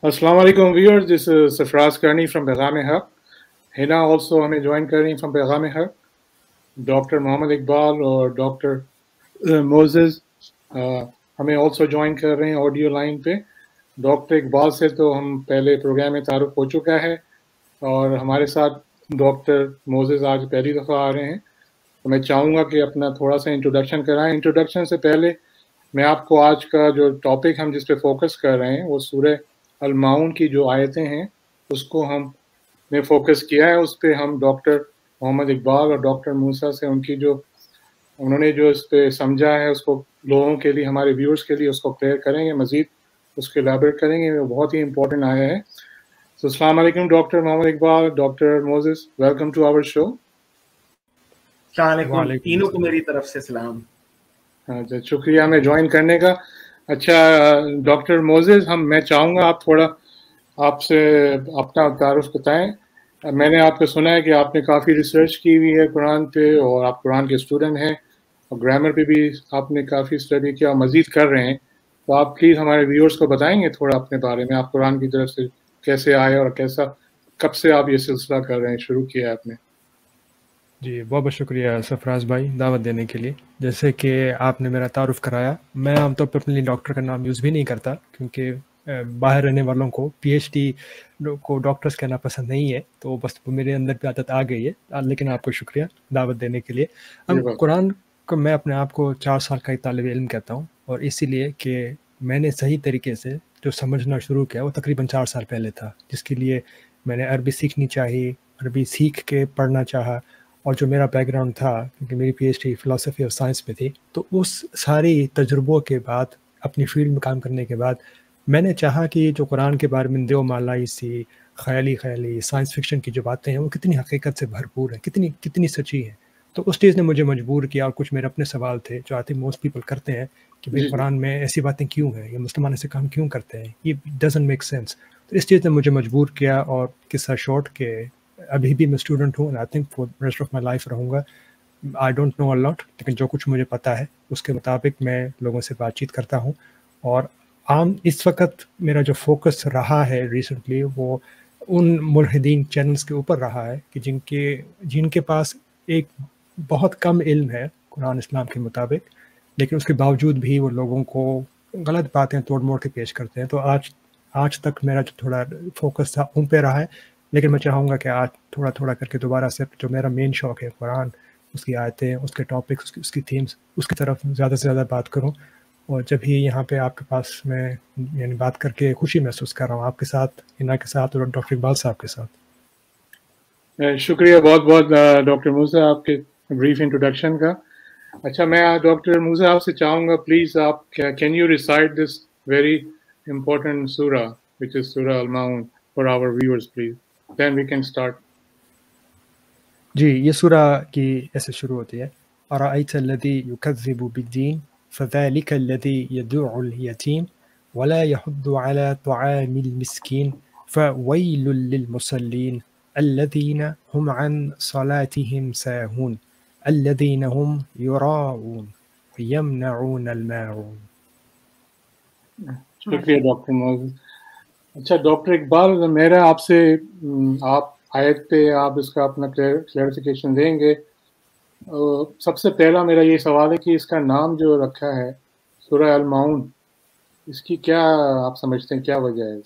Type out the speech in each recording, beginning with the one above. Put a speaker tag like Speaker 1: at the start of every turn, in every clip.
Speaker 1: Assalamu alaikum viewers, this is Safraz Karni from Paygam-e-Haq. Hina also ہمیں join کر رہی ہیں from Paygam-e-Haq. Doctor Mohammad Iqbal اور ڈاکٹر موزز ہمیں آلسو جوائن کر رہے ہیں آڈیو لائن پہ. ڈاکٹر اقبال سے تو ہم پہلے پروگرام میں تعارف ہو چکا ہے اور ہمارے ساتھ ڈاکٹر موزز آج پہلی دفعہ آ رہے ہیں. تو میں چاہوں گا کہ اپنا تھوڑا سا انٹروڈکشن کرائیں. انٹروڈکشن سے پہلے میں آپ کو آج کا جو ٹاپک ہم جس پہ فوکس کر رہے ہیں وہ سورہ المعون کی جو آیتیں ہیں اس کو ہم نے فوکس کیا ہے. اس پہ ہم ڈاکٹر محمد اقبال اور ڈاکٹر موسیٰ سے انہوں نے جو اس پہ سمجھا ہے اس کو لوگوں کے لیے، ہمارے ویورز کے لیے اس کو کلیئر کریں گے، مزید اس کے ایلیبریٹ کریں گے. وہ بہت ہی امپورٹنٹ آیا ہے. تو السلام علیکم doctor Mohammad Iqbal, doctor Moses, welcome to our show.
Speaker 2: السلام علیکم، تینوں کو میری طرف سے سلام.
Speaker 1: اچھا، شکریہ ہمیں جوائن کرنے کا. اچھا ڈاکٹر موزز، میں چاہوں گا آپ تھوڑا آپ سے اپنا تعارف بتائیں. میں نے آپ کو سنا ہے کہ آپ نے کافی ریسرچ کی ہوئی ہے قرآن پہ اور آپ قرآن کے اسٹوڈنٹ ہیں اور گرامر پہ بھی آپ نے کافی اسٹڈی کیا اور مزید کر رہے ہیں. تو آپ پلیز ہمارے ویورز کو بتائیں گے تھوڑا اپنے بارے میں، آپ قرآن کی طرف سے کیسے آئے اور کب سے آپ یہ سلسلہ کر رہے ہیں، شروع کیا ہے آپ نے؟
Speaker 3: جی بہت بہت شکریہ سفراز بھائی دعوت دینے کے لیے. جیسے کہ آپ نے میرا تعارف کرایا، میں عام طور پہ اپنے لیے ڈاکٹر کا نام یوز بھی نہیں کرتا کیونکہ باہر رہنے والوں کو پی ایچ ڈی کو ڈاکٹرز کہنا پسند نہیں ہے، تو بس میرے اندر بھی عادت آ گئی ہے. لیکن آپ کو شکریہ دعوت دینے کے لیے. ہم قرآن کو، میں اپنے آپ کو 4 سال کا ایک طالب علم کہتا ہوں، اور اسی لیے کہ میں نے صحیح طریقے سے جو سمجھنا شروع کیا وہ تقریباً 4 سال پہلے تھا، جس کے لیے میں نے عربی سیکھنی چاہی، عربی سیکھ کے پڑھنا چاہا. اور جو میرا بیک گراؤنڈ تھا کیونکہ میری پی ایچ ڈی فلاسفی اور سائنس میں تھی، تو اس ساری تجربوں کے بعد اپنی فیلڈ میں کام کرنے کے بعد میں نے چاہا کہ جو قرآن کے بارے میں دیو مالائی سی خیالی سائنس فکشن کی جو باتیں ہیں وہ کتنی حقیقت سے بھرپور ہیں، کتنی سچی ہیں. تو اس چیز نے مجھے مجبور کیا. اور کچھ میرے اپنے سوال تھے جو آئی تھنک موسٹ پیپل کرتے ہیں کہ بھائی قرآن میں ایسی باتیں کیوں ہیں، یہ مسلمان ایسے کام کیوں کرتے ہیں، یہ ڈزنٹ میک سینس. تو اس چیز نے مجھے مجبور کیا. اور قصہ شارٹ کہ ابھی بھی میں اسٹوڈنٹ ہوں، I think for rest of my life رہوں گا. آئی ڈونٹ نو اے لاٹ، لیکن جو کچھ مجھے پتہ ہے اس کے مطابق میں لوگوں سے بات چیت کرتا ہوں. اور اس وقت میرا جو فوکس رہا ہے ریسنٹلی وہ ان ملحدین چینلز کے اوپر رہا ہے کہ جن کے پاس ایک بہت کم علم ہے قرآن اسلام کے مطابق، لیکن اس کے باوجود بھی وہ لوگوں کو غلط باتیں توڑ موڑ کے پیش کرتے ہیں. تو آج تک میرا جو تھوڑا فوکس تھا ان پہ رہا ہے، لیکن میں چاہوں گا کہ آج تھوڑا کر کے دوبارہ سے جو میرا مین شوق ہے قرآن، اس کی آیتیں، اس کے ٹاپکس، اس کی تھیمز، اس کی طرف زیادہ سے زیادہ بات کروں. اور جب ہی یہاں پہ آپ کے پاس میں یعنی بات کر کے خوشی محسوس کر رہا ہوں آپ کے ساتھ، ہنا کے ساتھ اور ڈاکٹر اقبال صاحب کے ساتھ.
Speaker 1: شکریہ بہت بہت ڈاکٹر موسیٰ آپ کے بریف انٹروڈکشن کا. اچھا میں ڈاکٹر موسیٰ آپ سے چاہوں گا پلیز آپ can you recite this very important سورہ which is سورہ المعون for our viewers please, then we can start.
Speaker 3: جی یہ سورہ کی ایسے شروع ہوتی ہے: أَرَأَيْتَ الَّذِي يُكَذِّبُ بِالدِّينِ فَذَلِكَ الَّذِي يَدُعُّ الْيَتِيمَ وَلَا يَحُضُّ عَلَى طَعَامِ الْمِسْكِينِ فَوَيْلٌ لِّلْمُصَلِّينَ الَّذِينَ هُمْ عَنْ صَلَاتِهِمْ سَاهُونَ الَّذِينَ هُمْ يُرَاءُونَ وَيَمْنَعُونَ الْمَاعُونَ.
Speaker 1: شکریہ ڈاکٹر موزز. اچھا ڈاکٹر اقبال، میرا آپ سے آپ آیت پہ آپ اس کا اپنا کلیئرفیکیشن دیں گے. سب سے پہلا میرا یہ سوال ہے کہ اس کا نام جو رکھا ہے سورہ المعون، اس کی کیا آپ سمجھتے ہیں کیا وجہ ہے؟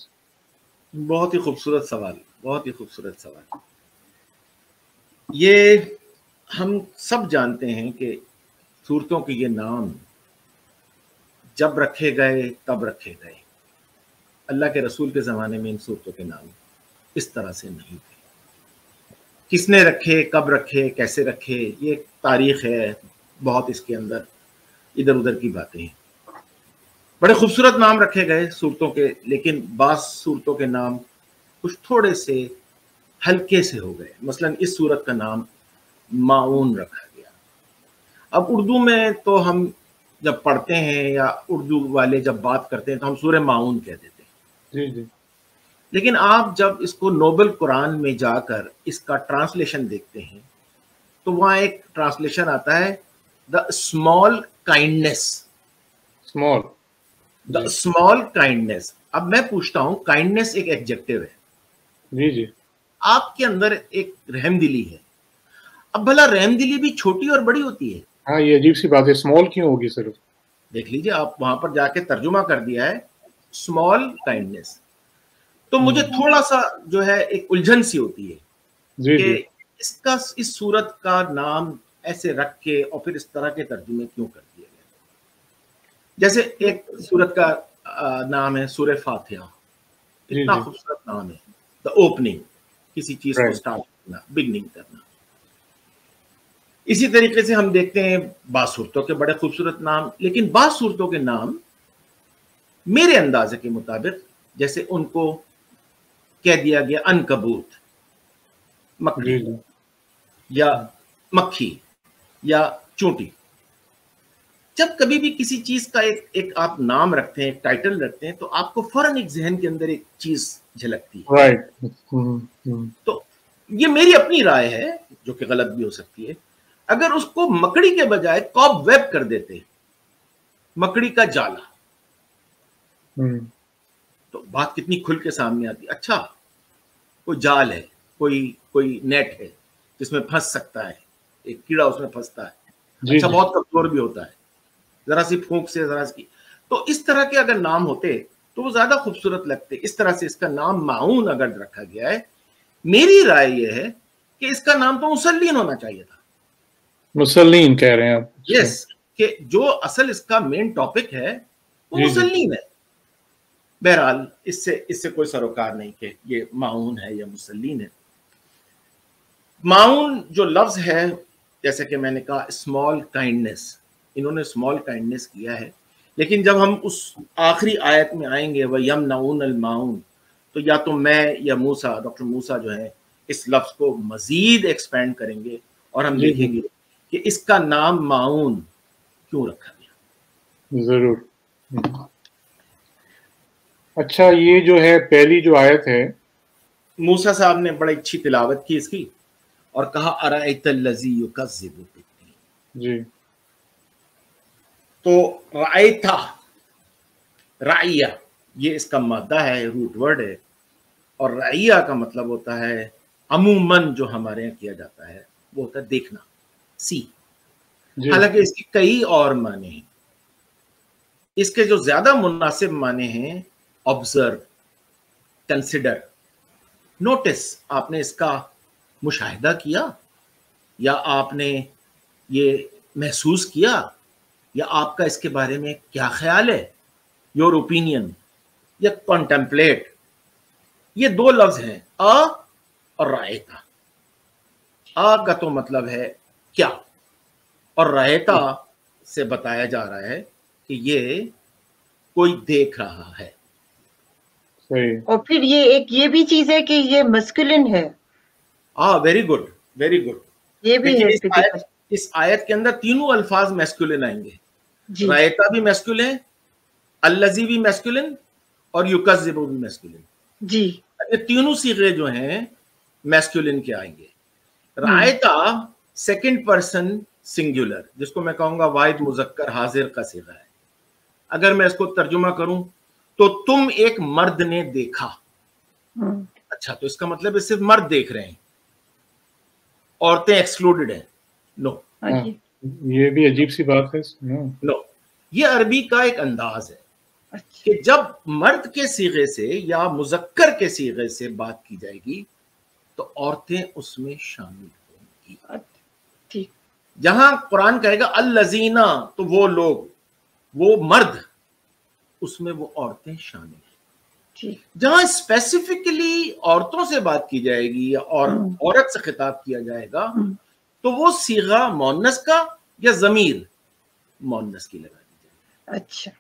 Speaker 2: بہت ہی خوبصورت سوال، بہت ہی خوبصورت سوال. یہ ہم سب جانتے ہیں کہ سورتوں کے یہ نام جب رکھے گئے تب رکھے گئے. اللہ کے رسول کے زمانے میں ان سورتوں کے نام اس طرح سے نہیں تھے. کس نے رکھے، کب رکھے، کیسے رکھے، یہ تاریخ ہے بہت، اس کے اندر ادھر ادھر کی باتیں ہیں. بڑے خوبصورت نام رکھے گئے صورتوں کے، لیکن بعض صورتوں کے نام کچھ تھوڑے سے ہلکے سے ہو گئے. مثلا اس صورت کا نام معون رکھا گیا. اب اردو میں تو ہم جب پڑھتے ہیں یا اردو والے جب بات کرتے ہیں تو ہم سورہ معون کہہ دیتے ہیں.
Speaker 1: جی
Speaker 2: لیکن آپ جب اس کو نوبل قرآن میں جا کر اس کا ٹرانسلیشن دیکھتے ہیں تو وہاں ایک ٹرانسلیشن آتا ہے the small kindness.
Speaker 1: Small
Speaker 2: the small kindness. اب میں پوچھتا ہوں کائنڈنس ایک ایڈجیکٹو ہے,
Speaker 1: جی جی
Speaker 2: آپ کے اندر ایک رحم دلی ہے, اب بھلا رحم دلی بھی چھوٹی اور بڑی ہوتی ہے؟
Speaker 1: ہاں یہ عجیب سی بات ہے, اسمال کیوں ہوگی صرف؟
Speaker 2: دیکھ لیجئے آپ وہاں پر جا کے ترجمہ کر دیا ہے اسمال کائنڈنس, تو مجھے تھوڑا سا جو ہے ایک الجھن سی ہوتی ہے
Speaker 1: جی
Speaker 2: کہ
Speaker 1: جی
Speaker 2: اس صورت کا نام ایسے رکھ کے اور پھر اس طرح کے ترجمے کیوں کر دیے گئے. جیسے ایک صورت کا نام ہے سورہ فاتحہ,
Speaker 1: جی
Speaker 2: اتنا
Speaker 1: جی
Speaker 2: خوبصورت نام ہے, دا اوپننگ, کسی چیز کو
Speaker 1: رائٹ
Speaker 2: سٹارٹ کرنا, بگننگ کرنا. اسی طریقے سے ہم دیکھتے ہیں بعض صورتوں کے بڑے خوبصورت نام, لیکن بعض صورتوں کے نام میرے اندازے کے مطابق جیسے ان کو کہہ دیا گیا عنکبوت, مکڑی
Speaker 1: جی جی
Speaker 2: یا مکھی یا چونٹی, جب کبھی بھی کسی چیز کا ایک آپ نام رکھتے ہیں, ایک ٹائٹل رکھتے ہیں, تو آپ کو فوراً ایک ذہن کے اندر ایک چیز جھلکتی ہے.
Speaker 1: رائٹ
Speaker 2: تو یہ میری اپنی رائے ہے جو کہ غلط بھی ہو سکتی ہے. اگر اس کو مکڑی کے بجائے کاپ ویب کر دیتے, مکڑی کا جالا, تو بات کتنی کھل کے سامنے آتی. اچھا کوئی جال ہے, کوئی نیٹ ہے جس میں پھنس سکتا ہے, ایک کیڑا اس میں پھنستا ہے,
Speaker 1: جی
Speaker 2: اچھا
Speaker 1: جی
Speaker 2: بہت کمزور بھی ہوتا ہے, ذرا سی پھونک سے ذرا سی, تو اس طرح کے اگر نام ہوتے تو وہ زیادہ خوبصورت لگتے. اس طرح سے اس کا نام معون اگر رکھا گیا ہے, میری رائے یہ ہے کہ اس کا نام تو مسلین ہونا چاہیے تھا.
Speaker 1: مسلین کہہ رہے ہیں آپ؟
Speaker 2: یس, کہ جو اصل اس کا مین ٹاپک ہے وہ
Speaker 1: جی جی
Speaker 2: مسلین ہے. بہرحال اس سے کوئی سروکار نہیں کہ یہ معون ہے یا مسلین ہے. معون جو لفظ ہے, جیسے کہ میں نے کہا اسمال کائنڈنس, انہوں نے اسمال کائنڈنس کیا ہے, لیکن جب ہم اس آخری آیت میں آئیں گے وَيَمْنَعُونَ الْمَاعُونَ, تو یا تو میں یا موسیٰ, ڈاکٹر موسیٰ جو ہے اس لفظ کو مزید ایکسپینڈ کریں گے اور ہم
Speaker 1: جی
Speaker 2: دیکھیں گے کہ اس کا نام معون کیوں رکھا گیا.
Speaker 1: ضرور. اچھا یہ جو ہے پہلی جو آیت ہے,
Speaker 2: موسیٰ صاحب نے بڑی اچھی تلاوت کی اس کی اور کہا أَرَأَيْتَ الَّذِي يُكَذِّبُ بِالدِّينِ.
Speaker 1: جی
Speaker 2: تو رأیتھا, رعیہ, یہ اس کا مادہ ہے, روٹ ورڈ ہے, اور رعیہ کا مطلب ہوتا ہے عموماً جو ہمارے یہاں کیا جاتا ہے وہ ہوتا ہے دیکھنا, سی.
Speaker 1: جی
Speaker 2: حالانکہ اس کی کئی اور معنی ہیں. اس کے جو زیادہ مناسب معنی ہیں آبزرو, کنسیڈر, نوٹس, آپ نے اس کا مشاہدہ کیا, یا آپ نے یہ محسوس کیا, یا آپ کا اس کے بارے میں کیا خیال ہے, یور اوپینین, یا کنٹمپلیٹ. یہ دو لفظ ہیں اور رائتا. کا تو مطلب ہے کیا, اور رائتا سے بتایا جا رہا ہے کہ یہ کوئی دیکھ رہا ہے.
Speaker 1: صحیح.
Speaker 4: اور پھر یہ بھی چیز ہے کہ یہ مسکولن ہے.
Speaker 2: Very good, very good.
Speaker 4: یہ بھی ہے
Speaker 2: اس آیت کے اندر تینوں الفاظ میسکولن آئیں گے.
Speaker 4: جی
Speaker 2: رائتا بھی میسکولن, الذی بھی میسکولن, اور یکذب بھی میسکولن.
Speaker 4: جی
Speaker 2: یہ تینوں صیغے جو ہیں میسکولن کے آئیں گے. رائتا سیکنڈ پرسن سنگولر, جس کو میں کہوں گا واحد مذکر حاضر کا صیغہ ہے. اگر میں اس کو ترجمہ کروں تو تم ایک مرد نے دیکھا. اچھا تو اس کا مطلب ہے صرف مرد دیکھ رہے ہیں, عورتیں ایکسکلوڈڈ ہیں؟ نو.
Speaker 1: یہ بھی عجیب سی بات ہے.
Speaker 2: نو, یہ عربی کا ایک انداز ہے کہ جب مرد کے صیغے سے یا مذکر کے صیغے سے بات کی جائے گی تو عورتیں اس میں شامل ہوں گی. جہاں قرآن کہے گا الذین, تو وہ لوگ, وہ مرد, اس میں وہ عورتیں شامل ہیں. جہاں اسپیسیفکلی عورتوں سے بات کی جائے گی اور عورت سے خطاب کیا جائے گا تو وہ صیغہ مؤنث کا یا ضمیر مؤنث کی لگا دی جائے گی.
Speaker 4: اچھا,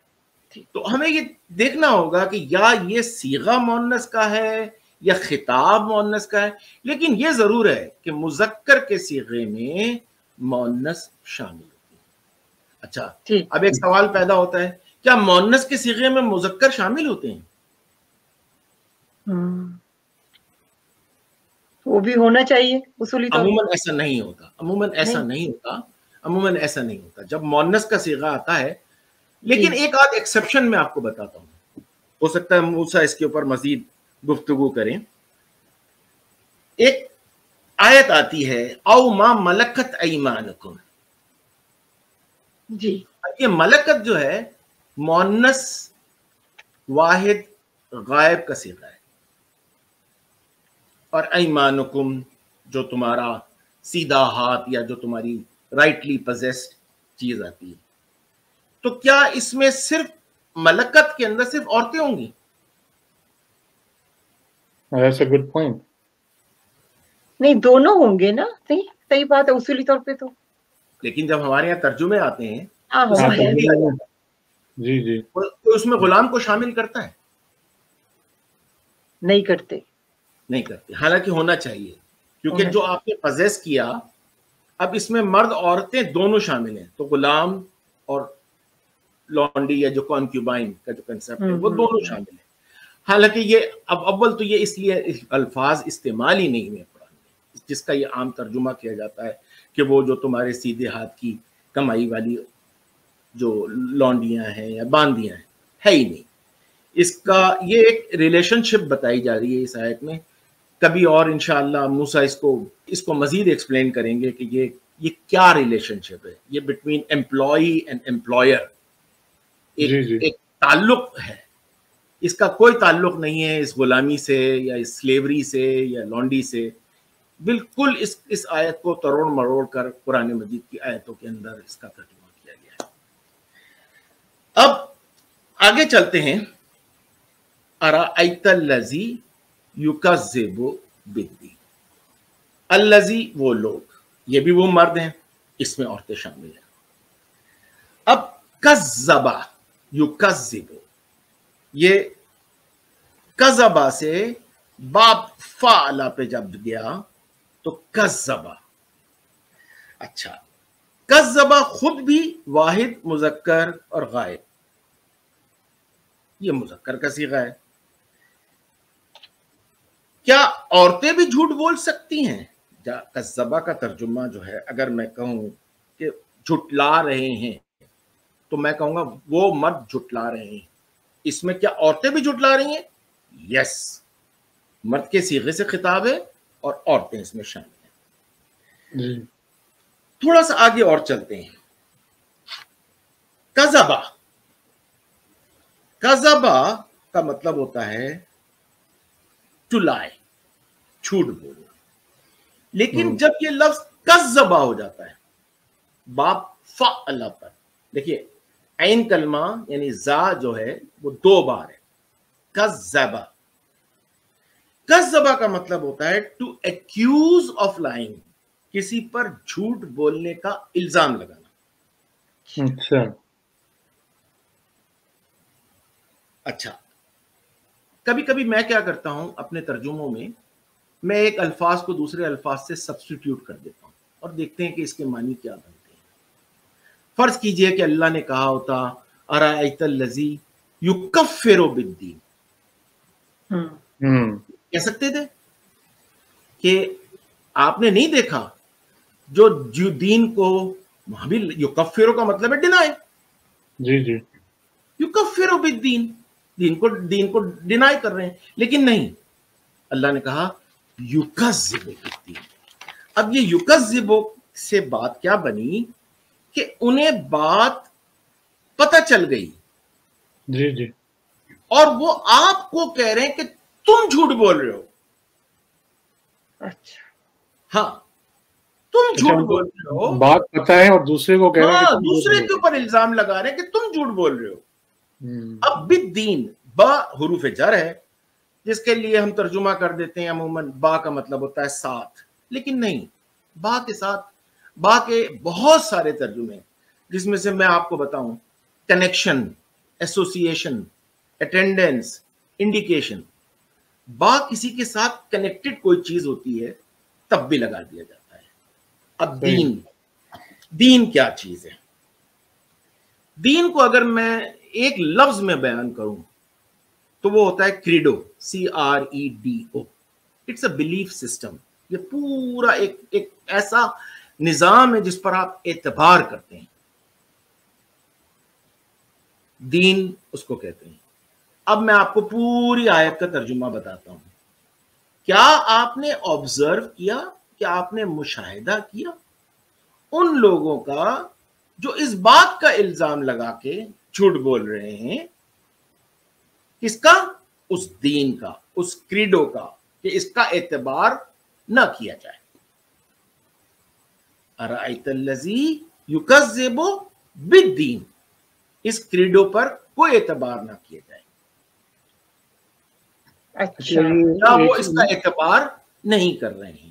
Speaker 2: تو ہمیں یہ دیکھنا ہوگا کہ یا یہ صیغہ مؤنث کا ہے یا خطاب مؤنث کا ہے, لیکن یہ ضرور ہے کہ مذکر کے صیغے میں مؤنث شامل ہوتی ہے. اچھا اب ایک سوال پیدا ہوتا ہے, کیا مؤنث کے صیغے میں مذکر شامل ہوتے ہیں؟
Speaker 4: وہ بھی ہونا چاہیے اصولی طور.
Speaker 2: عموماً ایسا نہیں ہوتا, عموماً ایسا نہیں ہوتا, عموماً ایسا نہیں ہوتا جب مؤنث کا صیغہ آتا ہے. لیکن ایک آدھ ایکسیپشن میں آپ کو بتاتا ہوں. ہو سکتا ہے موسیٰ اس کے اوپر مزید گفتگو کریں. ایک آیت آتی ہے او ما ملکت ایمانکم.
Speaker 4: جی
Speaker 2: یہ ملکت جو ہے مؤنث واحد غائب کا صیغہ ہے، اور ایمانکم جو تمہارا سیدھا ہاتھ یا جو تمہاری رائٹلی پوزیسڈ چیز آتی ہے. تو کیا اس میں صرف ملکت کے اندر صرف عورتیں ہوں گی؟
Speaker 1: That's a good point.
Speaker 4: نہیں، دونوں ہوں گے نا. صحیح بات ہے اصولی طور پہ تو.
Speaker 2: لیکن جب ہمارے یہاں ترجمے آتے ہیں
Speaker 4: ہاں
Speaker 2: اس
Speaker 4: ہاں
Speaker 2: میں
Speaker 4: ہے.
Speaker 2: بھی آ جاتا ہے.
Speaker 1: جی جی
Speaker 2: کوئی اس میں غلام کو شامل کرتا ہے؟
Speaker 4: نہیں کرتے.
Speaker 2: نہیں کرتے، حالانکہ ہونا چاہیے، کیونکہ
Speaker 4: ہونا
Speaker 2: جو آپ نے پوزیس کیا، اب اس میں مرد عورتیں دونوں شامل ہیں، تو غلام اور لانڈی یا جو کانکیوبائن کا جو کنسیپٹ ہے وہ دونوں شامل ہیں. حالانکہ یہ اب اول تو یہ اس لیے الفاظ استعمال ہی نہیں ہوئے قرآن میں، جس کا یہ عام ترجمہ کیا جاتا ہے کہ وہ جو تمہارے سیدھے ہاتھ کی کمائی والی جو لانڈیاں ہیں یا باندیاں ہیں، ہے ہی نہیں. اس کا یہ ایک ریلیشن شپ بتائی جا رہی ہے اس آیت میں. کبھی اور انشاءاللہ موسیٰ اس کو مزید ایکسپلین کریں گے کہ یہ کیا ریلیشن شپ ہے. یہ بٹوین امپلائی اینڈ امپلائر ایک تعلق ہے. اس کا کوئی تعلق نہیں ہے اس غلامی سے یا اس سلیوری سے یا لانڈی سے. بالکل اس آیت کو تروڑ مروڑ کر قرآن مجید کی آیتوں کے اندر اس کا ترجمہ کیا گیا ہے. اب آگے چلتے ہیں. ارأیت الذی یکذب بالدین. الذی وہ لوگ، یہ بھی وہ مرد ہیں، اس میں عورتیں شامل ہیں. اب کذبا یکذب، یہ کذبا سے باب فعلا پہ جب گیا تو کذبا. اچھا، کذبا خود بھی واحد مذکر اور غائب، یہ مذکر کا صیغہ ہے. کیا عورتیں بھی جھوٹ بول سکتی ہیں؟ کذبا کا ترجمہ جو ہے، اگر میں کہوں کہ جھٹلا رہے ہیں تو میں کہوں گا وہ مرد جھٹلا رہے ہیں. اس میں کیا عورتیں بھی جھٹلا رہی ہیں؟ یس، مرد کے صیغے سے خطاب ہے اور عورتیں اس میں شامل ہیں. تھوڑا سا آگے اور چلتے ہیں. کذبا، کذبا کا مطلب ہوتا ہے ٹو لائی، جھوٹ بولنا. لیکن جب یہ لفظ کذبا ہو جاتا ہے باب فعلا پر، دیکھیے عین کلمہ یعنی زا جو ہے وہ 2 بار ہے. کذبا، کذبا کا مطلب ہوتا ہے ٹو ایکیوز آف لائنگ، کسی پر جھوٹ بولنے کا الزام لگانا.
Speaker 1: اچھا
Speaker 2: اچھا، کبھی کبھی میں کیا کرتا ہوں اپنے ترجموں میں ایک الفاظ کو دوسرے الفاظ سے سبسٹیٹیوٹ کر دیتا ہوں اور دیکھتے ہیں کہ اس کے معنی کیا بنتے ہیں. فرض کیجئے کہ اللہ نے کہا ہوتا ارأیت الذی یکفر بالدین، کہہ سکتے تھے کہ آپ نے نہیں دیکھا جو دین کو، وہاں بھی یکفر کا مطلب ہے ڈینائی.
Speaker 1: جی جی
Speaker 2: یکفر بالدین، دین کو ڈینائی کر رہے ہیں. لیکن نہیں، اللہ نے کہا یکذب بالدین. اب یہ یکذب سے بات کیا بنی کہ انہیں بات پتہ چل گئی
Speaker 1: جی جی
Speaker 2: اور وہ آپ کو کہہ رہے ہیں کہ تم جھوٹ بول رہے ہو.
Speaker 4: اچھا،
Speaker 2: ہاں، تم جھوٹ بول رہے ہو،
Speaker 1: بات پتہ ہے اور دوسرے کو کہہ رہے ہیں کہ تم
Speaker 2: دوسرے کے اوپر الزام لگا رہے ہیں کہ تم جھوٹ بول رہے ہو. اب بالدین، با حروف جر ہے جس کے لیے ہم ترجمہ کر دیتے ہیں عموماً با کا مطلب ہوتا ہے ساتھ، لیکن نہیں، با کے ساتھ، با کے بہت سارے ترجمے ہیں جس میں سے میں آپ کو بتاؤں: کنیکشن، ایسوسیشن، اٹینڈنس، انڈیکیشن. با کسی کے ساتھ کنیکٹڈ کوئی چیز ہوتی ہے تب بھی لگا دیا جاتا ہے. اب دین کیا چیز ہے؟ دین کو اگر میں ایک لفظ میں بیان کروں تو وہ ہوتا ہے credo, CREDO. It's a belief system. یہ پورا ایک ایسا نظام ہے جس پر آپ اعتبار کرتے ہیں. دین اس کو کہتے ہیں. اب میں آپ کو پوری آیت کا ترجمہ بتاتا ہوں. کیا آپ نے آبزرو کیا، کیا آپ نے مشاہدہ کیا ان لوگوں کا جو اس بات کا الزام لگا کے جھوٹ بول رہے ہیں؟ کس کا؟ اس دین کا، اس کریڈو کا، کہ اس کا اعتبار نہ کیا جائے. ارأیت الذی یکذب بالدین، اس کریڈو پر کوئی اعتبار نہ کیا جائے.
Speaker 4: اچھا
Speaker 2: کیا وہ اس کا اعتبار نہیں کر رہے ہیں؟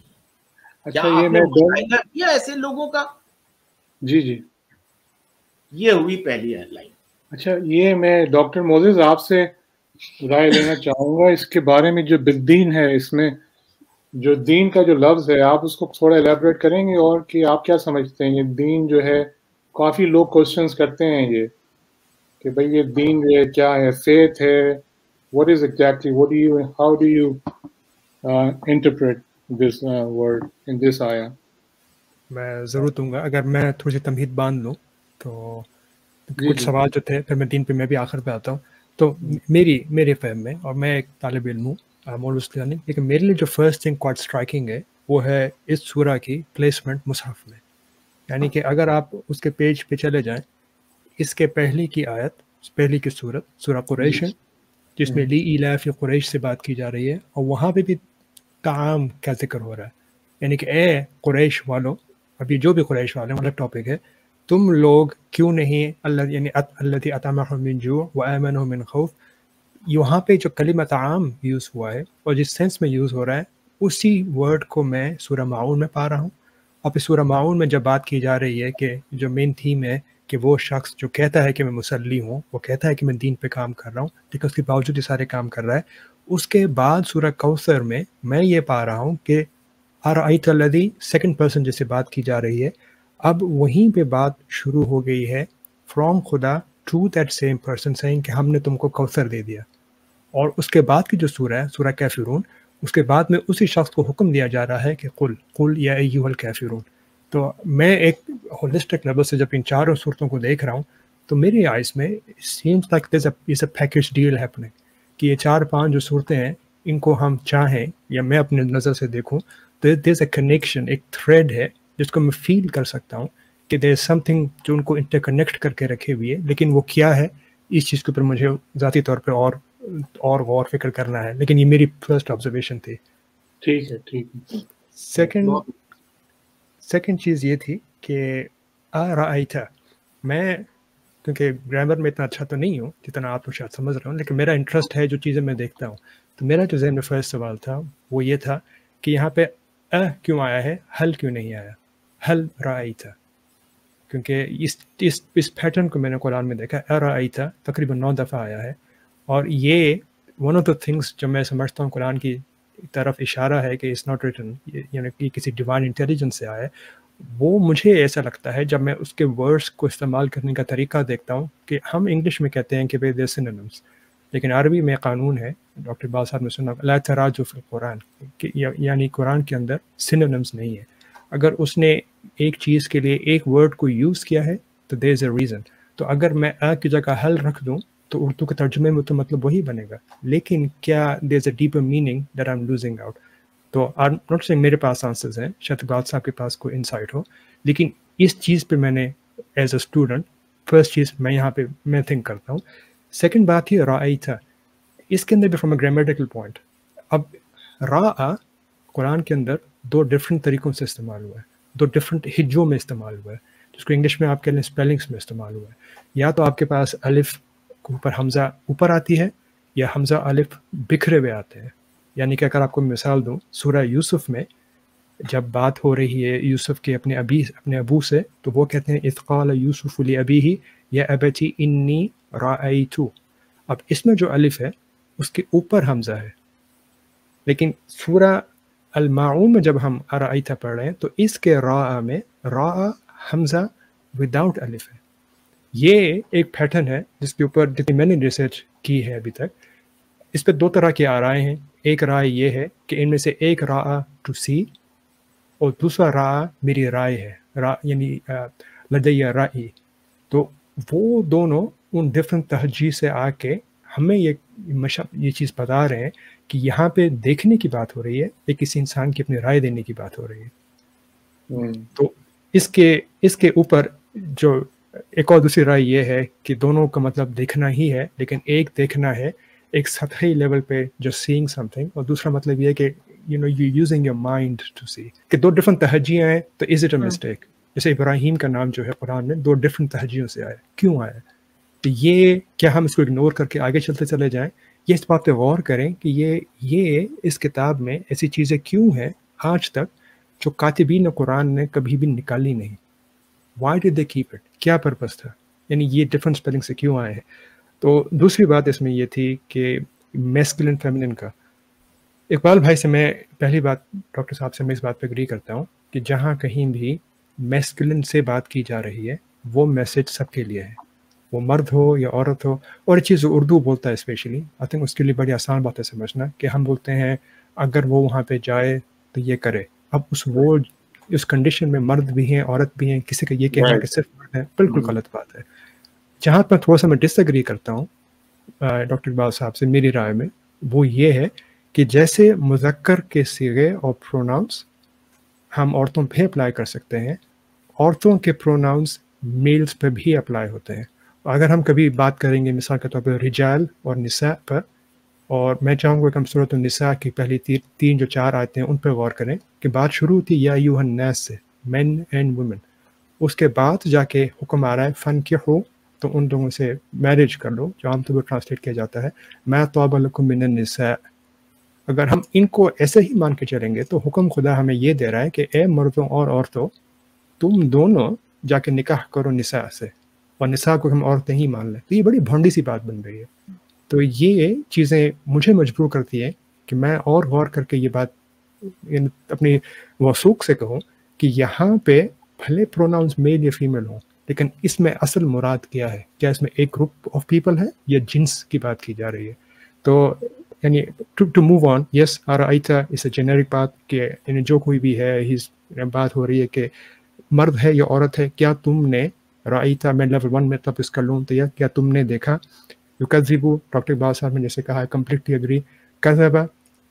Speaker 2: کیا
Speaker 1: اچھا،
Speaker 2: آپ
Speaker 1: یہ
Speaker 2: نے
Speaker 1: میں
Speaker 2: مشاہدہ کیا ایسے لوگوں کا؟
Speaker 1: جی جی
Speaker 2: یہ ہوئی پہلی لائن.
Speaker 1: اچھا، یہ میں ڈاکٹر موزز آپ سے رائے لینا چاہوں گا اس کے بارے میں. جو بالدین ہے، اس میں جو دین کا جو لفظ ہے، آپ اس کو تھوڑا الیبوریٹ کریں گے، اور کہ آپ کیا سمجھتے ہیں؟ یہ دین جو ہے، کافی لوگ کوشچنس کرتے ہیں یہ کہ بھئی یہ دین جو ہے کیا ہے؟ فیتھ ہے؟ what is exactly, how do you interpret this word in this ayah?
Speaker 3: میں ضرور دوں گا. اگر میں تھوڑی سی تمہید باندھ لوں تو
Speaker 1: جی
Speaker 3: کچھ
Speaker 1: جی
Speaker 3: سوال جو تھے، پھر میں دین پہ میں بھی آخر پہ آتا ہوں. تو میرے فہم میں، اور میں ایک طالب علم ہوں مولوی نہیں، لیکن میرے لیے جو فرسٹ تھنگ کوائٹ اسٹرائکنگ ہے وہ ہے اس سورہ کی پلیسمنٹ مصحف میں. یعنی کہ اگر آپ اس کے پیج پہ چلے جائیں، اس کے پہلی کی آیت، پہلی کی سورت سورہ قریش ہے، جس میں لی ایلاف قریش سے بات کی جا رہی ہے، اور وہاں پہ بھی طعام کا ذکر ہو رہا ہے. یعنی کہ اے قریش والوں، ابھی جو بھی قریش والے الگ ٹاپک ہے، تم لوگ کیوں نہیں اللہ، یعنی الذی اطعمہم من جوع وآمنہم من خوف. یہاں پہ جو کلمہ طعام یوز ہوا ہے اور جس سینس میں یوز ہو رہا ہے، اسی ورڈ کو میں سورہ ماعون میں پا رہا ہوں. اور پھر سورہ ماعون میں جب بات کی جا رہی ہے کہ جو مین تھیم ہے کہ وہ شخص جو کہتا ہے کہ میں مصلی ہوں، وہ کہتا ہے کہ میں دین پہ کام کر رہا ہوں، لیکن اس کے باوجود یہ سارے کام کر رہا ہے. اس کے بعد سورہ کوثر میں یہ پا رہا ہوں کہ ارأیت الذی، سیکنڈ پرسن جس سے بات کی جا رہی ہے، اب وہیں پہ بات شروع ہو گئی ہے فرام خدا ٹو دیٹ سیم پرسن سینگ کہ ہم نے تم کو کوثر دے دیا. اور اس کے بعد کی جو سورہ ہے سورہ کافرون، اس کے بعد میں اسی شخص کو حکم دیا جا رہا ہے کہ قل یا ایھا الکافرون. تو میں ایک ہولسٹک لیول سے جب ان چاروں صورتوں کو دیکھ رہا ہوں تو میری آئیز میں seems like there is a package deal happening, کہ یہ 4-5 جو صورتیں ہیں، ان کو ہم چاہیں یا میں اپنے نظر سے دیکھوں تو دیر از اے کنیکشن، ایک تھریڈ ہے جس کو میں فیل کر سکتا ہوں کہ دیر از سم تھنگ جو ان کو انٹر کنیکٹ کر کے رکھے ہوئی ہے. لیکن وہ کیا ہے، اس چیز کے اوپر مجھے ذاتی طور پہ اور غور فکر کرنا ہے. لیکن یہ میری فرسٹ آبزرویشن تھی.
Speaker 1: ٹھیک ہے.
Speaker 3: سیکنڈ چیز یہ تھی کہ ارأیت، میں کیونکہ گرامر میں اتنا اچھا تو نہیں ہوں جتنا آپ شاید سمجھ رہا ہوں، لیکن میرا انٹرسٹ ہے جو چیزیں میں دیکھتا ہوں. تو میرا جو ذہن میں فرسٹ سوال تھا وہ یہ تھا کہ یہاں پہ کیوں آیا ہے، حل کیوں نہیں آیا، حل رأیت. کیونکہ اس پیٹرن کو میں نے قرآن میں دیکھا، ارأیت تقریباً 9 دفعہ آیا ہے. اور یہ ون آف دا تھنگس جو میں سمجھتا ہوں قرآن کی طرف اشارہ ہے کہ اٹس ناٹ ریٹن، یعنی کہ کسی ڈیوائن انٹیلیجنس سے آیا ہے. وہ مجھے ایسا لگتا ہے جب میں اس کے ورڈس کو استعمال کرنے کا طریقہ دیکھتا ہوں کہ ہم انگلش میں کہتے ہیں کہ بھئی دیر سینونیمس، لیکن عربی میں قانون ہے، ڈاکٹر اقبال صاحب نے سنا لا تراجع فی القرآن، یعنی قرآن کے اندر سینونیمس نہیں ہے. اگر اس نے ایک چیز کے لیے ایک ورڈ کو یوز کیا ہے تو دیر از اے ریزن. تو اگر میں کی جگہ حل رکھ دوں تو اردو کے ترجمے میں تو مطلب وہی بنے گا، لیکن کیا there is a deeper meaning that I am losing out. تو نوٹ سے میرے پاس آنسرز ہیں، شاید اقبال صاحب کے پاس کوئی انسائٹ ہو، لیکن اس چیز پہ میں نے ایز اے اسٹوڈنٹ فرسٹ چیز میں یہاں پہ میں تھنک کرتا ہوں. سیکنڈ بات ہی رأیت، اس کے اندر بھی فرام اے گرامیٹیکل پوائنٹ. اب رأى قرآن کے اندر 2 ڈفرینٹ طریقوں سے استعمال ہوا ہے، 2 ڈفرینٹ ہجوں میں استعمال ہوا ہے، جس کو انگلش میں آپ کہہ لیں اسپیلنگس میں استعمال ہوا ہے. یا تو آپ کے پاس الف کے اوپر حمزہ اوپر آتی ہے، یا حمزہ الف بکھرے ہوئے آتے ہیں. یعنی کہ اگر آپ کو مثال دوں، سورہ یوسف میں جب بات ہو رہی ہے یوسف کے اپنے ابو سے، تو وہ کہتے ہیں اذ قال یوسف لأبیہ یا ابت انی رأیت. اب اس میں جو الف ہے اس کے اوپر حمزہ ہے، لیکن سورہ الماعون میں جب ہم ارأیت پڑھ رہے ہیں تو اس کے راء میں راء حمزہ وداؤٹ الف ہے. یہ ایک پیٹرن ہے جس کے اوپر جتنی میں نے ریسرچ کی ہے ابھی تک، اس پہ 2 طرح کی آرائیں ہیں. ایک رائے یہ ہے کہ ان میں سے ایک راء ٹو سی اور دوسرا راء میری رائے ہے، یعنی لدی رائی. تو وہ دونوں ان ڈفرینٹ تہجی سے آ کے ہمیں یہ چیز بتا رہے ہیں کہ یہاں پہ دیکھنے کی بات ہو رہی ہے، ایک کسی انسان کی اپنی رائے دینے کی بات ہو رہی ہے. تو اس کے اوپر جو ایک اور دوسری رائے یہ ہے کہ دونوں کا مطلب دیکھنا ہی ہے، لیکن ایک دیکھنا ہے ایک سطحی لیول پہ جو سینگ سم تھنگ، اور دوسرا مطلب یہ ہے کہ you using your mind to see, کہ دو ڈفرنٹ تہجیاں ہیں. تو از اٹ اے مسٹیک؟ جیسے ابراہیم کا نام جو ہے قرآن میں 2 ڈفرنٹ تہجیوں سے آیا، کیوں آیا؟ تو یہ کیا ہم اس کو اگنور کر کے آگے چلتے چلے جائیں؟ یہ اس بات پہ غور کریں کہ یہ اس کتاب میں ایسی چیزیں کیوں ہیں آج تک جو کاتبین قرآن نے کبھی بھی نکالی نہیں. Why did they keep it? کیا پرپس تھا؟ یعنی یہ ڈفرنٹ اسپیلنگ سے کیوں آئے ہیں؟ تو دوسری بات اس میں یہ تھی کہ میسکلن فیمنن کا. اقبال بھائی سے میں پہلی بات ڈاکٹر صاحب سے میں اس بات پہ اگری کرتا ہوں کہ جہاں کہیں بھی میسکلن سے بات کی جا رہی ہے وہ میسج سب کے لیے ہے، وہ مرد ہو یا عورت ہو. اور یہ چیز اردو بولتا ہے اسپیشلی، آئی تھنک اس کے لیے بڑی آسان بات ہے سمجھنا، کہ ہم بولتے ہیں اگر وہ وہاں پہ جائے تو یہ کرے. اب اس کنڈیشن میں مرد بھی ہیں عورت بھی ہیں، کسی کا یہ کہنا کہ صرف مرد ہے بالکل غلط بات ہے. جہاں پر تھوڑا سا میں ڈس ایگری کرتا ہوں ڈاکٹر اقبال صاحب سے میری رائے میں، وہ یہ ہے کہ جیسے مذکر کے صیغے اور پروناؤنس ہم عورتوں پہ اپلائی کر سکتے ہیں، عورتوں کے پروناؤنس میلز پہ بھی اپلائی ہوتے ہیں. اگر ہم کبھی بات کریں گے مثال کے طور پہ رجال اور نساء پر، اور میں چاہوں گا کہ ہم سورۃ النساء کی پہلی 3 جو 4 آیتیں ہیں ان پہ غور کریں کہ بات شروع تھی یا ایھا الناس سے، مین اینڈ وومن. اس کے بعد جا کے حکم آ رہا ہے فنکحوا، تو ان لوگوں سے میرج کر لو، جو عام طور پر ٹرانسلیٹ کیا جاتا ہے ما طاب لکم من النساء. اگر ہم ان کو ایسے ہی مان کے چلیں گے تو حکم خدا ہمیں یہ دے رہا ہے کہ اے مردوں اور عورتوں، تم دونوں جا کے نکاح کرو نساء سے، اور نساء کو ہم عورتیں ہی مان لیں. تو یہ بڑی بھونڈی سی بات بن رہی ہے. تو یہ چیزیں مجھے مجبور کرتی ہیں کہ میں اور غور کر کے یہ بات اپنی وثوق سے کہوں کہ یہاں پہ بھلے پروناؤنس میل یا فیمیل ہوں، لیکن اس میں اصل مراد کیا ہے؟ کیا اس میں ایک گروپ آف پیپل ہے یا جنس کی بات کی جا رہی ہے؟ تو یعنی ٹو موو آن، یس ارائیتا اس اے جنیرک بات کہ یعنی جو کوئی بھی ہے، بات ہو رہی ہے کہ مرد ہے یا عورت ہے. کیا تم نے رائیتا میں لیول 1 میں تب اس کا لون دیا، کیا تم نے دیکھا؟ یکذبو ڈاکٹر اقبال صاحب نے جیسے کہا ہے کمپلیٹلی اگری. کذبہ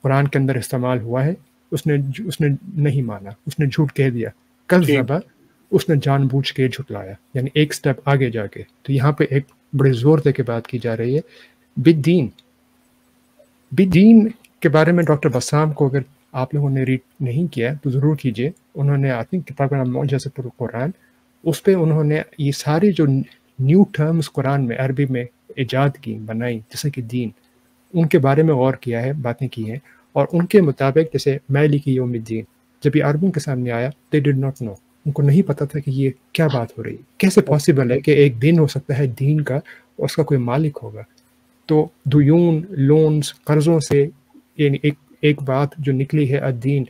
Speaker 3: قرآن کے اندر استعمال ہوا ہے، اس نے نہیں مانا، اس نے جھوٹ کہہ دیا. کذبہ اس نے جان بوجھ کے جھٹلایا، یعنی ایک سٹیپ آگے جا کے. تو یہاں پہ ایک بڑے زور دے کے بات کی جا رہی ہے بالدین. بالدین کے بارے میں ڈاکٹر بسام کو اگر آپ لوگوں نے ریڈ نہیں کیا تو ضرور کیجیے. انہوں نے آئی تھنک کتاب کا نام معجزۃ القرآن، اس پہ انہوں نے یہ ساری جو نیو ٹرمز قرآن میں عربی میں ایجاد کی، بنائی، جیسے کہ دین، ان کے بارے میں غور کیا ہے، باتیں کی ہیں. اور ان کے مطابق جیسے مالک یوم الدین جب یہ عربوں کے سامنے آیا they did not know، ان کو نہیں پتہ تھا کہ یہ کیا بات ہو رہی ہے، کیسے پاسبل ہے کہ ایک دن ہو سکتا ہے دین کا اور اس کا کوئی مالک ہوگا. تو دیون، لونز، قرضوں سے یعنی ایک بات جو نکلی ہے الدین،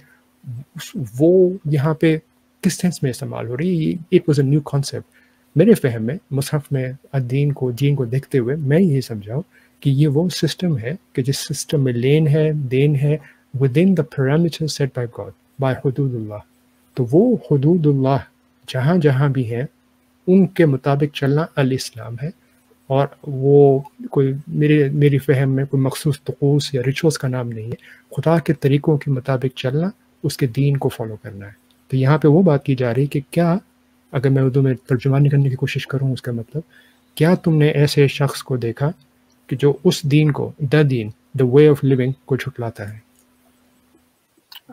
Speaker 3: وہ یہاں پہ کس سینس میں استعمال ہو رہی ہے؟ It was a new concept. میرے فہم میں مصحف میں الدین کو، دین کو دیکھتے ہوئے میں یہ سمجھاؤں کہ یہ وہ سسٹم ہے کہ جس سسٹم میں لین ہے، دین ہے within the parameters set by God, by حدود اللہ. تو وہ حدود اللہ جہاں جہاں بھی ہیں ان کے مطابق چلنا الاسلام ہے. اور وہ کوئی میری فہم میں کوئی مخصوص طقوس یا ریچولس کا نام نہیں ہے. خدا کے طریقوں کے مطابق چلنا، اس کے دین کو فالو کرنا ہے. تو یہاں پہ وہ بات کی جا رہی کہ کیا، اگر میں اردو میں ترجمانی کرنے کی کوشش کروں اس کا مطلب، کیا تم نے ایسے شخص کو دیکھا کہ جو اس دین کو، دین، دا وے آف لیونگ کو جھٹلاتا ہے؟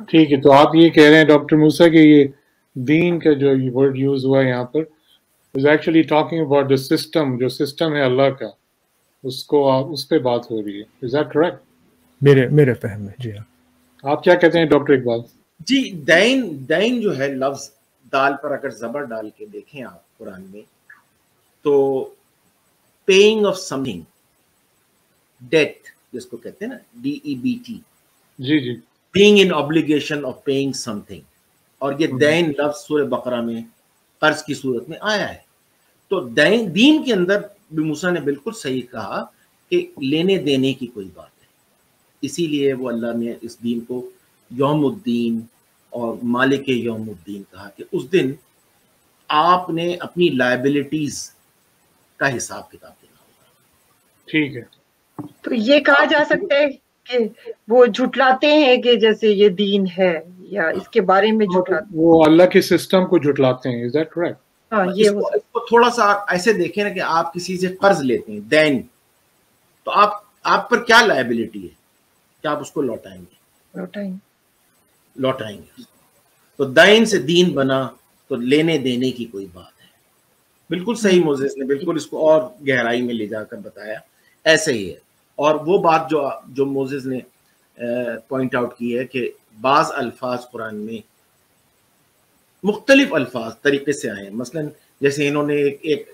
Speaker 1: ٹھیک ہے، تو آپ یہ کہہ رہے ہیں ڈاکٹر موسیٰ کہ یہ دین کا جو ورڈ یوز ہوا ہے یہاں پر is actually talking about the system، جو سسٹم ہے اللہ کا، اس کو اس پہ بات ہو رہی ہے. Is that correct؟
Speaker 3: میرے فہم میں جی ہاں.
Speaker 1: آپ کیا کہتے ہیں ڈاکٹر اقبال؟
Speaker 2: جی، دین جو ہے لفظ دال پر اگر زبر ڈال کے دیکھیں آپ قرآن میں تو paying off something, debt جس کو کہتے ہیں نا DEBT،
Speaker 1: G G,
Speaker 2: being in obligation of paying something. اور یہ دین لفظ سورہ بقرہ میں قرض کی صورت میں آیا ہے. تو دین کے اندر بھی موسیٰ نے بالکل صحیح کہا کہ لینے دینے کی کوئی بات ہے. اسی لیے وہ اللہ نے اس دین کو یوم الدین اور مالک یوم الدین کہا کہ اس دن آپ نے اپنی لائبلٹیز کا حساب کتاب دینا ہوگا.
Speaker 1: ٹھیک ہے.
Speaker 4: تو یہ کہا جا سکتا ہے کہ وہ جھٹلاتے ہیں کہ جیسے یہ دین ہے یا اس کے بارے میں جھٹلاتے
Speaker 1: وہ اللہ کے سسٹم کو جھٹلاتے ہیں. Is that correct?
Speaker 4: ہاں
Speaker 2: اس
Speaker 4: یہ ہو
Speaker 2: کو تھوڑا سا ایسے دیکھیں نا کہ آپ کسی سے قرض لیتے ہیں دین، تو آپ پر کیا لائبلٹی ہے کہ آپ اس کو لوٹائیں گے، لوٹائیں گے. تو دین سے دین بنا تو لینے دینے کی کوئی بات ہے. بالکل صحیح موزیس نے بالکل اس کو اور گہرائی میں لے جا کر بتایا، ایسے ہی ہے. اور وہ بات جو موزیس نے پوائنٹ آؤٹ کی ہے کہ بعض الفاظ قرآن میں مختلف الفاظ طریقے سے آئے ہیں. مثلا جیسے انہوں نے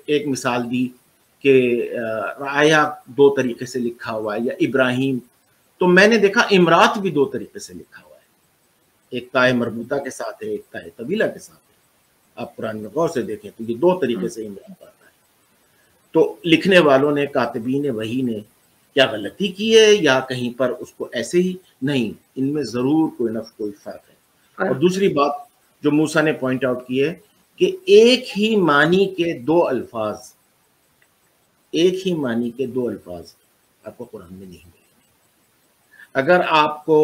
Speaker 2: ایک مثال دی کہ رعایا 2 طریقے سے لکھا ہوا ہے، یا ابراہیم. تو میں نے دیکھا امرات بھی 2 طریقے سے لکھا ہوا ہے، ایک تائے مربوطہ کے ساتھ ہے، ایک تائے طویلہ کے ساتھ ہے. آپ قرآن میں غور سے دیکھیں تو یہ 2 طریقے سے امرات آتا ہے. تو لکھنے والوں نے، کاتبین وحی نے کیا غلطی کی ہے یا کہیں پر اس کو ایسے ہی نہیں، ان میں ضرور کوئی نہ کوئی فرق ہے. اور دوسری بات جو موسیٰ نے پوائنٹ آؤٹ کی ہے کہ ایک ہی معنی کے 2 الفاظ، ایک ہی معنی کے 2 الفاظ آپ کو قرآن میں نہیں ملیں گے. اگر آپ کو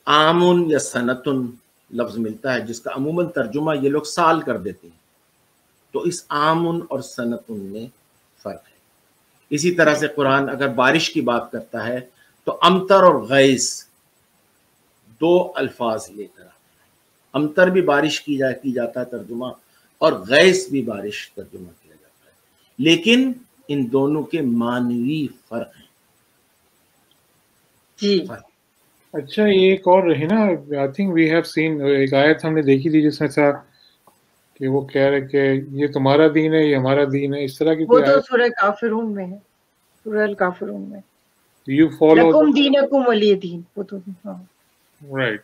Speaker 2: آمن یا سنتن لفظ ملتا ہے جس کا عموماً ترجمہ یہ لوگ سال کر دیتے ہیں، تو اس آمن اور سنتن میں فرق ہے. اسی طرح سے قرآن اگر بارش کی بات کرتا ہے تو امطر اور غیث 2 الفاظ لے کر آتا ہے. امطر بھی بارش کی جاتا ہے ترجمہ، اور غیث بھی بارش ترجمہ کیا جاتا ہے، لیکن ان دونوں کے معنوی فرق ہیں.
Speaker 4: جی.
Speaker 1: اچھا یہ ایک اور ہے نا، I think we have seen, ایک آیت ہم نے دیکھی تھی جس میں تھا کہ وہ کہہ رہے کہ یہ تمہارا دین ہے، یہ ہمارا دین ہے، اس طرح کی
Speaker 4: وہ
Speaker 1: کوئی
Speaker 4: تو
Speaker 1: آیت.
Speaker 4: سورہ کافرون میں ہے، سورہ الکافرون میں
Speaker 1: یو فالو
Speaker 4: لکم دینکم ولی دین. وہ تو ہاں
Speaker 1: رائٹ.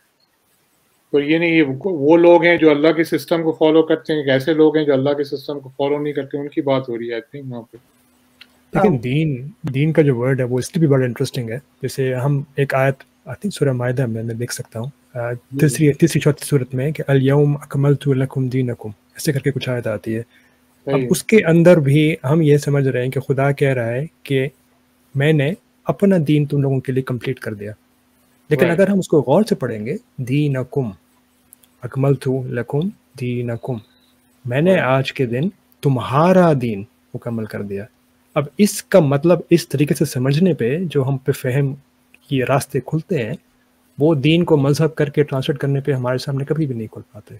Speaker 1: تو یہ نہیں، یہ وہ لوگ ہیں جو اللہ کے سسٹم کو فالو کرتے ہیں، ایسے لوگ ہیں جو اللہ کے سسٹم کو فالو نہیں کرتے، ان کی بات ہو رہی ہے آئی تھنک وہاں پہ.
Speaker 3: لیکن دین کا جو ورڈ ہے وہ اس لیے بھی بڑا انٹرسٹنگ ہے. جیسے ہم ایک آیت آئی تھنک سورہ مائدہ میں دیکھ سکتا ہوں، تیسری چوتھی صورت میں کہ الیوم اکملت لکم دینکم، ایسے کر کے کچھ آیت آتی ہے. اب اس کے اندر بھی ہم یہ سمجھ رہے ہیں کہ خدا کہہ رہا ہے کہ میں نے اپنا دین تم لوگوں کے لیے کمپلیٹ کر دیا. لیکن اگر ہم اس کو غور سے پڑھیں گے، دینکم اکملت لکم دینکم، میں نے آج کے دن تمہارا دین مکمل کر دیا. اب اس کا مطلب اس طریقے سے سمجھنے پہ جو ہم پہ فہم کی راستے کھلتے ہیں، وہ دین کو مذہب کر کے ٹرانسلیٹ کرنے پہ ہمارے سامنے کبھی بھی نہیں کھل پاتے.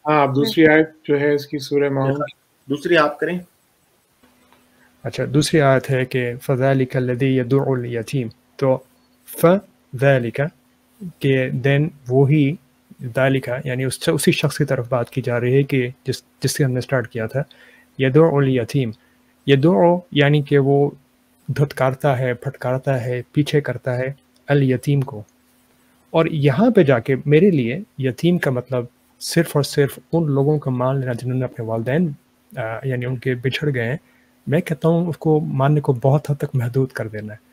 Speaker 1: ہاں اب دوسری آیت جو ہے اس کی سورہ ماؤن،
Speaker 2: دوسری آپ کریں.
Speaker 3: اچھا دوسری آیت ہے کہ فَذَلِكَ الَّذِي يَدُعُ الْيَتِيمَ. تو فَذَلِكَ کہ دین وہی ذالکہ یعنی اسی شخص کی طرف بات کی جا رہی ہے کہ جس سے ہم نے سٹارٹ کیا تھا. یدعو الیتیم، یدعو یعنی کہ وہ دھتکارتا ہے، پھٹکارتا ہے، پیچھے کرتا ہے الیتیم کو. اور یہاں پہ جا کے میرے لیے یتیم کا مطلب صرف اور صرف ان لوگوں کا مان لینا جنہوں نے اپنے والدین یعنی ان کے بچھڑ گئے ہیں. میں کہتا ہوں اس کو ماننے کو بہت حد تک محدود کر دینا ہے.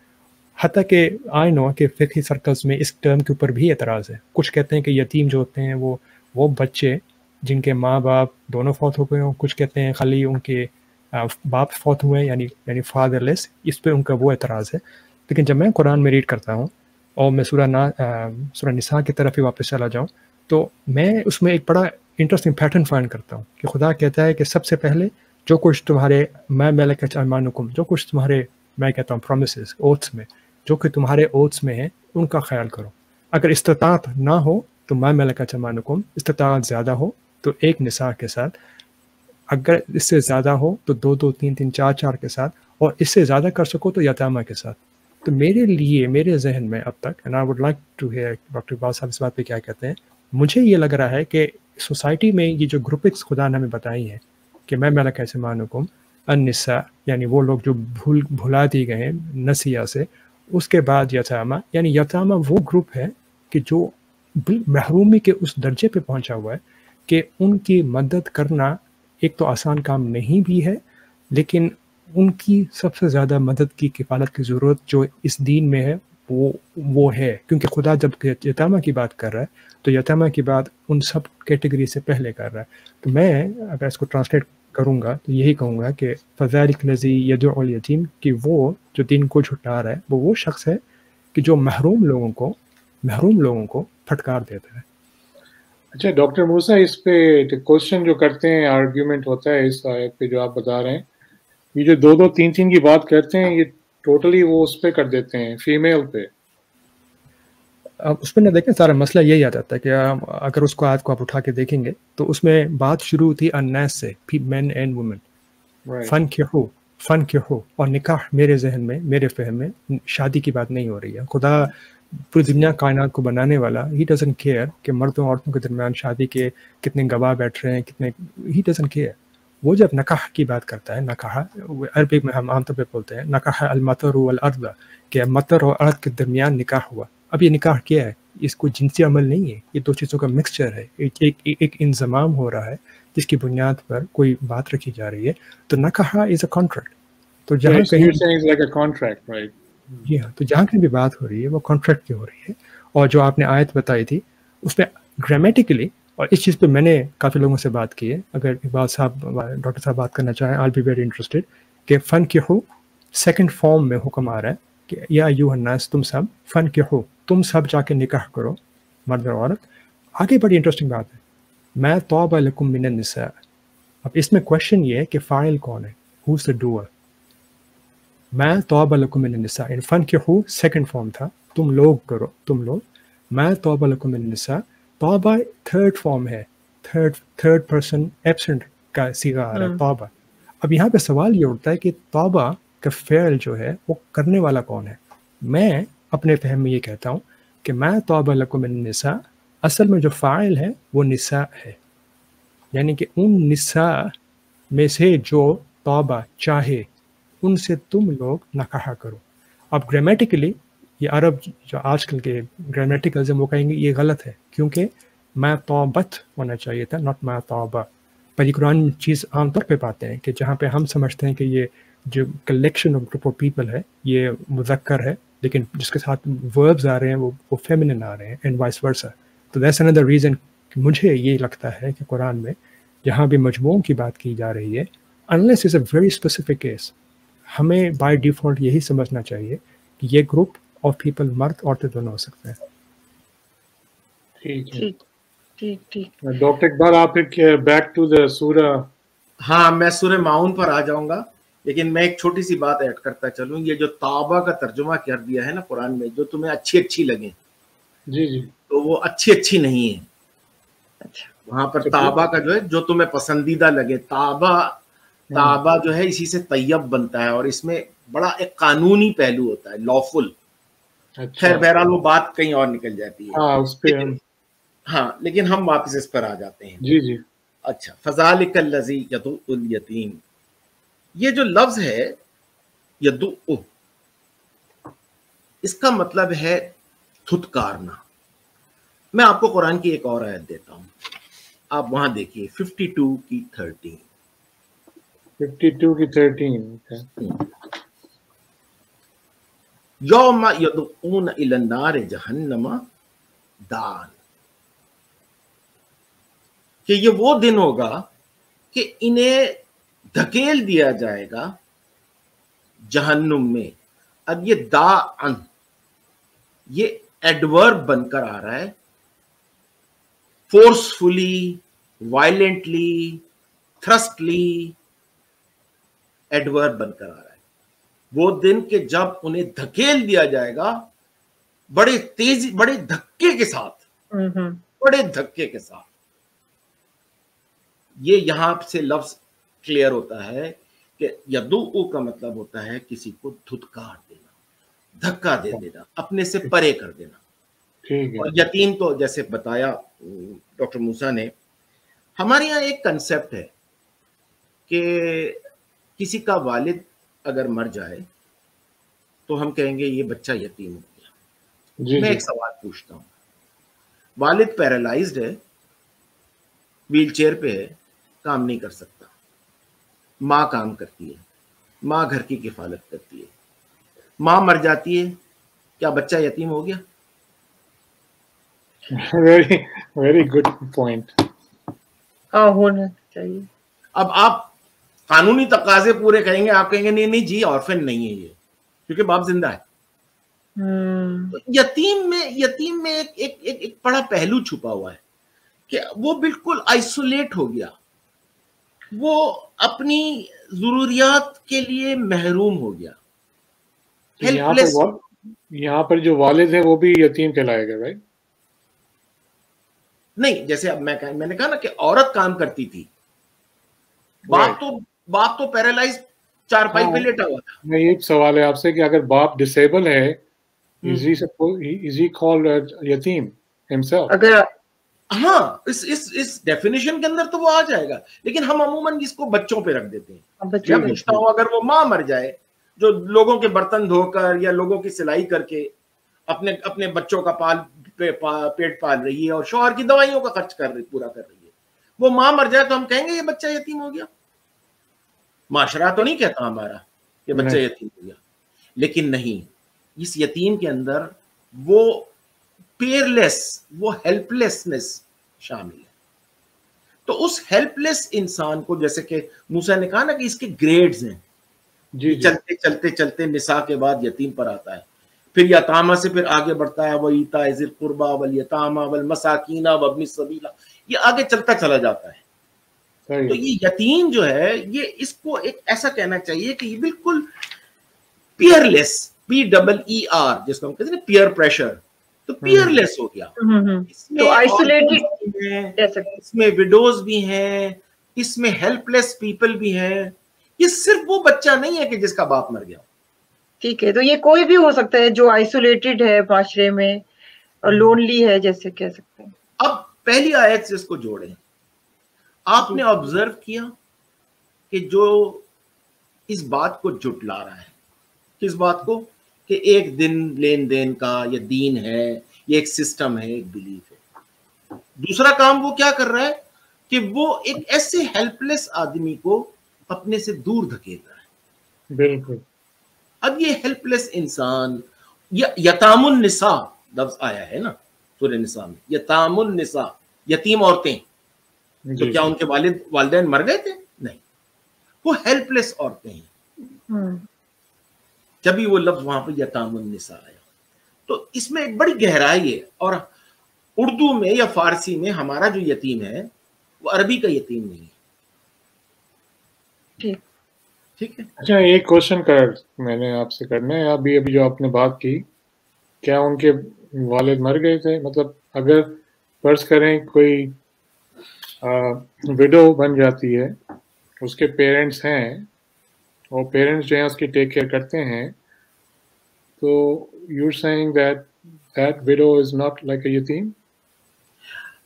Speaker 3: حتیٰ کہ آئی نو کہ فقہی سرکلز میں اس ٹرم کے اوپر بھی اعتراض ہے. کچھ کہتے ہیں کہ یتیم جو ہوتے ہیں وہ بچے جن کے ماں باپ دونوں فوت ہو گئے ہوں، کچھ کہتے ہیں خالی ان کے باپ فوت ہوئے ہیں یعنی فادر لیس. اس پہ ان کا وہ اعتراض ہے. لیکن جب میں قرآن میں ریڈ کرتا ہوں اور میں سورہ نساء کی طرف ہی واپس چلا جاؤں تو میں اس میں ایک بڑا انٹرسٹنگ پیٹرن فائنڈ کرتا ہوں کہ خدا کہتا ہے کہ سب سے پہلے جو کچھ تمہارے میں ملکت ایمانکم، جو کچھ تمہارے میں کہتا ہوں پرومسز اوتھس میں، جو کہ تمہارے اوتھس میں ہیں ان کا خیال کرو. اگر استطاعت نہ ہو تو میں ملکت ایمانکم، استطاعت زیادہ ہو تو ایک نساء کے ساتھ، اگر اس سے زیادہ ہو تو 2 3 4 کے ساتھ، اور اس سے زیادہ کر سکو تو یتامہ کے ساتھ. تو میرے لیے میرے ذہن میں اب تک and I would like to hear doctor Iqbal sahab اس بات پہ کیا کہتے ہیں. مجھے یہ لگ رہا ہے کہ سوسائٹی میں یہ جو گروپنگس خدا نے ہمیں بتائی ہیں کہ میں ملکۃ ایمانکم النساء یعنی وہ لوگ جو بھلا دی گئے ہیں نسیہ سے، اس کے بعد یتامہ یعنی یتامہ وہ گروپ ہے کہ جو محرومی کے اس درجے پہ پہنچا ہوا ہے کہ ان کی مدد کرنا ایک تو آسان کام نہیں بھی ہے، لیکن ان کی سب سے زیادہ مدد کی کفالت کی ضرورت جو اس دین میں ہے وہ ہے. کیونکہ خدا جب یتامہ کی بات کر رہا ہے تو یتامہ کی بات ان سب کیٹیگری سے پہلے کر رہا ہے. تو میں اگر اس کو ٹرانسلیٹ کروں گا تو یہی کہوں گا کہ فذلک الذی یدعو الیتیم، کہ وہ جو دین کو جھٹلا رہا ہے وہ شخص ہے کہ جو محروم لوگوں کو پھٹکار دیتا ہے.
Speaker 1: اچھا ڈاکٹر موسیٰ، اس پہ کوشچن جو کرتے ہیں، آرگیومنٹ ہوتا ہے اس آیت پہ جو آپ بتا رہے ہیں، یہ جو 2 3 کی بات کرتے ہیں، یہ ٹوٹلی وہ اس پہ کر دیتے ہیں فیمیل پہ.
Speaker 3: اب اس پہ نہ دیکھیں، سارا مسئلہ یہی آ جاتا ہے کہ اگر اس کو آیت کو آپ اٹھا کے دیکھیں گے تو اس میں بات شروع تھی الناس سے، مین اینڈ وومن. فن کیوں ہو، اور نکاح میرے ذہن میں، میرے فہم میں شادی کی بات نہیں ہو رہی ہے. خدا پوری دنیا کائنات کو بنانے والا، ہی ڈزنٹ کیئر کہ مردوں اور عورتوں کے درمیان شادی کے کتنے گواہ بیٹھ رہے ہیں، کتنے، ہی ڈزنٹ کیئر. وہ جب نکاح کی بات کرتا ہے، نکاح عربی میں ہم عام طور پہ بولتے ہیں نکاح المطر والارض، کہ مطر اور ارض کے درمیان نکاح ہوا. اب یہ نکاح کیا ہے؟ اس کو جنسی عمل نہیں ہے، یہ 2 چیزوں کا مکسچر ہے. ایک انضمام ہو رہا ہے جس کی بنیاد پر کوئی بات رکھی جا رہی ہے. تو نکاح از اے کانٹریکٹ. تو جہاں کہیں جی ہاں، تو جہاں کہیں بھی بات ہو رہی ہے وہ کانٹریکٹ کی ہو رہی ہے. اور جو آپ نے آیت بتائی تھی اس میں گرامیٹیکلی، اور اس چیز پہ میں نے کافی لوگوں سے بات کی ہے، اگر اقبال صاحب، ڈاکٹر صاحب بات کرنا چاہیں، آئی بی ویری انٹرسٹیڈ، کہ فن کی ہو سیکنڈ فارم میں حکم آ رہا ہے کہ یا ایھا الناس، تم سب فن کی ہو، تم سب جا کے نکاح کرو، مرد اور عورت. آگے بڑی انٹرسٹنگ بات ہے، میں طاب لکم من النساء. اب اس میں کوشچن یہ ہے کہ فاعل کون ہے، ہوز دا ڈوئر. میں طاب لکم من النساء، ان فن کی ہو سیکنڈ فارم تھا، تم لوگ کرو، تم لوگ. میں طاب لکم من النساء، طابہ تھرڈ فارم ہے، تھرڈ پرسن ایبسنٹ کا صیغہ آ رہا ہے طابہ. اب یہاں پہ سوال یہ اٹھتا ہے کہ طابہ کا فعل جو ہے وہ کرنے والا کون ہے؟ میں اپنے فہم میں یہ کہتا ہوں کہ میں طاب لکم من النساء، اصل میں جو فاعل ہے وہ نساء ہے، یعنی کہ ان نساء میں سے جو طابہ چاہے ان سے تم لوگ نکاح کرو. اب گرامیٹیکلی یہ عرب جو آج کل کے گرامیٹیکلزم وہ کہیں گے یہ غلط ہے، کیونکہ ما طابت ہونا چاہیے تھا، ناٹ ما طابہ. پر یہ قرآن چیز عام طور پہ پاتے ہیں کہ جہاں پہ ہم سمجھتے ہیں کہ یہ جو collection of group of people ہے یہ مذکر ہے، لیکن جس کے ساتھ وربز آ رہے ہیں وہ فیمنن آ رہے ہیں، اینڈ وائس ورسا. تو دیٹس اندر ریزن کہ مجھے یہ لگتا ہے کہ قرآن میں جہاں بھی مجموعوں کی بات کی جا رہی ہے، unless is a very specific case, ہمیں بائی ڈیفالٹ یہی سمجھنا چاہیے کہ یہ گروپ آف پیپل مرد عورتیں دونوں ہو سکتے ہیں.
Speaker 4: ٹھیک.
Speaker 1: ڈاکٹر اقبال، آپ بیک ٹو دا سورہ.
Speaker 2: ہاں، میں سورہ معون پر آ جاؤں گا، لیکن میں ایک چھوٹی سی بات ایڈ کرتا چلوں. یہ جو طابہ کا ترجمہ کر دیا ہے نا قرآن میں، جو تمہیں اچھی لگیں،
Speaker 1: جی
Speaker 2: تو وہ اچھی نہیں ہے. وہاں پر طابہ کا جو ہے جو تمہیں پسندیدہ لگے، طابہ جو ہے اسی سے طیب بنتا ہے، اور اس میں بڑا ایک قانونی پہلو ہوتا ہے، لافل. خیر بہرحال وہ بات کہیں اور نکل جاتی ہے. ہاں، لیکن ہم واپس اس پر آ جاتے ہیں.
Speaker 1: جی.
Speaker 2: اچھا، فذالک الذی یدعو الیتیم، یہ جو لفظ ہے یدعو، اس کا مطلب ہے تھتکارنا. میں آپ کو قرآن کی ایک اور آیت دیتا ہوں، آپ وہاں دیکھیے 52 کی 13.
Speaker 1: 52 کی 13.
Speaker 2: یوم یدعون الی النار جہنم دعا، کہ یہ وہ دن ہوگا کہ انہیں دھکیل دیا جائے گا جہنم میں. اب یہ داعن، یہ ایڈورب بن کر آ رہا ہے، فورسفلی، وائلنٹلی، تھرسٹلی، ایڈورب بن کر آ رہا ہے. وہ دن کہ جب انہیں دھکیل دیا جائے گا بڑے تیزی، بڑے دھکے کے ساتھ. یہ یہاں سے لفظ کلیئر ہوتا ہے کہ یدعو کا مطلب ہوتا ہے کسی کو دھتکار دینا، دھکا دے دینا، اپنے سے پرے کر دینا. اور یتیم تو جیسے بتایا ڈاکٹر موسیٰ نے، ہمارے یہاں ایک کنسیپٹ ہے کہ کسی کا والد اگر مر جائے تو ہم کہیں گے یہ بچہ یتیم ہو گیا. میں ایک سوال پوچھتا ہوں، والد پیرالائزڈ ہے، ویل چیئر پہ ہے، کام نہیں کر سکتا، ماں کام کرتی ہے، ماں گھر کی کفالت کرتی ہے، ماں مر جاتی ہے، کیا بچہ یتیم ہو گیا؟
Speaker 1: Very good point.
Speaker 4: ہونا چاہیے.
Speaker 2: اب آپ قانونی تقاضے پورے کریں گے, آپ کہیں گے نہیں نہیں جی آرفن نہیں ہے یہ, کیونکہ باپ زندہ ہے. یتیم میں ایک بڑا پہلو چھپا ہوا ہے کہ وہ بالکل آئسولیٹ ہو گیا, وہ اپنی ضروریات کے لیے محروم ہو گیا.
Speaker 1: یہاں پر جو والد ہیں وہ بھی یتیم کہلائے گا رائٹ؟
Speaker 2: نہیں, جیسے اب میں نے کہا نا کہ عورت کام کرتی تھی, باپ تو پیرالائز چارپائی پہ لیٹا ہوا تھا.
Speaker 1: میں ایک سوال ہے آپ سے کہ اگر باپ ڈسیبل ہے is he called یتیم himself؟
Speaker 4: اگر
Speaker 2: ہاں اس ڈیفینیشن کے اندر تو وہ آ جائے گا, لیکن ہم عموماً اس کو بچوں پہ رکھ دیتے ہیں. جب پوچھتا ہوں اگر وہ ماں مر جائے جو لوگوں کے برتن دھو کر یا لوگوں کی سلائی کر کے اپنے بچوں کا پیٹ پال رہی ہے اور شوہر کی دوائیوں کا خرچ پورا کر رہی ہے, وہ ماں مر جائے تو ہم کہیں گے یہ بچہ یتیم ہو گیا. معاشرہ تو نہیں کہتا ہمارا کہ بچہ یتیم ہو گیا, لیکن نہیں, اس یتیم کے اندر وہ پیئرلیس, وہ ہیلپ لیسنس شامل ہے. تو اس ہیلپ لیس انسان کو, جیسے کہ موسیٰ نے کہا نا کہ اس کے گریڈز ہیں, چلتے چلتے چلتے نساء کے بعد یتیم پر آتا ہے, پھر یتامہ سے پھر آگے بڑھتا ہے وَإِيتَاءِ ذِي الْقُرْبَىٰ وَالْيَتَامَىٰ وَالْمَسَاكِينَ وَابْنِ السَّبِيلِ, یہ آگے چلتا چلا جاتا ہے. تو یہ یتیم جو ہے, یہ اس کو ایک ایسا کہنا چاہیے کہ یہ بالکل پیئر لیس, PEER جس کو ہم کہتے ہیں پیئر پریشر, تو پیئر لیس ہو گیا. اس میں وڈوز بھی ہیں, اس میں ہیلپ لیس پیپل بھی ہیں. یہ صرف وہ بچہ نہیں ہے کہ جس کا باپ مر گیا.
Speaker 4: ٹھیک ہے, تو یہ کوئی بھی ہو سکتا ہے جو آئسولیٹڈ ہے معاشرے میں اور لونلی ہے, جیسے کہہ سکتے ہیں.
Speaker 2: اب پہلی آیت سے اس کو جوڑیں. آپ نے آبزرو کیا کہ جو اس بات کو جھٹلا رہا ہے, کس بات کو, کہ ایک دن لین دین کا یہ دین ہے, یہ ایک سسٹم ہے, ایک بلیف ہے. دوسرا کام وہ کیا کر رہا ہے کہ وہ ایک ایسے ہیلپ لیس آدمی کو اپنے سے دور دھکیل رہا ہے.
Speaker 1: بالکل.
Speaker 2: اب یہ ہیلپ لیس انسان, یتام النساء لفظ آیا ہے نا سورہ نساء میں, یتام النساء, یتیم عورتیں, تو کیا ان کے والدین مر گئے تھے؟ نہیں, وہ ہیلپ لیس عورتیں ہیں. جبھی وہ لفظ وہاں پہ یتام النساء آیا, تو اس میں ایک بڑی گہرائی ہے. اور اردو میں یا فارسی میں ہمارا جو یتیم ہے وہ عربی کا یتیم نہیں ہے. ٹھیک ہے.
Speaker 1: اچھا, ایک کوشچن میں نے آپ سے کرنا ہے. ابھی جو آپ نے بات کی, کیا ان کے والد مر گئے تھے؟ مطلب اگر فرض کریں کوئی وڈو بن جاتی ہے, اس کے پیرنٹس ہیں اور پیرنٹس جو ہیں اس کی ٹیک کیئر کرتے ہیں, تو you are saying that widow is not like a یتیم؟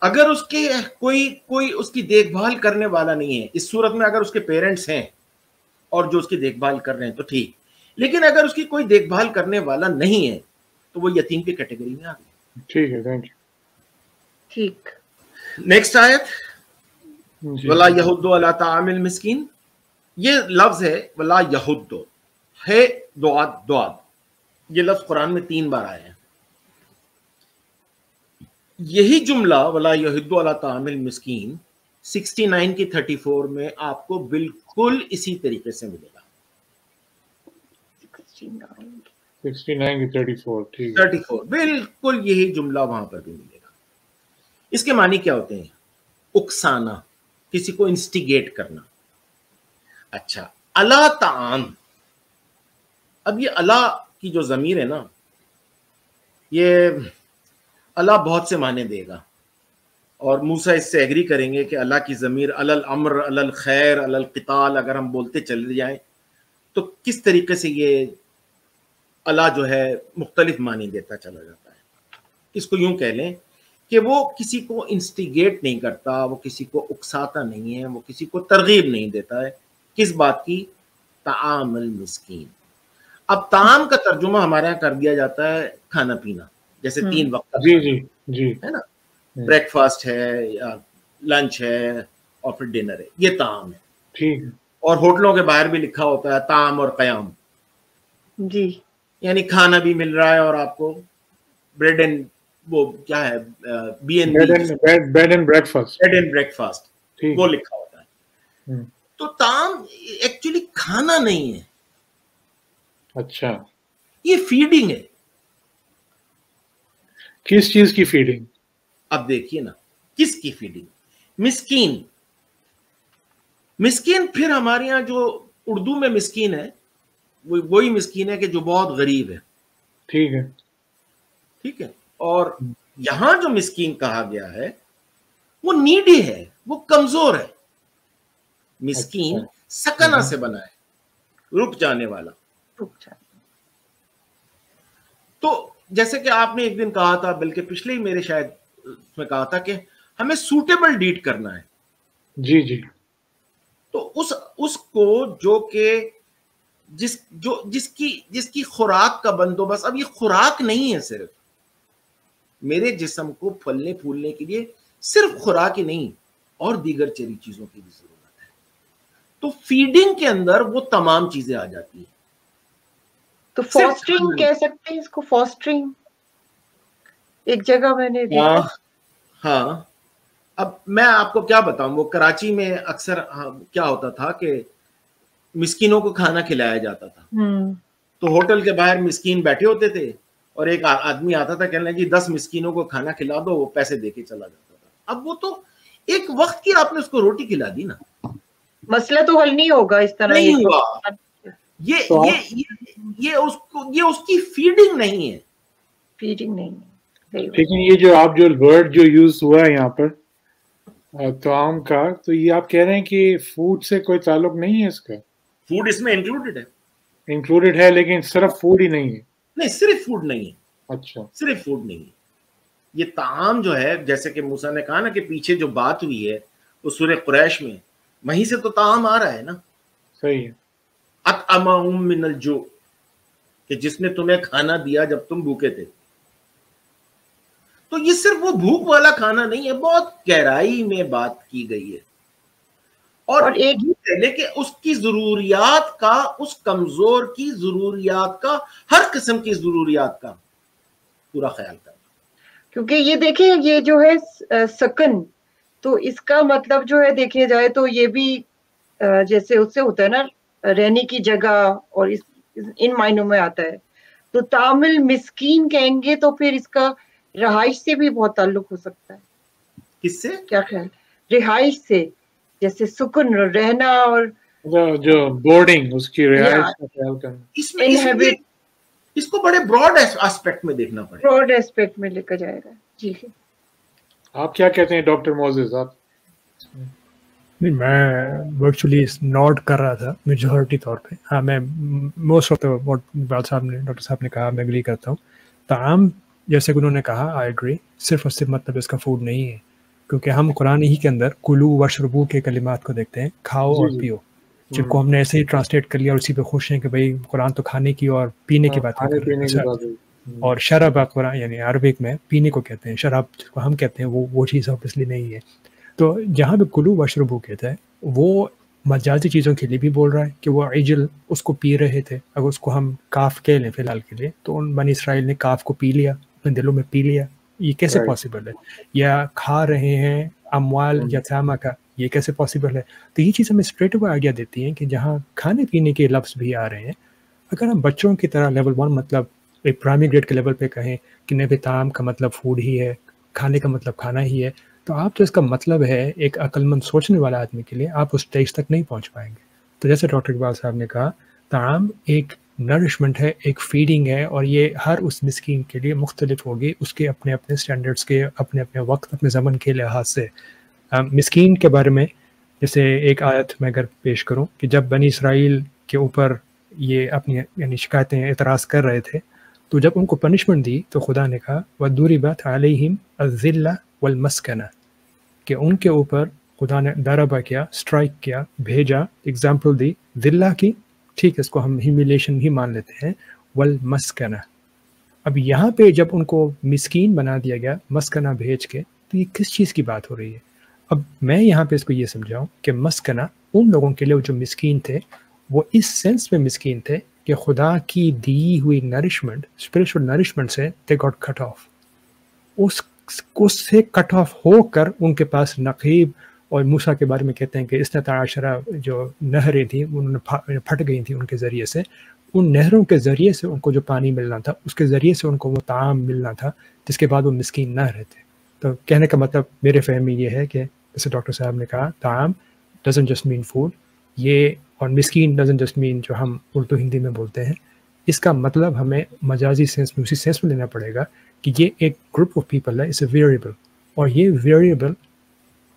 Speaker 2: اگر اس کے کوئی اس کی دیکھ بھال کرنے والا نہیں ہے, اس صورت میں اگر اس کے پیرنٹس ہیں اور جو اس کی دیکھ بھال کر رہے ہیں تو ٹھیک, لیکن اگر اس کی کوئی دیکھ بھال کرنے والا نہیں ہے تو وہ یتیم کی کیٹیگری میں آ گئی.
Speaker 1: ٹھیک ہے, تھینک یو.
Speaker 4: ٹھیک.
Speaker 2: نیکسٹ آیت, وَلَا يَحُضُّ عَلَىٰ طَعَامِ الْمِسْكِينِ. یہ لفظ ہے وَلَا يَحُضُّ, ہے دعاد, یہ لفظ قرآن میں 3 بار آیا ہے. یہی جملہ وَلَا يَحُضُّ عَلَىٰ طَعَامِ الْمِسْكِينِ 69 کی 34 میں آپ کو بالکل اسی طریقے سے ملے گا.
Speaker 1: 69 کی 34, ٹھیک ہے.
Speaker 2: 34 بالکل یہی جملہ وہاں پر بھی ملے گا. اس کے معنی کیا ہوتے ہیں؟ اکسانا, کسی کو انسٹیگیٹ کرنا. اچھا, الا طعام, اب یہ الا کی جو ضمیر ہے نا, یہ الا بہت سے معنی دے گا, اور موسیٰ اس سے ایگری کریں گے کہ اللہ کی ضمیر علی الامر, علی الخیر, علی القتال اگر ہم بولتے چلے جائیں تو کس طریقے سے یہ اللہ جو ہے مختلف معنی دیتا چلا جاتا ہے. اس کو یوں کہہ لیں کہ وہ کسی کو انسٹیگیٹ نہیں کرتا, وہ کسی کو اکساتا نہیں ہے, وہ کسی کو ترغیب نہیں دیتا ہے. کس بات کی؟ طعام المسکین. اب طعام کا ترجمہ ہمارے یہاں کر دیا جاتا ہے کھانا پینا, جیسے 3 وقت کا
Speaker 1: جی
Speaker 2: ہے نا, بریک فاسٹ ہے یا لنچ ہے اور پھر ڈنر ہے, یہ طعام ہے.
Speaker 1: ٹھیک.
Speaker 2: اور ہوٹلوں کے باہر بھی لکھا ہوتا ہے طعام اور قیام.
Speaker 4: جی, یعنی
Speaker 2: کھانا بھی مل رہا ہے اور آپ کو بریڈ اینڈ وہ کیا ہے
Speaker 1: بیڈ اینڈ بریک فاسٹ
Speaker 2: وہ لکھا ہوتا ہے. تو طعام ایکچولی کھانا نہیں ہے,
Speaker 1: اچھا,
Speaker 2: یہ فیڈنگ ہے.
Speaker 1: کس چیز کی فیڈنگ؟
Speaker 2: اب دیکھیے نا, کس کی فیڈنگ؟ مسکین. مسکین پھر ہمارے یہاں جو اردو میں مسکین ہے وہی مسکین ہے کہ جو بہت غریب ہے.
Speaker 1: ٹھیک ہے,
Speaker 2: ٹھیک ہے. اور یہاں جو مسکین کہا گیا ہے وہ نیڈی ہے, وہ کمزور ہے. مسکین سکنہ سے بنا ہے, رک جانے والا. تو جیسے کہ آپ نے ایک دن کہا تھا, بلکہ پچھلے ہی میرے شاید اس میں کہا تھا کہ ہمیں سوٹیبل ڈیٹ کرنا ہے.
Speaker 1: جی جی.
Speaker 2: تو اس کو جو کہ جس کی خوراک کا بندوبست, اب یہ خوراک نہیں ہے صرف میرے جسم کو پھلنے پھولنے کے لیے, صرف خوراک ہی نہیں اور دیگر چیری چیزوں کی بھی ضرورت ہے. تو فیڈنگ کے اندر وہ تمام چیزیں آ جاتی ہیں.
Speaker 4: تو فاسٹرنگ کہہ سکتے ہیں اس کو, فاسٹرنگ ایک جگہ میں نے دیکھا.
Speaker 2: ہاں, اب میں آپ کو کیا بتاؤں, وہ کراچی میں اکثر کیا ہوتا تھا کہ مسکینوں کو کھانا کھلایا جاتا تھا. تو ہوٹل کے باہر مسکین بیٹھے ہوتے تھے اور ایک آدمی آتا تھا, کہنے لگا 10 مسکینوں کو کھانا کھلا دو, وہ پیسے دے کے چلا جاتا تھا. اب وہ تو ایک وقت کی آپ نے اس کو روٹی کھلا دی نا, مسئلہ
Speaker 4: تو حل نہیں ہوگا اس طرح.
Speaker 2: نہیں ہوا. یہ اس کی فیڈنگ نہیں ہے,
Speaker 4: فیڈنگ نہیں ہے.
Speaker 1: لیکن یہ جو آپ جو ورڈ جو یوز ہوا ہے یہاں پر طعام کا, تو یہ آپ کہہ رہے ہیں کہ فوڈ سے کوئی تعلق نہیں ہے اس کا؟
Speaker 2: فوڈ اس میں
Speaker 1: انکلوڈیڈ ہے لیکن صرف فوڈ ہی نہیں ہے.
Speaker 2: نہیں, صرف فوڈ نہیں ہے.
Speaker 1: اچھا,
Speaker 2: صرف فوڈ نہیں ہے. یہ طعام جو ہے, جیسے کہ موسیٰ نے کہا نا کہ پیچھے جو بات ہوئی ہے وہ سورہ قریش میں, وہیں سے تو طعام آ رہا ہے نا.
Speaker 1: صحیح ہے.
Speaker 2: اطعمہم من الجوع, کہ جس نے تمہیں کھانا دیا جب تم بھوکے تھے. تو یہ صرف وہ بھوک والا کھانا نہیں ہے, بہت گہرائی میں بات کی گئی ہے. اور ایک ہی پہلے کہ اس کی ضروریات کا, اس کمزور کی ضروریات کا, ہر قسم کی ضروریات کا پورا خیال کرنا.
Speaker 4: کیونکہ یہ دیکھیں, یہ جو ہے سکن, تو اس کا مطلب جو ہے دیکھے جائے تو یہ بھی جیسے اس سے ہوتا ہے نا رہنے کی جگہ, اور ان معنوں میں آتا ہے. تو تعامل مسکین کہیں گے تو پھر اس کا رہائش سے بھی بہت تعلق ہو سکتا ہے.
Speaker 2: کس سے؟
Speaker 4: کیا خیال؟ رہائش سے, جیسے سکن رہنا, اور
Speaker 1: جو بورڈنگ, اس کی رہائش کا خیال کرنا.
Speaker 2: اس کو بڑے براڈ ایسپیکٹ میں دیکھنا پڑے,
Speaker 4: براڈ ایسپیکٹ میں لے کر جائے گا. جی,
Speaker 1: آپ کیا کہتے ہیں ڈاکٹر موزز؟ آپ
Speaker 3: نہیں, میں ورچولی نوٹ کر رہا تھا میجورٹی طور پہ. ہاں, میں موسٹ آف ڈاکٹر صاحب نے کہا میں اگری کرتا ہوں. طعام جیسے کہ انہوں نے کہا, آئی ایگری, صرف اور صرف مطلب اس کا فوڈ نہیں ہے, کیونکہ ہم قرآن ہی کے اندر کلو وشربو کے کلمات کو دیکھتے ہیں, کھاؤ اور پیو, جن کو ہم نے ایسے ہی ٹرانسلیٹ کر لیا اور اسی پہ خوش ہیں کہ بھائی قرآن تو کھانے کی اور پینے کی بات کر رہا ہے. اور شراب قرآن یعنی عربک میں پینے کو کہتے ہیں, شراب جس کو ہم کہتے ہیں وہ چیز آبویسلی نہیں ہے. تو جہاں پہ کلو وشربو کہتا ہے وہ مجازی چیزوں کے لیے بھی بول رہا ہے کہ وہ عجل اس کو پی رہے تھے. اگر اس کو ہم کاف کہہ لیں فی الحال کے لیے, تو ان بنی اسرائیل نے کاف کو پی لیا, اپنے دلوں میں پی لیا. یہ کیسے پاسبل ہے؟ یا کھا رہے ہیں اموال یتامہ کا, یہ کیسے پاسبل ہے؟ تو یہ چیز ہمیں اسٹریٹ اوے آئیڈیا دیتی ہیں کہ جہاں کھانے پینے کے لفظ بھی آ رہے ہیں, اگر ہم بچوں کی طرح لیول 1 مطلب ایک پرائمری گریڈ کے لیول پہ کہیں کہ نبی طعام کا مطلب فوڈ ہی ہے, کھانے کا مطلب کھانا ہی ہے, تو آپ جو اس کا مطلب ہے ایک عقل مند سوچنے والا آدمی کے لیے, آپ اس اسٹیج تک نہیں پہنچ پائیں گے. تو جیسے ڈاکٹر اقبال صاحب نے کہا, طعام ایک نرشمنٹ ہے, ایک فیڈنگ ہے, اور یہ ہر اس مسکین کے لیے مختلف ہوگی, اس کے اپنے اپنے سٹینڈرڈس کے, اپنے اپنے وقت, اپنے زمن کے لحاظ سے. مسکین کے بارے میں جیسے ایک آیت میں اگر پیش کروں کہ جب بنی اسرائیل کے اوپر یہ اپنی یعنی شکایتیں اعتراض کر رہے تھے, تو جب ان کو پنشمنٹ دی تو خدا نے کہا وَضُرِبَتْ عَلَيْهِمْ الذِّلَّةُ وَالْمَسْكَنَةُ, کہ ان کے اوپر خدا نے ضربہ کیا, اسٹرائک کیا, بھیجا. ایگزامپل دی ذلہ کی, ٹھیک ہے اس کو ہم ہیومیلیشن ہی مان لیتے ہیں, والمسکنہ. اب یہاں پہ جب ان کو مسکین بنا دیا گیا مسکنہ بھیج کے, تو یہ کس چیز کی بات ہو رہی ہے؟ اب میں یہاں پہ اس کو یہ سمجھاؤں کہ مسکنہ ان لوگوں کے لیے جو مسکین تھے وہ اس سینس میں مسکین تھے کہ خدا کی دی ہوئی نرشمنٹ, اسپرچل نرشمنٹ سے دے گاٹ کٹ آف. اس سے کٹ آف ہو کر ان کے پاس نقیب اور موسیٰ کے بارے میں کہتے ہیں کہ اثنتا عشرہ جو نہریں تھیں انہوں نے پھٹ گئی تھیں ان کے ذریعے سے، ان نہروں کے ذریعے سے ان کو جو پانی ملنا تھا اس کے ذریعے سے ان کو وہ طعام ملنا تھا جس کے بعد وہ مسکین نہ رہتے۔ تو کہنے کا مطلب میرے فہم میں یہ ہے کہ جیسے ڈاکٹر صاحب نے کہا طعام ڈزنٹ جسٹ مین فوڈ، یہ اور مسکین ڈزنٹ جسٹ مین جو ہم اردو ہندی میں بولتے ہیں، اس کا مطلب ہمیں مجازی سینس میں اسی سینس میں لینا پڑے گا کہ یہ ایک گروپ آف پیپل ہے، اٹس اے ویریبل، اور یہ ویریبل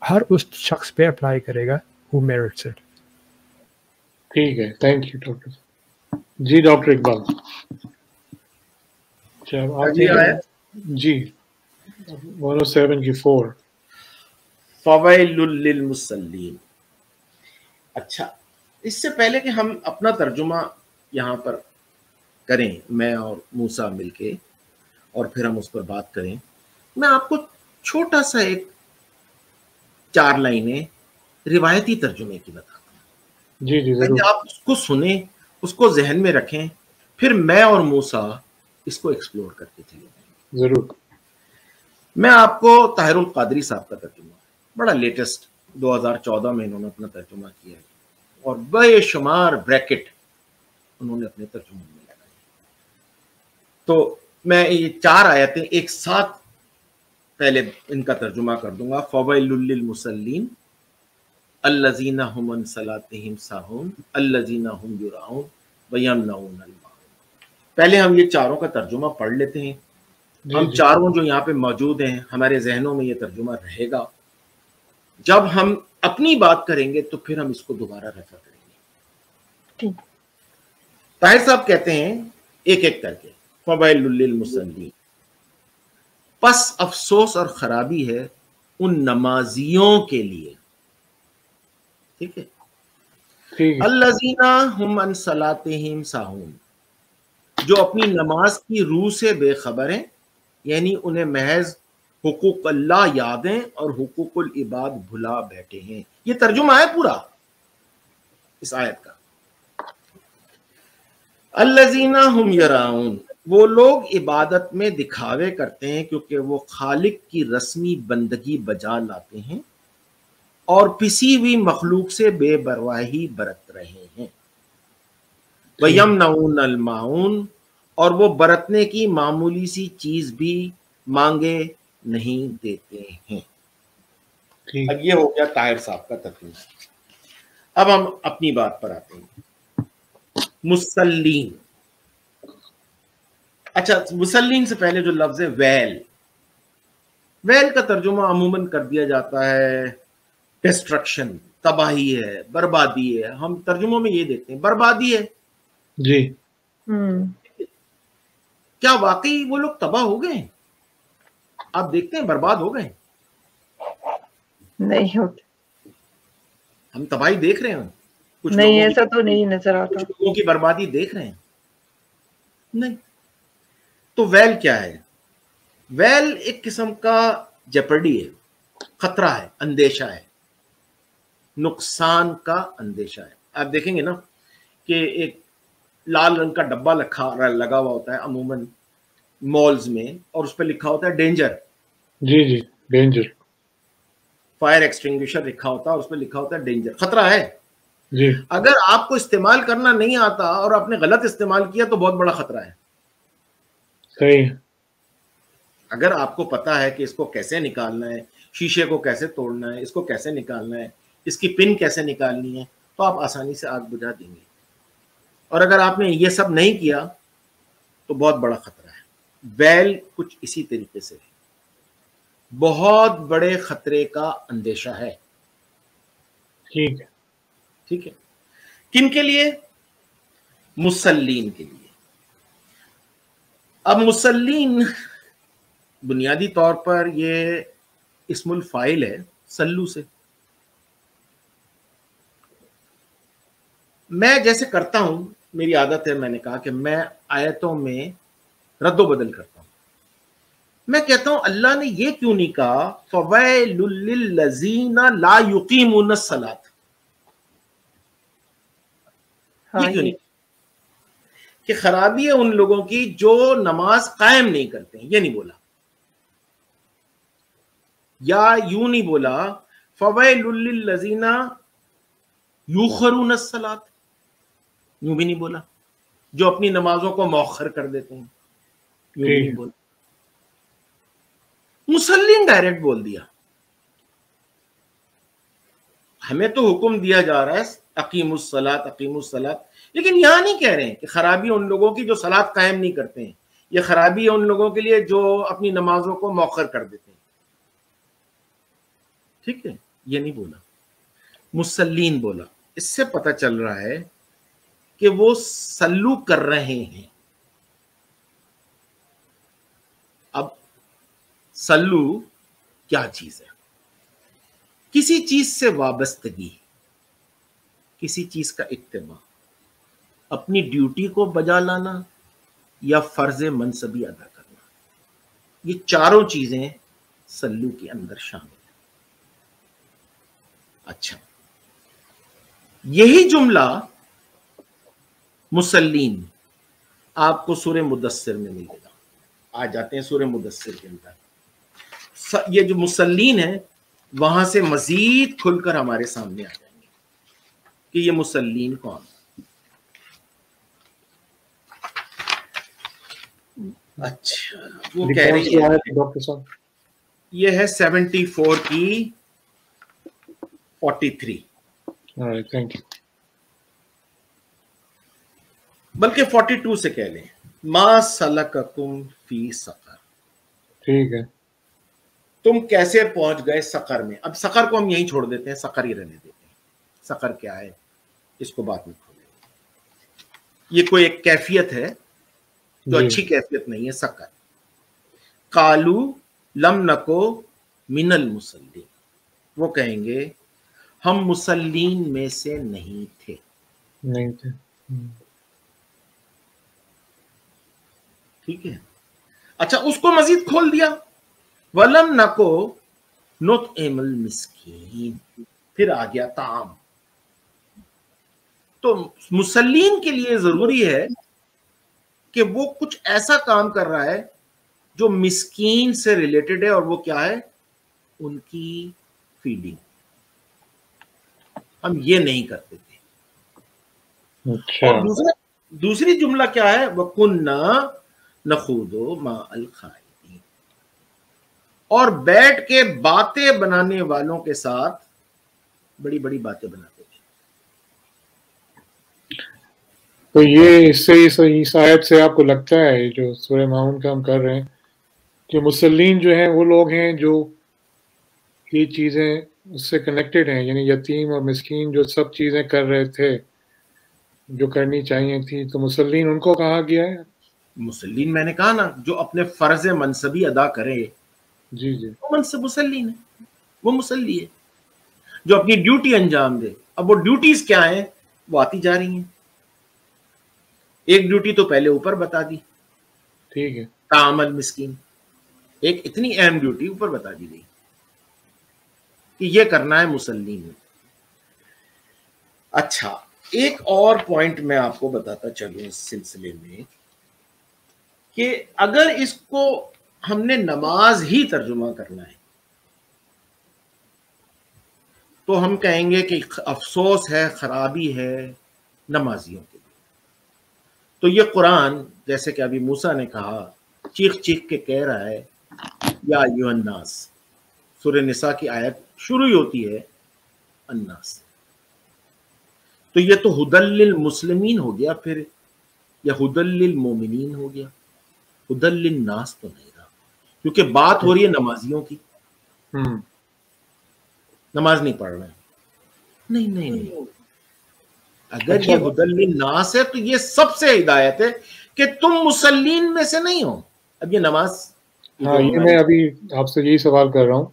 Speaker 3: ہر اس شخص پہ اپلائی کرے گا who merits it۔
Speaker 1: ٹھیک ہے، تھینک یو ڈاکٹر۔ جی ڈاکٹر اقبال،
Speaker 2: جی آیت
Speaker 1: جی 107 کی 4
Speaker 2: فویل للمصلین۔ اچھا، اس سے پہلے کہ ہم اپنا ترجمہ یہاں پر کریں میں اور موسیٰ مل کے اور پھر ہم اس پر بات کریں، میں آپ کو چھوٹا سا ایک 4 لائنیں روایتی ترجمے کی بتاتا ہوں۔
Speaker 1: جی جی ضرور،
Speaker 2: آپ اس کو سنیں، اس کو ذہن میں رکھیں، پھر میں اور موسیٰ اس کو ایکسپلور کرتے چلیں۔
Speaker 1: ضرور۔
Speaker 2: میں آپ کو طاہر القادری صاحب کا ترجمہ، بڑا لیٹسٹ 2014 میں انہوں نے اپنا ترجمہ کیا ہے اور بے شمار بریکٹ انہوں نے اپنے ترجمے میں لگائے۔ تو میں یہ 4 آیتیں ایک ساتھ پہلے ان کا ترجمہ کر دوں گا۔ فویل للمصلین الذین هم عن صلاتهم ساہون الذین هم یراؤن ویمنعون الماعون۔ پہلے ہم یہ چاروں کا ترجمہ پڑھ لیتے ہیں۔ ہم چاروں جو یہاں پہ موجود ہیں ہمارے ذہنوں میں یہ ترجمہ رہے گا، جب ہم اپنی بات کریں گے تو پھر ہم اس کو دوبارہ رفع کریں گے۔ طاہر صاحب کہتے ہیں ایک ایک کر کے، فویل للمصلین، پس افسوس اور خرابی ہے ان نمازیوں کے لیے، ٹھیک ہے، الذین هم عن صلاتهم ساہون، جو اپنی نماز کی روح سے بے خبر ہیں، یعنی انہیں محض حقوق اللہ یاد ہیں اور حقوق العباد بھلا بیٹھے ہیں۔ یہ ترجمہ ہے پورا اس آیت کا۔ الذین هم یراؤن، وہ لوگ عبادت میں دکھاوے کرتے ہیں کیونکہ وہ خالق کی رسمی بندگی بجا لاتے ہیں اور پسی ہوئی مخلوق سے بے پرواہی برت رہے ہیں۔ وَيَمْنَعُونَ الْمَاعُونَ، اور وہ برتنے کی معمولی سی چیز بھی مانگے نہیں دیتے ہیں۔ اب یہ ہو گیا طاہر صاحب کا ترجمہ۔ اب ہم اپنی بات پر آتے ہیں۔ مسلین، اچھا مسلین سے پہلے جو لفظ ہے ویل، ویل کا ترجمہ عموماً کر دیا جاتا ہے ڈسٹرکشن، تباہی ہے، بربادی ہے۔ ہم ترجموں میں یہ دیکھتے ہیں بربادی ہے۔
Speaker 1: جی
Speaker 2: کیا واقعی وہ لوگ تباہ ہو گئے ہیں؟ آپ دیکھتے ہیں برباد ہو گئے؟
Speaker 4: نہیں ہوتے،
Speaker 2: ہم تباہی دیکھ رہے ہیں؟ کچھ
Speaker 4: نہیں
Speaker 2: لوگوں
Speaker 4: ایسا تو نہیں نظر آتا۔
Speaker 2: کچھ لوگوں کی بربادی دیکھ رہے ہیں؟ نہیں۔ تو ویل کیا ہے؟ ویل ایک قسم کا جپرڈی ہے، خطرہ ہے، اندیشہ ہے، نقصان کا اندیشہ ہے۔ آپ دیکھیں گے نا کہ ایک لال رنگ کا ڈبہ لگا ہوا ہوتا ہے عموماً مالز میں، اور اس پہ لکھا ہوتا ہے ڈینجر۔
Speaker 1: جی جی ڈینجر،
Speaker 2: فائر ایکسٹنگوشر لکھا ہوتا ہے اور اس پہ لکھا ہوتا ہے ڈینجر، خطرہ ہے۔
Speaker 1: جی
Speaker 2: اگر آپ کو استعمال کرنا نہیں آتا اور آپ نے غلط استعمال کیا تو بہت بڑا خطرہ ہے۔
Speaker 1: صحیح ہے۔
Speaker 2: اگر آپ کو پتا ہے کہ اس کو کیسے نکالنا ہے، شیشے کو کیسے توڑنا ہے، اس کو کیسے نکالنا ہے، اس کی پن کیسے نکالنی ہے، تو آپ آسانی سے آگ بجھا دیں گے۔ اور اگر آپ نے یہ سب نہیں کیا تو بہت بڑا خطرہ ہے۔ ویل کچھ اسی طریقے سے ہے، بہت بڑے خطرے کا اندیشہ ہے۔
Speaker 1: ٹھیک ہے،
Speaker 2: ٹھیک ہے، کن کے لیے؟ مسلین کے لیے۔ اب مسلین بنیادی طور پر یہ اسم الفاعل ہے سلو سے۔ میں جیسے کرتا ہوں، میری عادت ہے، میں نے کہا کہ میں آیتوں میں رد و بدل کرتا ہوں۔ میں کہتا ہوں اللہ نے یہ کیوں نہیں کہا فَوَيْلٌ لِّلَّذِينَ لَا يُقِيمُونَ الصَّلَاةَ؟ یہ کیوں نہیں کہ خرابی ہے ان لوگوں کی جو نماز قائم نہیں کرتے ہیں؟ یہ نہیں بولا، یا یوں نہیں بولا فویل للذین یؤخرون الصلاۃ، یوں بھی نہیں بولا، جو اپنی نمازوں کو مؤخر کر دیتے ہیں، یوں بھی نہیں بولا، مسلین ڈائریکٹ بول دیا. ہمیں تو حکم دیا جا رہا ہے اقیم الصلاۃ اقیم الصلاۃ، لیکن یہاں نہیں کہہ رہے ہیں کہ خرابی ان لوگوں کی جو صلاۃ قائم نہیں کرتے ہیں، یہ خرابی ہے ان لوگوں کے لیے جو اپنی نمازوں کو مؤخر کر دیتے ہیں. ٹھیک ہے، یہ نہیں بولا، مسلین بولا. اس سے پتہ چل رہا ہے کہ وہ سلو کر رہے ہیں. اب سلو کیا چیز ہے؟ کسی چیز سے وابستگی، کسی چیز کا اتباع، اپنی ڈیوٹی کو بجا لانا یا فرض منصبی ادا کرنا، یہ چاروں چیزیں سلو کے اندر شامل ہیں. اچھا، یہی جملہ مسلین آپ کو سورہ مدثر میں ملے گا. آ جاتے ہیں سورہ مدثر کے اندر. یہ جو مسلین ہے وہاں سے مزید کھل کر ہمارے سامنے آ جائیں گے کہ یہ مسلین کون. اچھا، وہ کہہ رہی ہے
Speaker 1: ڈاکٹر صاحب
Speaker 2: یہ ہے 74 کی 43،
Speaker 1: تھینک یو.
Speaker 2: بلکہ 42 سے کہہ لیں، ما سلککم فی سقر،
Speaker 1: ٹھیک ہے.
Speaker 2: تم کیسے پہنچ گئے سقر میں. اب سقر کو ہم یہیں چھوڑ دیتے ہیں، سقر ہی رہنے دیتے ہیں. سقر کیا ہے اس کو بعد میں کھولیں. یہ کوئی ایک کیفیت ہے جو
Speaker 1: جی.
Speaker 2: اچھی کیفیت نہیں ہے. سقر، قالو لم نکو من المصلین، وہ کہیں گے ہم مسلین میں سے نہیں تھے.
Speaker 1: نہیں تھے.
Speaker 2: ٹھیک ہے. اچھا، اس کو مزید کھول دیا، وَلَمْ نَكُ نُطْعِمُ الْمِسْكِينَ، پھر آ گیا طعام. تو مسلین کے لیے ضروری ہے کہ وہ کچھ ایسا کام کر رہا ہے جو مسکین سے ریلیٹڈ ہے، اور وہ کیا ہے؟ ان کی فیڈنگ. ہم یہ نہیں کرتے تھے.
Speaker 1: اچھا.
Speaker 2: اور دوسری جملہ کیا ہے؟ وَكُنَّا نَخُوضُ مَعَ الْخَائِضِينَ، اور بیٹھ کے باتیں بنانے والوں کے ساتھ بڑی بڑی باتیں بناتے تھے.
Speaker 1: تو یہ اس سے اس آیت سے آپ کو لگتا ہے جو سورہ ماؤن کا ہم کر رہے ہیں کہ مسلین جو ہیں وہ لوگ ہیں جو یہ چیزیں اس سے کنیکٹڈ ہیں، یعنی یتیم اور مسکین جو سب چیزیں کر رہے تھے جو کرنی چاہیے تھی، تو مسلین ان کو کہا گیا ہے.
Speaker 2: مسلین میں نے کہا نا، جو اپنے فرض منصبی ادا کرے
Speaker 1: جی جی.
Speaker 2: وہ مسلین ہے، وہ مسلی ہے، جو اپنی ڈیوٹی انجام دے. اب وہ ڈیوٹیز کیا ہیں وہ آتی جا رہی ہیں. ایک ڈیوٹی تو پہلے اوپر بتا دی،
Speaker 1: ٹھیک ہے.
Speaker 2: تعامل مسکین، ایک اتنی اہم ڈیوٹی اوپر بتا دی گئی کہ یہ کرنا ہے مسلین میں. اچھا، ایک اور پوائنٹ میں آپ کو بتاتا چلوں اس سلسلے میں کہ اگر اس کو ہم نے نماز ہی ترجمہ کرنا ہے تو ہم کہیں گے کہ افسوس ہے، خرابی ہے نمازیوں کے لیے. تو یہ قرآن جیسے کہ ابھی موسیٰ نے کہا، چیخ چیخ کے کہہ رہا ہے یا ایھا الناس. سورہ نساء کی آیت شروع ہی ہوتی ہے الناس. تو یہ تو ہدی للمسلمین ہو گیا پھر، یا ہدی للمومنین ہو گیا، ہدی للناس تو نہیں رہا، کیونکہ بات ہو رہی ہے نمازیوں کی. نماز نہیں پڑھ رہے ہیں، نہیں. اگر یہ ہدی للناس ہے تو یہ سب سے ہدایت ہے کہ تم مسلین میں سے نہیں ہو. اب یہ نماز،
Speaker 1: ہاں، یہ میں ابھی آپ سے یہی سوال کر رہا ہوں.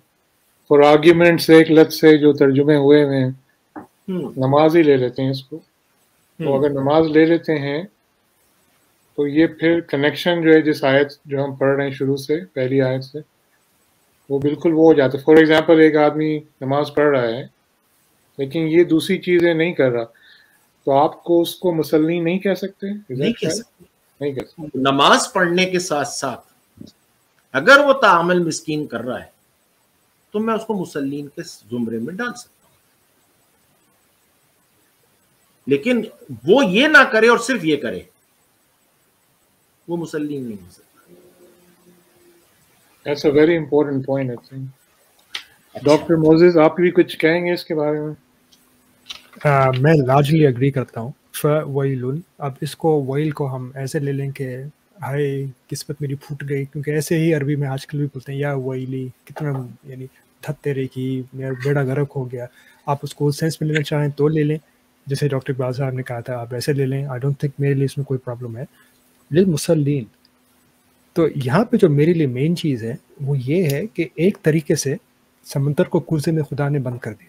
Speaker 1: فور آرگیومنٹ سے ایک لفظ سے جو ترجمے ہوئے ہیں نماز ہی لے لیتے ہیں اس کو. تو اگر نماز لے لیتے ہیں تو یہ پھر کنیکشن جو ہے جس آیت جو ہم پڑھ رہے ہیں شروع سے، پہلی آیت سے، وہ بالکل وہ ہو جاتا ہے. فار ایگزامپل ایک آدمی نماز پڑھ رہا ہے لیکن یہ دوسری چیزیں نہیں کر رہا، تو آپ کو اس کو مسلین نہیں کہہ سکتے؟
Speaker 2: نہیں کہہ سکتے.
Speaker 1: نہیں کہہ سکتے.
Speaker 2: نماز پڑھنے کے ساتھ ساتھ اگر وہ تعامل مسکین کر رہا ہے تو میں اس کو مسلین کے زمرے میں ڈال سکتا ہوں. لیکن وہ یہ نہ کرے اور صرف یہ کرے, وہ مسلین نہیں ہو سکتا.
Speaker 1: That's a very important point, I think. Doctor Moses آپ بھی کچھ کہیں گے اس کے بارے میں؟
Speaker 3: میں لارجلی اگری کرتا ہوں. فویل، اب اس کو ویل کو ہم ایسے لے لیں کہ ہائے قسمت میری پھوٹ گئی، کیونکہ ایسے ہی عربی میں آج کل بھی بولتے ہیں یا ویلی، کتنا یعنی تھت تیرے کی، میرا بیڑا غرق ہو گیا. آپ اس کو سینس میں لینا چاہیں تو لے لیں، جیسے ڈاکٹر اقبال صاحب نے کہا تھا آپ ایسے لے لیں. آئی ڈونٹ تھنک میرے لیے اس میں کوئی پرابلم ہے. للمصلین، تو یہاں پہ جو میرے لیے مین چیز ہے وہ یہ ہے کہ ایک طریقے سے سمندر کو کرزے میں خدا نے بند کر دیا.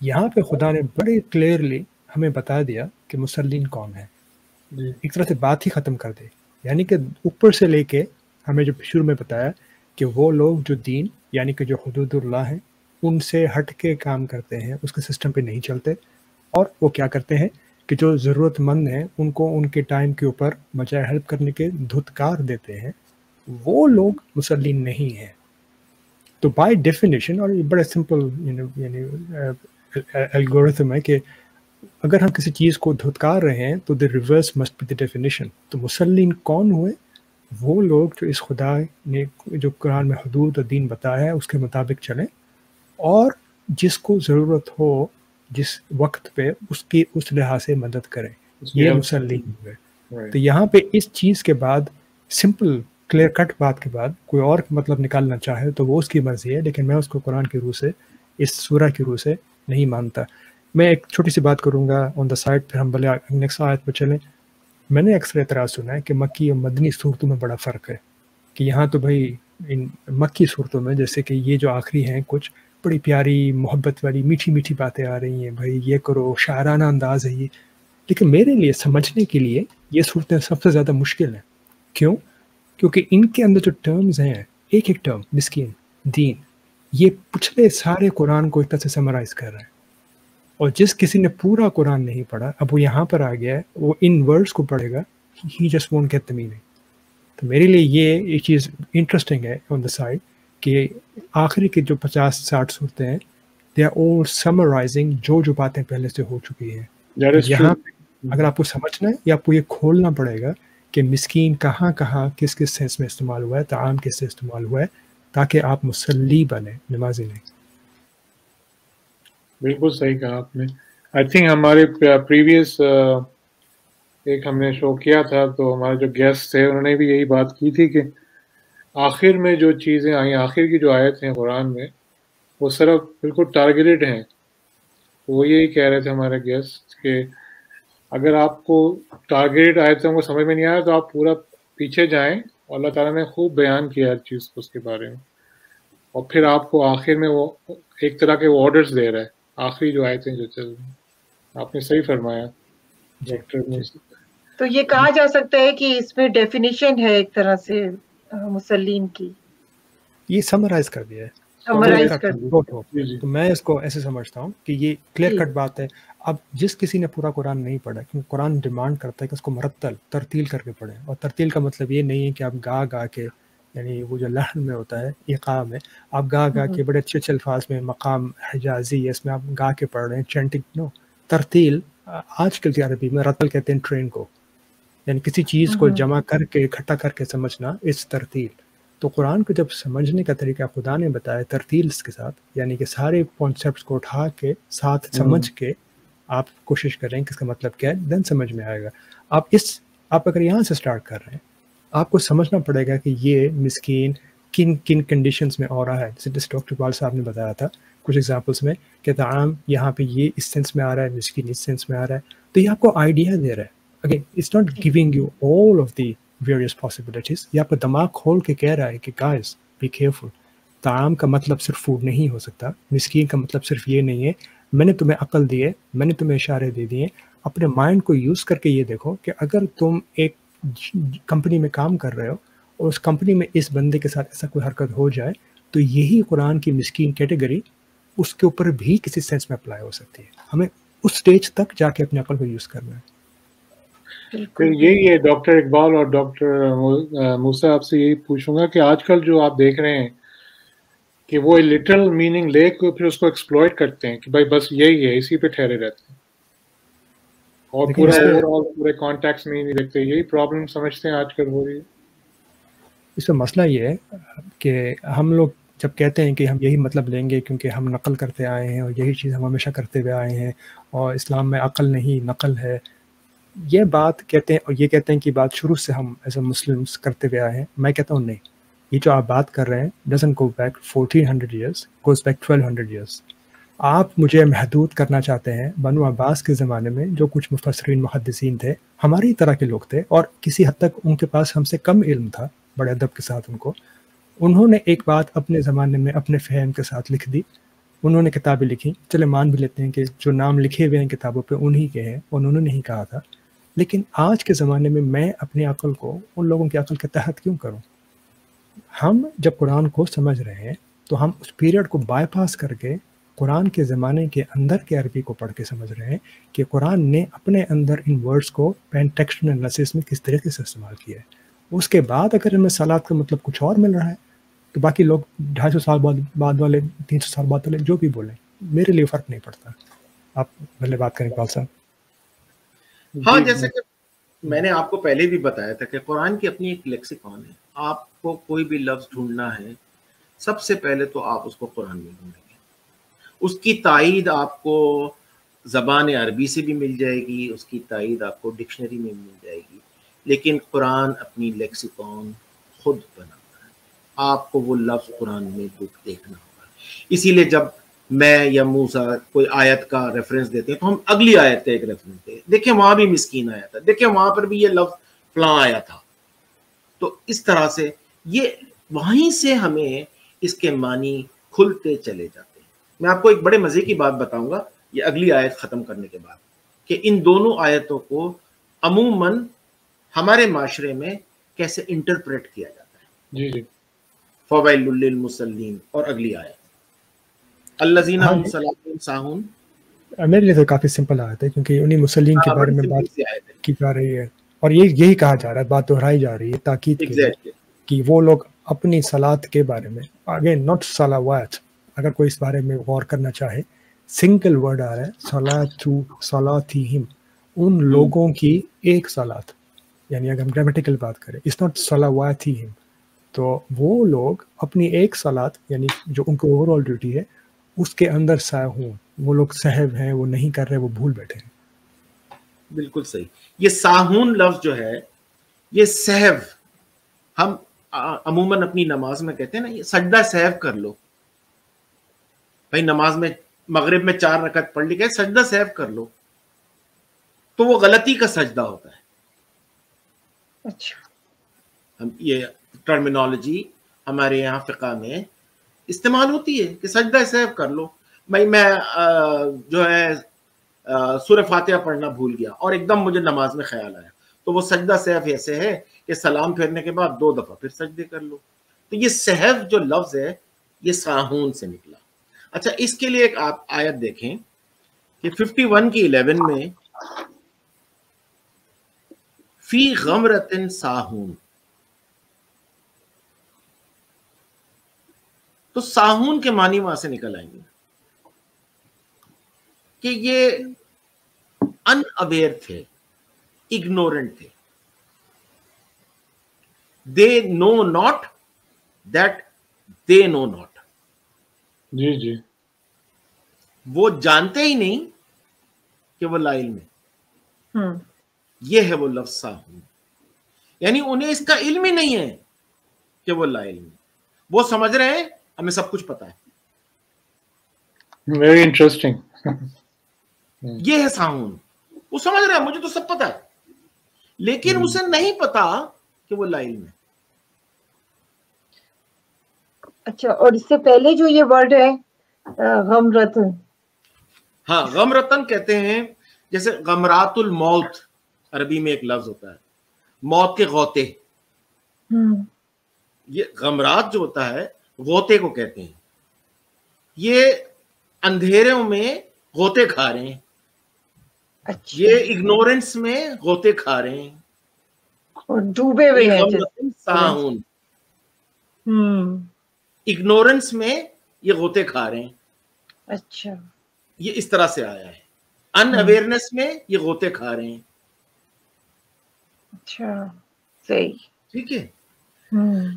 Speaker 3: یہاں پہ خدا نے بڑے کلیئرلی ہمیں بتا دیا کہ مسلین کون ہے. ایک طرح سے بات ہی ختم کر دے، یعنی کہ اوپر سے لے کے ہمیں جو شروع میں بتایا کہ وہ لوگ جو دین یعنی کہ جو حدود اللہ ہیں ان سے ہٹ کے کام کرتے ہیں، اس کے سسٹم پہ نہیں چلتے، اور وہ کیا کرتے ہیں کہ جو ضرورت مند ہیں ان کو ان کے ٹائم کے اوپر بجائے ہیلپ کرنے کے دھتکار دیتے ہیں، وہ لوگ مسلین نہیں ہیں. تو بائی ڈیفینیشن، اور یہ بڑا سمپل یعنی الگورتھم ہے کہ اگر ہم کسی چیز کو دھتکار رہے ہیں تو the reverse must be the definition. تو مسلین کون ہوئے؟ وہ لوگ جو اس خدا نے جو قرآن میں حدود اور دین بتایا ہے اس کے مطابق چلیں، اور جس کو ضرورت ہو جس وقت پہ اس کی اس لحاظ سے مدد کریں، یہ مسلین ہوئے. تو یہاں پہ اس چیز کے بعد سمپل کلیئر کٹ بات کے بعد کوئی اور مطلب نکالنا چاہے تو وہ اس کی مرضی ہے، لیکن میں اس کو قرآن کی روح سے، اس سورہ کی روح سے نہیں مانتا. میں ایک چھوٹی سی بات کروں گا آن دا سائڈ، پھر ہم بھلے نیکسٹ آیت پہ چلیں. میں نے اکثر اعتراض سنا ہے کہ مکی اور مدنی صورتوں میں بڑا فرق ہے، کہ یہاں تو بھائی ان مکی صورتوں میں جیسے کہ یہ جو آخری ہیں کچھ بڑی پیاری محبت والی میٹھی میٹھی باتیں آ رہی ہیں، بھائی یہ کرو، شاعرانہ انداز ہے یہ. لیکن میرے لیے سمجھنے کے لیے یہ صورتیں سب سے زیادہ مشکل ہیں. کیوں؟ کیونکہ ان کے اندر جو ٹرمز ہیں، ایک ایک ٹرم، مسکین، دین، یہ پچھلے سارے قرآن کو ایک طرح سے سمرائز کر رہے ہیں. اور جس کسی نے پورا قرآن نہیں پڑھا، اب وہ یہاں پر آ گیا ہے، وہ ان ورڈز کو پڑھے گا، he just won't get the meaning. تو میرے لیے یہ ایک چیز انٹرسٹنگ ہے آن دا سائڈ کہ آخری کے جو 50-60 صورتیں ہیں، دے آر آل سمرائزنگ جو باتیں پہلے سے ہو چکی ہیں. یہاں اگر آپ کو سمجھنا ہے یا آپ کو یہ کھولنا پڑے گا کہ مسکین کہاں کہاں کس کس سینس میں استعمال ہوا ہے، طعام کس سے استعمال ہوا ہے، تاکہ آپ مسلی بنیں، نمازی نہیں.
Speaker 1: بالکل صحیح کہا آپ نے. آئی تھنک ہمارے پریویس ایک ہم نے شو کیا تھا تو ہمارے جو گیسٹ تھے انہوں نے بھی یہی بات کی تھی کہ آخر میں جو چیزیں آئیں، آخر کی جو آیت ہیں قرآن میں، وہ صرف بالکل ٹارگیٹڈ ہیں. وہ یہی کہہ رہے تھے ہمارے گیسٹ کہ اگر آپ کو ٹارگیٹڈ آیتوں کو سمجھ میں نہیں آیا تو آپ پورا پیچھے جائیں، اور اللہ تعالیٰ نے خوب بیان کیا ہر چیز کو اس کے بارے میں، اور پھر آپ کو آخر میں وہ ایک طرح کے وہ آرڈرز دے رہا ہے آخری جو آیتیں جو چل رہی ہیں. آپ نے صحیح فرمایا ڈاکٹر.
Speaker 4: تو یہ کہا جا سکتا ہے کہ اس میں ڈیفینیشن ہے ایک طرح سے مسلین کی،
Speaker 3: یہ سمرائز کر دیا ہے. تو میں اس کو ایسے سمجھتا ہوں کہ یہ کلیئر کٹ بات ہے. اب جس کسی نے پورا قرآن نہیں پڑھا، کیونکہ قرآن ڈیمانڈ کرتا ہے کہ اس کو مرتل ترتیل کر کے پڑھیں، اور ترتیل کا مطلب یہ نہیں ہے کہ آپ گا کے، یعنی وہ جو لحن میں ہوتا ہے ایقاع میں آپ گا کے بڑے اچھے اچھے الفاظ میں مقام حجازی اس میں آپ گا کے پڑھ رہے ہیں، چینٹنگ. نو، ترتیل آج کل کی عربی میں رتل کہتے ہیں ٹرین کو، یعنی کسی چیز کو جمع کر کے اکٹھا کر کے سمجھنا، اس ترتیل. تو قرآن کو جب سمجھنے کا طریقہ خدا نے بتایا ترتیل کے ساتھ، یعنی کہ سارے کانسیپٹس کو اٹھا کے ساتھ سمجھ کے آپ کوشش کریں کہ اس کا مطلب کیا ہے، دین سمجھ میں آئے گا. آپ اگر یہاں سے سٹارٹ کر رہے ہیں، آپ کو سمجھنا پڑے گا کہ یہ مسکین کن کن کنڈیشنز میں آ رہا ہے. جیسے ڈاکٹر اقبال صاحب نے بتایا تھا کچھ ایگزامپلس میں کہ طعام یہاں پہ یہ اس سینس میں آ رہا ہے، مسکین اس سینس میں آ رہا ہے. تو یہ آپ کو آئیڈیا دے رہا ہے. Again it's not giving you all of the various possibilities. یہ آپ کا دماغ کھول کے کہہ رہا ہے کہ گائز بی کیئرفل، طعام کا مطلب صرف فوڈ نہیں ہو سکتا، مسکین کا مطلب صرف یہ نہیں ہے. میں نے تمہیں عقل دی ہے، میں نے تمہیں اشارے دے دیے. اپنے مائنڈ کو یوز کر کے یہ دیکھو کہ اگر تم ایک کمپنی میں کام کر رہے ہو اور اس کمپنی میں اس بندے کے ساتھ ایسا کوئی حرکت ہو جائے تو یہی قرآن کی مسکین کیٹیگری اس کے اوپر بھی کسی سینس میں اپلائی ہو سکتی ہے. ہمیں اس سٹیج تک جا کے اپنے عقل کو یوز کرنا ہے.
Speaker 1: پھر یہی ہے ڈاکٹر اقبال اور ڈاکٹر موسیٰ، آپ سے یہی پوچھوں گا کہ آج کل جو آپ دیکھ رہے ہیں کہ وہ لٹرل میننگ لے کے پھر اس کو ایکسپلوئٹ کرتے ہیں کہ بھائی بس یہی ہے، اسی پہ ٹھہرے رہتے ہیں اور پورا پورے کانٹیکس میں ہی نہیں دیکھتے. یہی پرابلم سمجھتے ہیں آج کل ہو رہی ہے.
Speaker 3: اس میں مسئلہ یہ ہے کہ ہم لوگ جب کہتے ہیں کہ ہم یہی مطلب لیں گے کیونکہ ہم نقل کرتے آئے ہیں اور یہی چیز ہم ہمیشہ کرتے ہوئے آئے ہیں اور اسلام میں عقل نہیں نقل ہے، یہ بات کہتے ہیں اور یہ کہتے ہیں کہ بات شروع سے ہم ایز اے مسلمس کرتے ہوئے آئے ہیں. میں کہتا ہوں نہیں، یہ جو آپ بات کر رہے ہیں doesn't go back 1400 years, goes back 1200 years. آپ مجھے محدود کرنا چاہتے ہیں بنو عباس کے زمانے میں جو کچھ مفسرین محدثین تھے ہماری طرح کے لوگ تھے اور کسی حد تک ان کے پاس ہم سے کم علم تھا، بڑے ادب کے ساتھ انہوں نے ایک بات اپنے زمانے میں اپنے فہم کے ساتھ لکھ دی. انہوں نے کتابیں لکھی، چلے مان بھی لیتے ہیں کہ جو نام لکھے ہوئے ہیں کتابوں پہ انہی کے ہیں، انہوں نے نہیں کہا تھا. لیکن آج کے زمانے میں اپنی عقل کو ان لوگوں کی عقل کے تحت کیوں کروں؟ ہم جب قرآن کو سمجھ رہے ہیں تو ہم اس پیریڈ کو بائی پاس کر کے قرآن کے زمانے کے اندر کے عربی کو پڑھ کے سمجھ رہے ہیں کہ قرآن نے اپنے اندر ان ورڈز کو پین ٹیکسٹ انالیسس میں کس طریقے سے استعمال کیا ہے. اس کے بعد اگر ہمیں صلات کا مطلب کچھ اور مل رہا ہے تو باقی لوگ 250 سال بعد والے 300 سال بعد والے جو بھی بولیں میرے لیے فرق نہیں پڑتا. آپ پہلے بات کریں اقبال صاحب.
Speaker 2: ہاں، جیسے کہ میں نے آپ کو پہلے بھی بتایا تھا کہ قرآن کی اپنی ایک لیکسیکون ہے. آپ کو کوئی بھی لفظ ڈھونڈنا ہے سب سے پہلے تو آپ اس کو قرآن میں ڈھونڈیں گے. اس کی تائید آپ کو زبان عربی سے بھی مل جائے گی، اس کی تائید آپ کو ڈکشنری میں مل جائے گی، لیکن قرآن اپنی لیکسیکون خود بناتا ہے. آپ کو وہ لفظ قرآن میں دیکھنا ہوگا. اسی لیے جب میں یا موسیٰ کوئی آیت کا ریفرنس دیتے ہیں تو ہم اگلی آیت کا ایک ریفرنس دیں، دیکھیں وہاں بھی مسکین آیا تھا، دیکھیں وہاں پر بھی یہ لفظ فلاں آیا تھا. تو اس طرح سے یہ وہیں سے ہمیں اس کے معنی کھلتے چلے جاتے ہیں. میں آپ کو ایک بڑے مزے کی بات بتاؤں گا یہ اگلی آیت ختم کرنے کے بعد، کہ ان دونوں آیتوں کو عموماً ہمارے معاشرے میں کیسے انٹرپریٹ کیا جاتا ہے.
Speaker 1: جی جی.
Speaker 2: فویل للمصلین اور اگلی آیت الذین هم صلاتهم ساہون.
Speaker 3: میرے لیے تو کافی سمپل آیت ہے کیونکہ انہی مسلمین کے بارے میں بات کی جا رہی ہے اور یہی کہا جا رہا ہے، بات دہرائی جا رہی ہے تاکید کے لیے کہ وہ لوگ اپنی صلات کے بارے میں، اگین ناٹ صلوات، اگر کوئی اس بارے میں غور کرنا چاہے سنگل ورڈ آ رہا ہے صلاتہم، ان لوگوں کی ایک صلات، یعنی اگر ہم گرامیٹیکل بات کریں اٹس ناٹ صلواتہم، تو وہ لوگ اپنی ایک صلات یعنی جو ان کو اوور آل ڈیوٹی ہے اس کے اندر ساہون، وہ لوگ سہو ہیں، وہ نہیں کر رہے، وہ بھول بیٹھے ہیں.
Speaker 2: بالکل صحیح. یہ ساہون لفظ جو ہے یہ سہو، ہم عموماً اپنی نماز میں کہتے ہیں نا یہ سجدہ سہو کر لو. بھائی نماز میں مغرب میں 4 رکعت پڑھ لی گئے، سجدہ سہو کر لو، تو وہ غلطی کا سجدہ ہوتا ہے.
Speaker 4: اچھا،
Speaker 2: ہم یہ ٹرمینالوجی ہمارے یہاں فقہ میں استعمال ہوتی ہے کہ سجدہ سہو کر لو. بھائی میں جو ہے سورہ فاتحہ پڑھنا بھول گیا اور ایک دم مجھے نماز میں خیال آیا، تو وہ سجدہ سہو ایسے ہے کہ سلام پھیرنے کے بعد 2 دفعہ پھر سجدے کر لو. تو یہ سہو جو لفظ ہے یہ ساہون سے نکلا. اچھا، اس کے لیے ایک آپ آیت دیکھیں کہ 51 کی 11 میں فی غمرۃ ساہون، تو ساہون کے معنی وہاں سے نکل آئیں گے کہ یہ ان اویئر تھے، اگنورنٹ تھے. They know not that they know not.
Speaker 1: جی جی.
Speaker 2: وہ جانتے ہی نہیں کہ وہ لا علم ہے. یہ ہے وہ لفظ ساہون، یعنی انہیں اس کا علم ہی نہیں ہے کہ وہ لا علم ہے. وہ سمجھ رہے ہیں ہمیں سب کچھ پتا ہے.
Speaker 1: Very interesting.
Speaker 2: یہ ہے ساہون. وہ سمجھ رہے ہیں مجھے تو سب پتا ہے، لیکن اسے نہیں پتا کہ وہ لا علم ہے.
Speaker 4: اچھا، اور اس سے پہلے جو یہ ورڈ ہے غمرتن،
Speaker 2: ہاں غمرتن کہتے ہیں، جیسے غمرات الموت عربی میں ایک لفظ ہوتا ہے، موت کے غوطے. یہ غمرات جو ہوتا ہے غوطے کو کہتے ہیں. یہ اندھیروں میں غوطے کھا رہے ہیں.
Speaker 4: اچھا،
Speaker 2: یہ اگنورنس میں غوطے کھا رہے ہیں
Speaker 4: اور ڈوبے ہوئے ہیں
Speaker 2: ساہون. اگنورنس میں یہ غوطے کھا رہے ہیں.
Speaker 4: اچھا
Speaker 2: یہ اس طرح سے آیا ہے. ان اویئرنیس میں یہ غوطے کھا رہے ہیں.
Speaker 4: اچھا صحیح.
Speaker 2: ٹھیک ہے.
Speaker 4: ہوں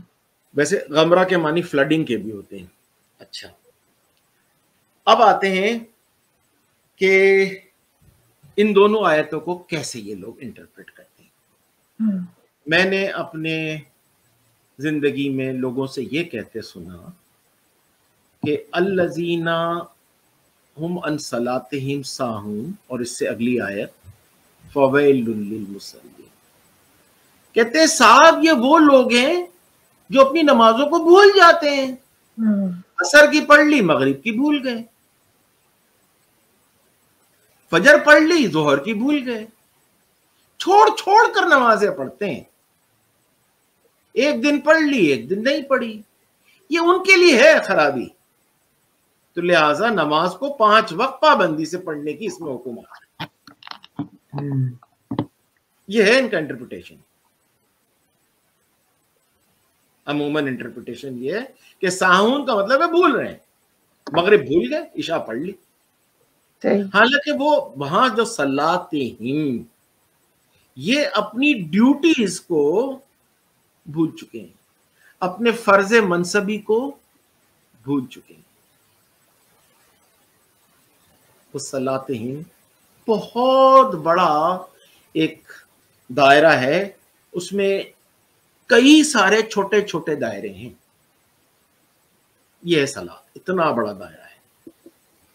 Speaker 2: ویسے غمرہ کے معنی فلڈنگ کے بھی ہوتے ہیں. اچھا اب آتے ہیں کہ ان دونوں آیتوں کو کیسے یہ لوگ انٹرپریٹ کرتے ہیں.
Speaker 4: ہوں
Speaker 2: میں نے اپنے زندگی میں لوگوں سے یہ کہتے سنا کہ الذین ہم عن صلاتہم ساہون، اور اس سے اگلی آیت فویل للمصلین. کہتے ہیں صاحب یہ وہ لوگ ہیں جو اپنی نمازوں کو بھول جاتے ہیں. عصر کی پڑھ لی، مغرب کی بھول گئے، فجر پڑھ لی، ظہر کی بھول گئے، چھوڑ چھوڑ کر نمازیں پڑھتے ہیں. ایک دن پڑھ لی، ایک دن نہیں پڑھی. یہ ان کے لیے ہے خرابی. تو لہٰذا نماز کو 5 وقت پابندی سے پڑھنے کی اس میں حکم آ. یہ ہے ان کا انٹرپریٹیشن. عموماً انٹرپریٹیشن یہ ہے کہ ساہون کا مطلب ہے بھول رہے ہیں. مغرب بھول گئے، عشاء پڑھ لی. حالانکہ وہ وہاں جو صلاتہم، یہ اپنی ڈیوٹیز کو بھول چکے ہیں، اپنے فرض منصبی کو بھول چکے ہیں. وہ صلاتہم بہت بڑا ایک دائرہ ہے، اس میں کئی سارے چھوٹے چھوٹے دائرے ہیں. یہ ہے صلاۃ، اتنا بڑا دائرہ ہے،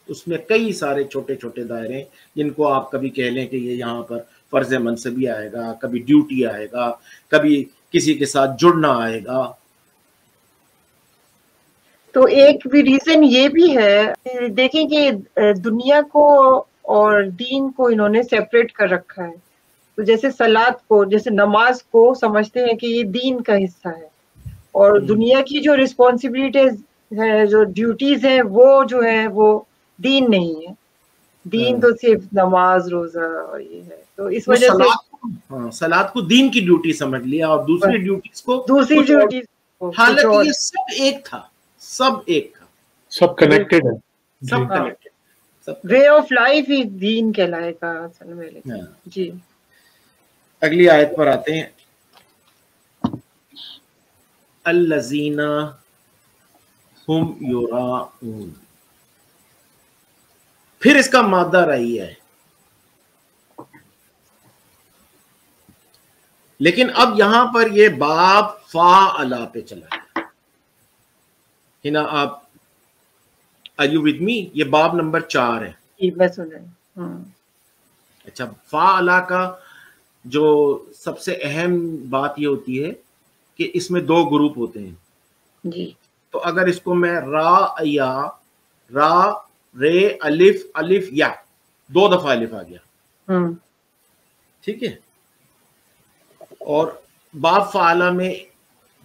Speaker 2: اس میں کئی سارے چھوٹے چھوٹے دائرے جن کو آپ کبھی کہہ لیں کہ یہ یہاں پر فرض منصبی آئے گا، کبھی ڈیوٹی آئے گا، کبھی کسی کے ساتھ جڑنا آئے گا.
Speaker 4: تو ایک بھی ریزن یہ بھی ہے، دیکھیں کہ دنیا کو اور دین کو انہوں نے سیپریٹ کر رکھا ہے. تو جیسے صلات کو، جیسے نماز کو سمجھتے ہیں کہ یہ دین کا حصہ ہے، اور دنیا کی جو رسپانسبلٹیز ہے، جو ڈیوٹیز ہیں، وہ جو ہے وہ دین نہیں ہے. دین تو صرف نماز، روزہ اور یہ ہے. تو اس وجہ سے
Speaker 2: صلات کو دین کی ڈیوٹی سمجھ لیا، اور دوسری ڈیوٹیز کو
Speaker 4: دوسری ڈیوٹیز.
Speaker 2: حالانکہ یہ سب ایک تھا، سب ایک تھا،
Speaker 1: سب کنیکٹڈ ہے.
Speaker 2: سب کنیکٹڈ.
Speaker 4: وے آف لائف ہی دین کہلائے گا اصل میں. جی
Speaker 2: اگلی آیت پر آتے ہیں. الذین ہم یراؤن. پھر اس کا مادہ رہی ہے، لیکن اب یہاں پر یہ باب فاعل پہ چلا گیا. ہنا آپ are you with me؟ یہ باب نمبر 4 ہے.
Speaker 4: بس ہو جائے.
Speaker 2: اچھا، فاعل کا جو سب سے اہم بات یہ ہوتی ہے کہ اس میں 2 گروپ ہوتے ہیں.
Speaker 4: جی
Speaker 2: تو اگر اس کو میں را رے الف الف یا 2 دفعہ الف آ گیا، ٹھیک ہے. اور باب فعالہ میں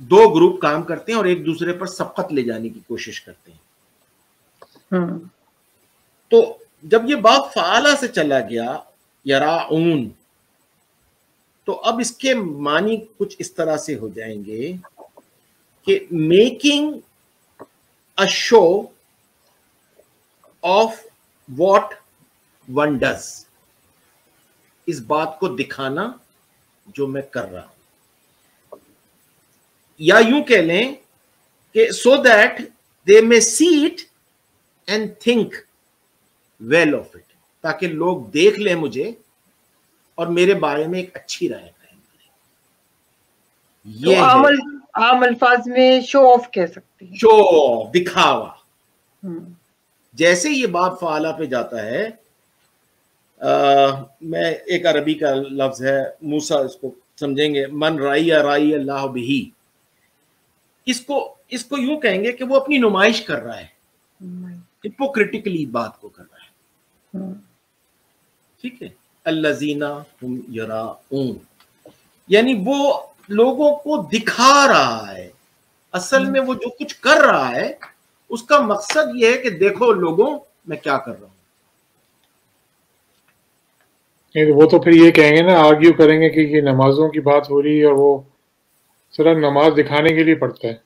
Speaker 2: 2 گروپ کام کرتے ہیں اور ایک دوسرے پر سبقت لے جانے کی کوشش کرتے ہیں. تو جب یہ باب فعالہ سے چلا گیا یراؤن، تو اب اس کے معنی کچھ اس طرح سے ہو جائیں گے کہ making a show of what one does, اس بات کو دکھانا جو میں کر رہا ہوں. یا یوں کہہ لیں کہ سو that they may see it and think well of it, تاکہ لوگ دیکھ لیں مجھے اور میرے بارے میں ایک اچھی رائے قائم کریں. یہ
Speaker 4: عام الفاظ میں شو آف کہہ سکتے ہیں.
Speaker 2: شو آف، دکھاوا. جیسے یہ باب فعالہ پہ جاتا ہے، میں ایک عربی کا لفظ ہے، موسیٰ اس کو سمجھیں گے، من رائی اللہ بہی. اس کو یوں کہیں گے کہ وہ اپنی نمائش کر رہا ہے، ہپوکریٹیکلی بات کو کر رہا ہے. ٹھیک ہے. الذین ہم یراؤن، یعنی وہ لوگوں کو دکھا رہا ہے. اصل میں وہ جو کچھ کر رہا ہے اس کا مقصد یہ ہے کہ دیکھو لوگوں میں کیا کر رہا ہوں.
Speaker 1: وہ تو پھر یہ کہیں گے نا، آرگیو کریں گے کہ یہ نمازوں کی بات ہو رہی ہے اور وہ صرف نماز دکھانے کے لیے پڑھتا ہے.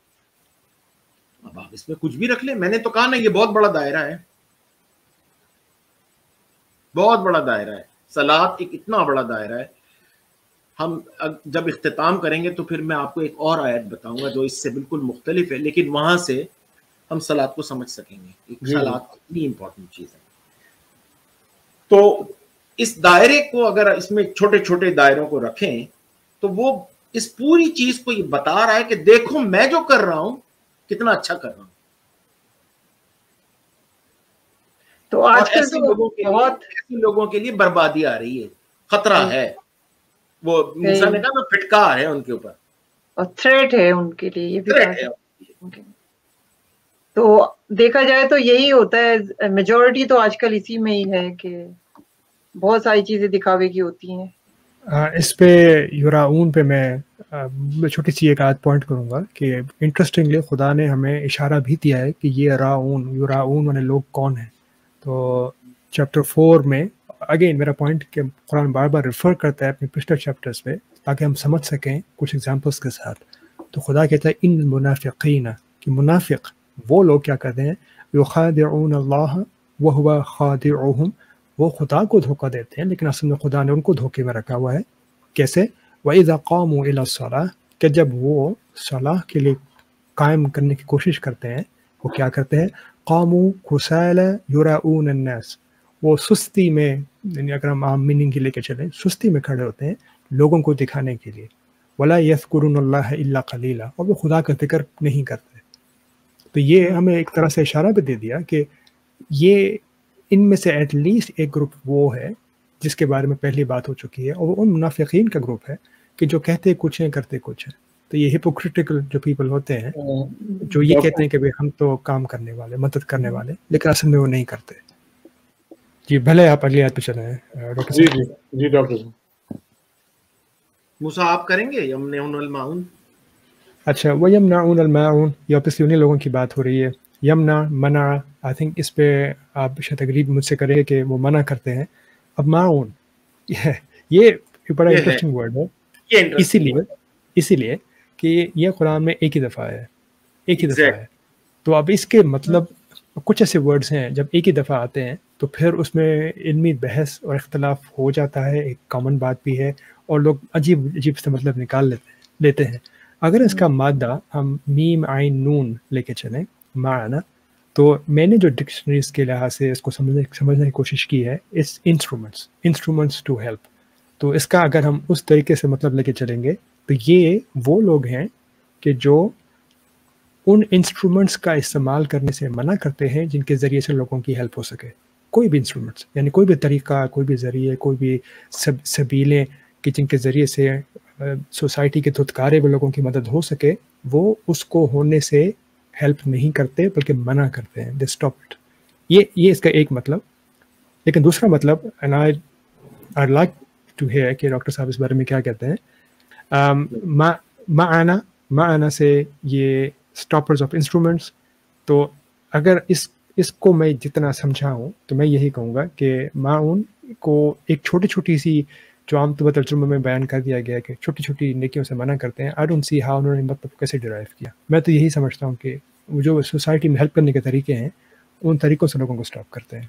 Speaker 2: اب آپ اس میں کچھ بھی رکھ لیں. میں نے تو کہا نا یہ بہت بڑا دائرہ ہے, بہت بڑا دائرہ ہے. صلاۃ ایک اتنا بڑا دائرہ ہے. ہم جب اختتام کریں گے تو پھر میں آپ کو ایک اور آیت بتاؤں گا جو اس سے بالکل مختلف ہے, لیکن وہاں سے ہم صلاۃ کو سمجھ سکیں گے. ایک صلاۃ اتنی امپورٹنٹ چیز ہے. تو اس دائرے کو اگر اس میں چھوٹے چھوٹے دائروں کو رکھیں تو وہ اس پوری چیز کو یہ بتا رہا ہے کہ دیکھو میں جو کر رہا ہوں کتنا اچھا کر رہا ہوں.
Speaker 4: تو آج کل تو بہت
Speaker 2: ایسے لوگوں کے لیے بربادی آ رہی ہے, خطرہ ہے. وہ موسیٰ نے کہا پھٹکار ہے ان کے اوپر,
Speaker 4: اور تھریٹ ہے ان کے لیے, یہ بھی
Speaker 2: threat ہے.
Speaker 4: تو دیکھا جائے تو یہی ہوتا ہے, میجورٹی تو آج کل اسی میں ہی ہے کہ بہت ساری چیزیں دکھاوے کی ہوتی ہیں.
Speaker 3: اس پہ یوراؤن پہ میں چھوٹی سی ایک آیت پوائنٹ کروں گا کہ انٹرسٹنگلی خدا نے ہمیں اشارہ بھی دیا ہے کہ یہ یوراؤن والے لوگ کون ہیں. تو چیپٹر 4 میں اگین میرا پوائنٹ کہ قرآن بار بار ریفر کرتا ہے اپنے پچھلے چیپٹرز پہ تاکہ ہم سمجھ سکیں کچھ ایگزامپلس کے ساتھ. تو خدا کہتا ہے ان المنافقین, کہ منافق وہ لوگ کیا کرتے ہیں, یخادعون اللہ وہو خادعهم, وہ خدا کو دھوکہ دیتے ہیں لیکن اصل میں خدا نے ان کو دھوکے میں رکھا ہوا ہے. کیسے؟ وَإِذَا قَامُوا إِلَى الصَّلَاةِ, کہ جب وہ صلاح کے لیے قائم کرنے کی کوشش کرتے ہیں وہ کیا کرتے ہیں, قاموا كُسَالَى يُرَاءُونَ النَّاسَ, وہ سستی میں, یعنی اگر ہم عام میننگ کے لے کے چلیں, سستی میں کھڑے ہوتے ہیں لوگوں کو دکھانے کے لیے. وَلَا يَذْكُرُونَ اللَّهَ إِلَّا قَلِيلًا, اور وہ خدا کا ذکر نہیں کرتے. تو یہ ہمیں ایک طرح سے اشارہ بھی دے دیا کہ یہ ان میں سے ایٹ لیسٹ ایک گروپ وہ ہے جس کے بارے میں پہلی بات ہو چکی ہے, اور وہ ان منافقین کا گروپ ہے کہ جو کہتے کچھ ہیں کرتے کچھ ہیں. تو یہ ہپوکریٹیکل جو پیپل ہوتے ہیں جو یہ کہتے ہیں کہ ہم تو کام کرنے والے, مدد کرنے والے, لیکن اصل میں وہ نہیں کرتے. جی بھلے آپ اگلی آیت پہ چلیں ڈاکٹر صاحب.
Speaker 1: جی ڈاکٹر صاحب.
Speaker 2: موسیٰ آپ کریں گے یمنعون الماعون؟
Speaker 3: اچھا, وَيَمْنَعُونَ الْمَاعُونَ, یہ واپس انہیں لوگوں کی بات ہو رہی ہے. یمنا منع, آئی تھنک اس پہ آپ شاید اگری مجھ سے کریں کہ وہ منع کرتے ہیں. اب معاون یہ بڑا انٹرسٹنگ ورڈ ہے, اسی لیے کہ یہ قرآن میں ایک ہی دفعہ ہے. تو اب اس کے مطلب کچھ ایسے ورڈز ہیں جب ایک ہی دفعہ آتے ہیں تو پھر اس میں علمی بحث اور اختلاف ہو جاتا ہے. ایک کامن بات بھی ہے اور لوگ عجیب عجیب سے مطلب نکال لیتے ہیں. اگر اس کا مادہ ہم میم عین نون لے کے چلیں معنی, تو میں نے جو ڈکشنریز کے لحاظ سے اس کو سمجھنے کی کوشش کی ہے, اس انسٹرومنٹس ٹو ہیلپ. تو اس کا اگر ہم اس طریقے سے مطلب لے کے چلیں گے تو یہ وہ لوگ ہیں کہ جو ان انسٹرومنٹس کا استعمال کرنے سے منع کرتے ہیں جن کے ذریعے سے لوگوں کی ہیلپ ہو سکے. کوئی بھی انسٹرومنٹس, یعنی کوئی بھی طریقہ, کوئی بھی ذریعے, کوئی بھی سبیلیں کہ جن کے ذریعے سے سوسائٹی کے دھتکارے ہوئے لوگوں کی مدد ہو سکے, وہ اس کو ہونے سے ہیلپ نہیں کرتے بلکہ منع کرتے ہیں. They stop it. یہ اس کا ایک مطلب. لیکن دوسرا مطلب, and I like to hear کہ ڈاکٹر صاحب اس بارے میں کیا کہتے ہیں. معنا سے یہ اسٹاپرز آف انسٹرومنٹس. تو اگر اس کو میں جتنا سمجھا ہوں تو میں یہی کہوں گا کہ معاون کو ایک چھوٹی سی جو عام طور پر ترجمے میں بیان کر دیا گیا کہ چھوٹی چھوٹی نیکیوں سے منع کرتے ہیں. آئی ڈونٹ سی ہاؤ انہوں نے مطلب کیسے ڈرائیو کیا. میں تو یہی سمجھتا ہوں کہ جو سوسائٹی میں ہیلپ کرنے کے طریقے ہیں ان طریقوں سے لوگوں کو اسٹاپ کرتے ہیں.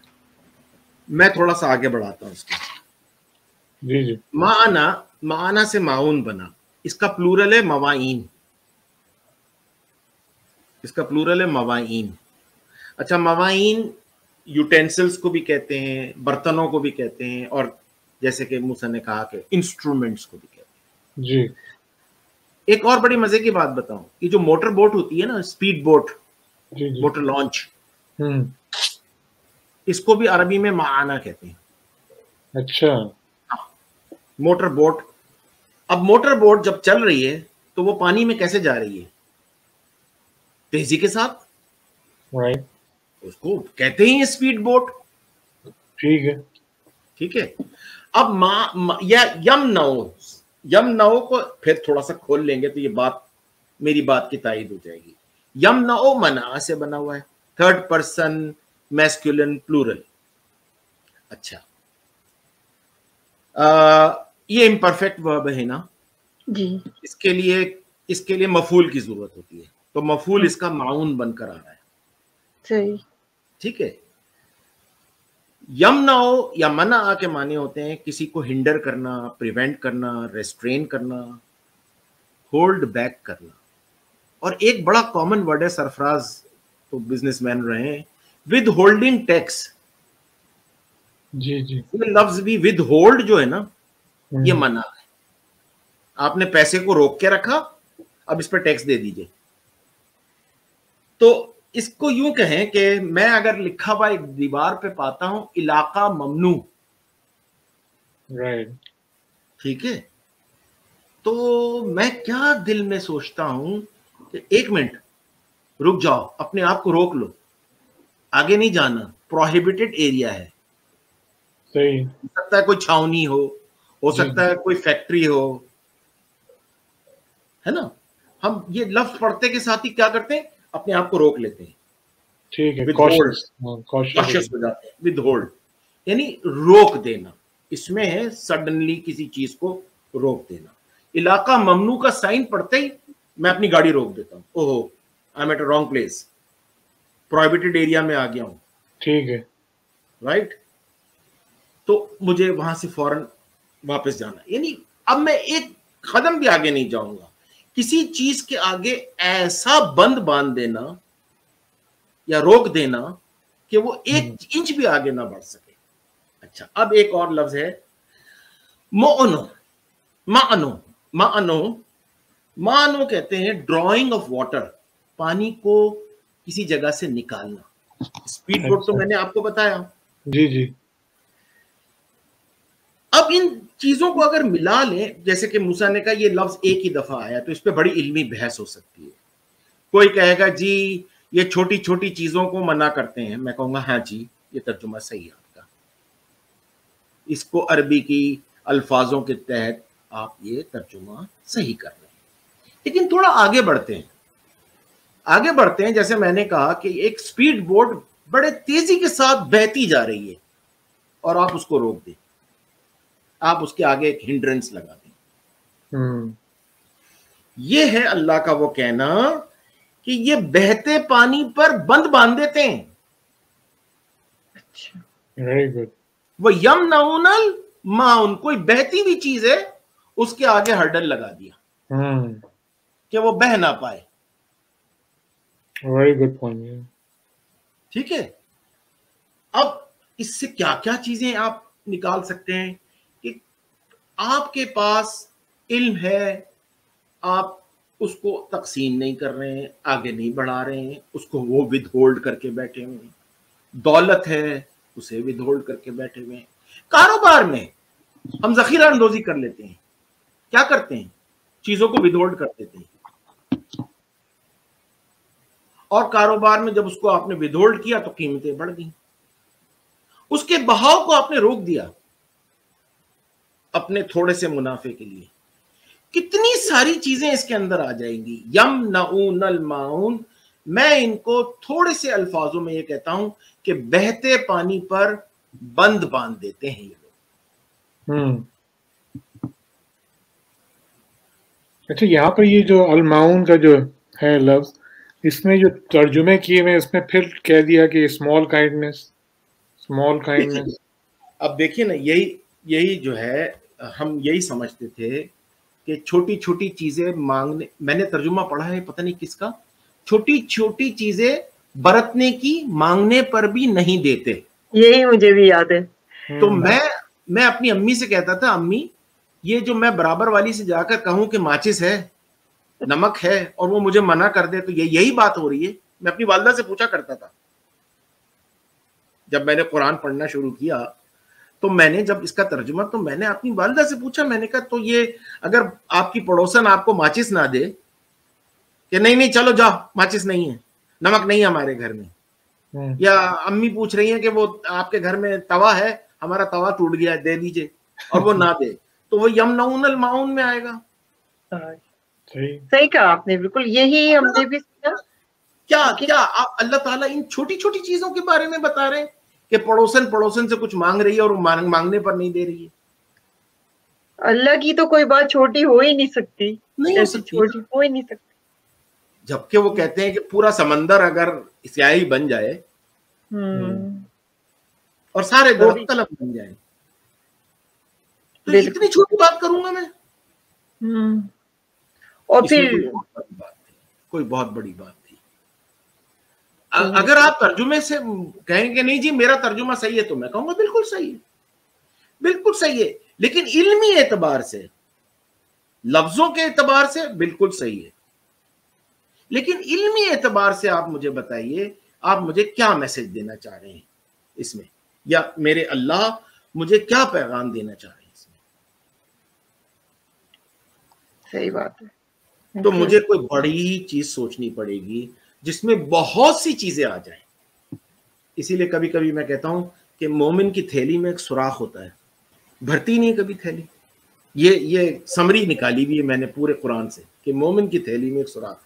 Speaker 2: میں تھوڑا سا آگے بڑھاتا ہوں اس کو.
Speaker 1: جی
Speaker 2: معنا سے معاون بنا, اس کا پلورل ہے مواعین. اچھا, مواعین یوٹینسلز کو بھی کہتے ہیں, برتنوں کو بھی کہتے ہیں, اور جیسے کہ موسیٰ نے کہا کہ انسٹرومنٹس کو بھی کہتے ہیں.
Speaker 1: جی.
Speaker 2: ایک اور بڑی مزے کی بات بتاؤں, یہ جو موٹر بوٹ ہوتی ہے نا, اسپیڈ بوٹ, موٹر لانچ, اس کو بھی عربی میں معانا کہتے ہیں.
Speaker 1: اچھا.
Speaker 2: Motor boat. اب موٹر بوٹ جب چل رہی ہے تو وہ پانی میں کیسے جا رہی ہے؟ تیزی کے ساتھ. اس کو کہتے ہیں اسپیڈ بوٹ. ٹھیک ہے. اب یمنعو کو پھر تھوڑا سا کھول لیں گے تو یہ بات, میری بات کی تائید ہو جائے گی. یمنعو منع سے بنا ہوا ہے, تھرڈ پرسن میسکولن پلورل. اچھا, یہ امپرفیکٹ ورب ہے نا.
Speaker 4: جی.
Speaker 2: اس کے لیے مفعول کی ضرورت ہوتی ہے. تو مفعول اس کا معاون بن کر آ رہا ہے.
Speaker 4: صحیح.
Speaker 2: ٹھیک ہے. یمنعو یا منع کے معنی ہوتے ہیں کسی کو ہنڈر کرنا, پریونٹ کرنا, ریسٹرین کرنا, ہولڈ بیک کرنا. اور ایک بڑا کامن ورڈ ہے, سرفراز تو بزنس مین رہے ہیں, ود ہولڈنگ ٹیکس.
Speaker 1: جی جی.
Speaker 2: یہ لفظ بھی ود ہولڈ جو ہے نا, یہ منع ہے. آپ نے پیسے کو روک کے رکھا, اب اس پہ ٹیکس دے دیجئے. تو اس کو یوں کہیں کہ میں اگر لکھا ہوا ایک دیوار پہ پاتا ہوں علاقہ ممنوع,
Speaker 1: رائٹ,
Speaker 2: ٹھیک ہے, تو میں کیا دل میں سوچتا ہوں کہ ایک منٹ رک جاؤ, اپنے آپ کو روک لو, آگے نہیں جانا, پروہیبٹڈ ایریا ہے.
Speaker 1: صحیح.
Speaker 2: ہو سکتا ہے کوئی چھاونی ہو سکتا ہے کوئی فیکٹری ہو, ہے نا. ہم یہ لفظ پڑھتے کے ساتھ ہی کیا کرتے ہیں, اپنے آپ کو روک لیتے ہیں.
Speaker 1: ٹھیک ہے,
Speaker 2: Withhold.
Speaker 1: cautious
Speaker 2: کاشس ہو جاتے ہیں. ود ہولڈ یعنی روک دینا, اس میں ہے سڈنلی کسی چیز کو روک دینا. علاقہ ممنوع کا سائن پڑھتے ہی میں اپنی گاڑی روک دیتا ہوں, اوہو I am at a wrong place, prohibited area میں آ گیا ہوں.
Speaker 1: ٹھیک ہے.
Speaker 2: رائٹ, تو مجھے وہاں سے فوراً واپس جانا. یعنی اب میں ایک قدم بھی آگے نہیں جاؤں گا. کسی چیز کے آگے ایسا بند باندھ دینا یا روک دینا کہ وہ ایک انچ بھی آگے نہ بڑھ سکے. اچھا, اب ایک اور لفظ ہے معنو. معنو کہتے ہیں ڈرائنگ آف واٹر, پانی کو کسی جگہ سے نکالنا. اسپیڈ بوٹ تو میں نے آپ کو بتایا.
Speaker 1: جی جی.
Speaker 2: اب ان چیزوں کو اگر ملا لیں, جیسے کہ موسیٰ نے کہا یہ لفظ ایک ہی دفعہ آیا, تو اس پہ بڑی علمی بحث ہو سکتی ہے. کوئی کہے گا جی یہ چھوٹی چھوٹی چیزوں کو منع کرتے ہیں. میں کہوں گا ہاں جی, یہ ترجمہ صحیح ہے آپ کا, اس کو عربی کی الفاظوں کے تحت آپ یہ ترجمہ صحیح کر رہے ہیں. لیکن تھوڑا آگے بڑھتے ہیں. جیسے میں نے کہا کہ ایک سپیڈ بوٹ بڑے تیزی کے ساتھ بہتی جا رہی ہے اور آپ اس کو روک دیں, آپ اس کے آگے ایک ہنڈرنس لگا دیں. یہ ہے اللہ کا وہ کہنا کہ یہ بہتے پانی پر بند باندھ دیتے ہیں.
Speaker 1: Very good.
Speaker 2: وہ یمنعون الماعون, کوئی بہتی ہوئی چیز ہے اس کے آگے ہرڈل لگا دیا کہ وہ بہ نہ پائے.
Speaker 1: Very good point.
Speaker 2: ٹھیک ہے. اب اس سے کیا کیا چیزیں آپ نکال سکتے ہیں کہ آپ کے پاس علم ہے, آپ اس کو تقسیم نہیں کر رہے ہیں, آگے نہیں بڑھا رہے ہیں, اس کو وہ ود ہولڈ کر کے بیٹھے ہوئے ہیں. دولت ہے, اسے ود ہولڈ کر کے بیٹھے ہوئے ہیں. کاروبار میں ہم ذخیرہ اندوزی کر لیتے ہیں, کیا کرتے ہیں, چیزوں کو ود ہولڈ کر دیتے ہیں. اور کاروبار میں جب اس کو آپ نے ود ہولڈ کیا تو قیمتیں بڑھ گئیں, اس کے بہاؤ کو آپ نے روک دیا اپنے تھوڑے سے منافع کے لیے. کتنی ساری چیزیں اس کے اندر آ جائیں گی. یمنعون الماعون, میں ان کو تھوڑے سے الفاظوں میں یہ کہتا ہوں کہ بہتے پانی پر بند باندھ دیتے ہیں یہ لوگ.
Speaker 1: اچھا, یہاں پر یہ جو الماعون کا جو ہے لفظ, اس میں جو ترجمے کیے ہوئے اس میں پھر کہہ دیا کہ اسمال کائنڈنس.
Speaker 2: اب دیکھیے نا, یہی جو ہے ہم یہی سمجھتے تھے کہ چھوٹی چھوٹی چیزیں مانگنے, میں نے ترجمہ پڑھا ہے پتہ نہیں کس کا, چھوٹی چھوٹی چیزیں برتنے کی مانگنے پر بھی نہیں دیتے.
Speaker 4: یہی مجھے بھی یاد ہے.
Speaker 2: تو میں اپنی امی سے کہتا تھا, امی یہ جو میں برابر والی سے جا کر کہوں کہ ماچس ہے, نمک ہے, اور وہ مجھے منع کر دے, تو یہی بات ہو رہی ہے. میں اپنی والدہ سے پوچھا کرتا تھا جب میں نے قرآن پڑھنا شروع کیا, تو میں نے جب اس کا ترجمہ, تو میں نے اپنی والدہ سے پوچھا, میں نے کہا تو یہ اگر آپ کی پڑوسن آپ کو ماچس نہ دے کہ نہیں چلو جاؤ, ماچس نہیں ہے, نمک نہیں ہے ہمارے گھر میں, یا امی پوچھ رہی ہیں کہ وہ آپ کے گھر میں توا ہے, ہمارا توا ٹوٹ گیا ہے, دے دیجئے, اور وہ نہ دے, تو وہ یمنعون الماعون میں آئے گا.
Speaker 4: صحیح کہا آپ نے, بالکل یہی ہم نے بھی سنا.
Speaker 2: کیا اللہ تعالیٰ ان چھوٹی چھوٹی چیزوں کے بارے میں بتا رہے ہیں کہ پڑوسن سے کچھ مانگ رہی ہے اور مانگنے پر نہیں دے رہی ہے.
Speaker 4: اللہ کی تو کوئی بات چھوٹی ہو ہی نہیں سکتی,
Speaker 2: نہیں ہو سکتی,
Speaker 4: چھوٹی ہو ہی نہیں سکتی.
Speaker 2: جبکہ وہ کہتے ہیں کہ پورا سمندر اگر سیاہی بن جائے اور سارے درخت قلم بن جائیں تو اتنی چھوٹی بات کروں گا میں؟
Speaker 4: اور پھر
Speaker 2: کوئی بہت بڑی بات تھی. اگر آپ ترجمے سے کہیں گے نہیں جی میرا ترجمہ صحیح ہے تو میں کہوں گا بالکل صحیح ہے، بالکل صحیح ہے، لیکن علمی اعتبار سے، لفظوں کے اعتبار سے بالکل صحیح ہے، لیکن علمی اعتبار سے آپ مجھے بتائیے آپ مجھے کیا میسج دینا چاہ رہے ہیں اس میں، یا میرے اللہ مجھے کیا پیغام دینا چاہ رہے ہیں اس میں.
Speaker 4: صحیح بات ہے.
Speaker 2: تو مجھے کوئی بڑی چیز سوچنی پڑے گی جس میں بہت سی چیزیں آ جائیں. اسی لیے کبھی کبھی میں کہتا ہوں کہ مومن کی تھیلی میں ایک سوراخ ہوتا ہے، بھرتی نہیں کبھی تھیلی. یہ سمری نکالی ہوئی ہے میں نے پورے قرآن سے کہ مومن کی تھیلی میں ایک سوراخ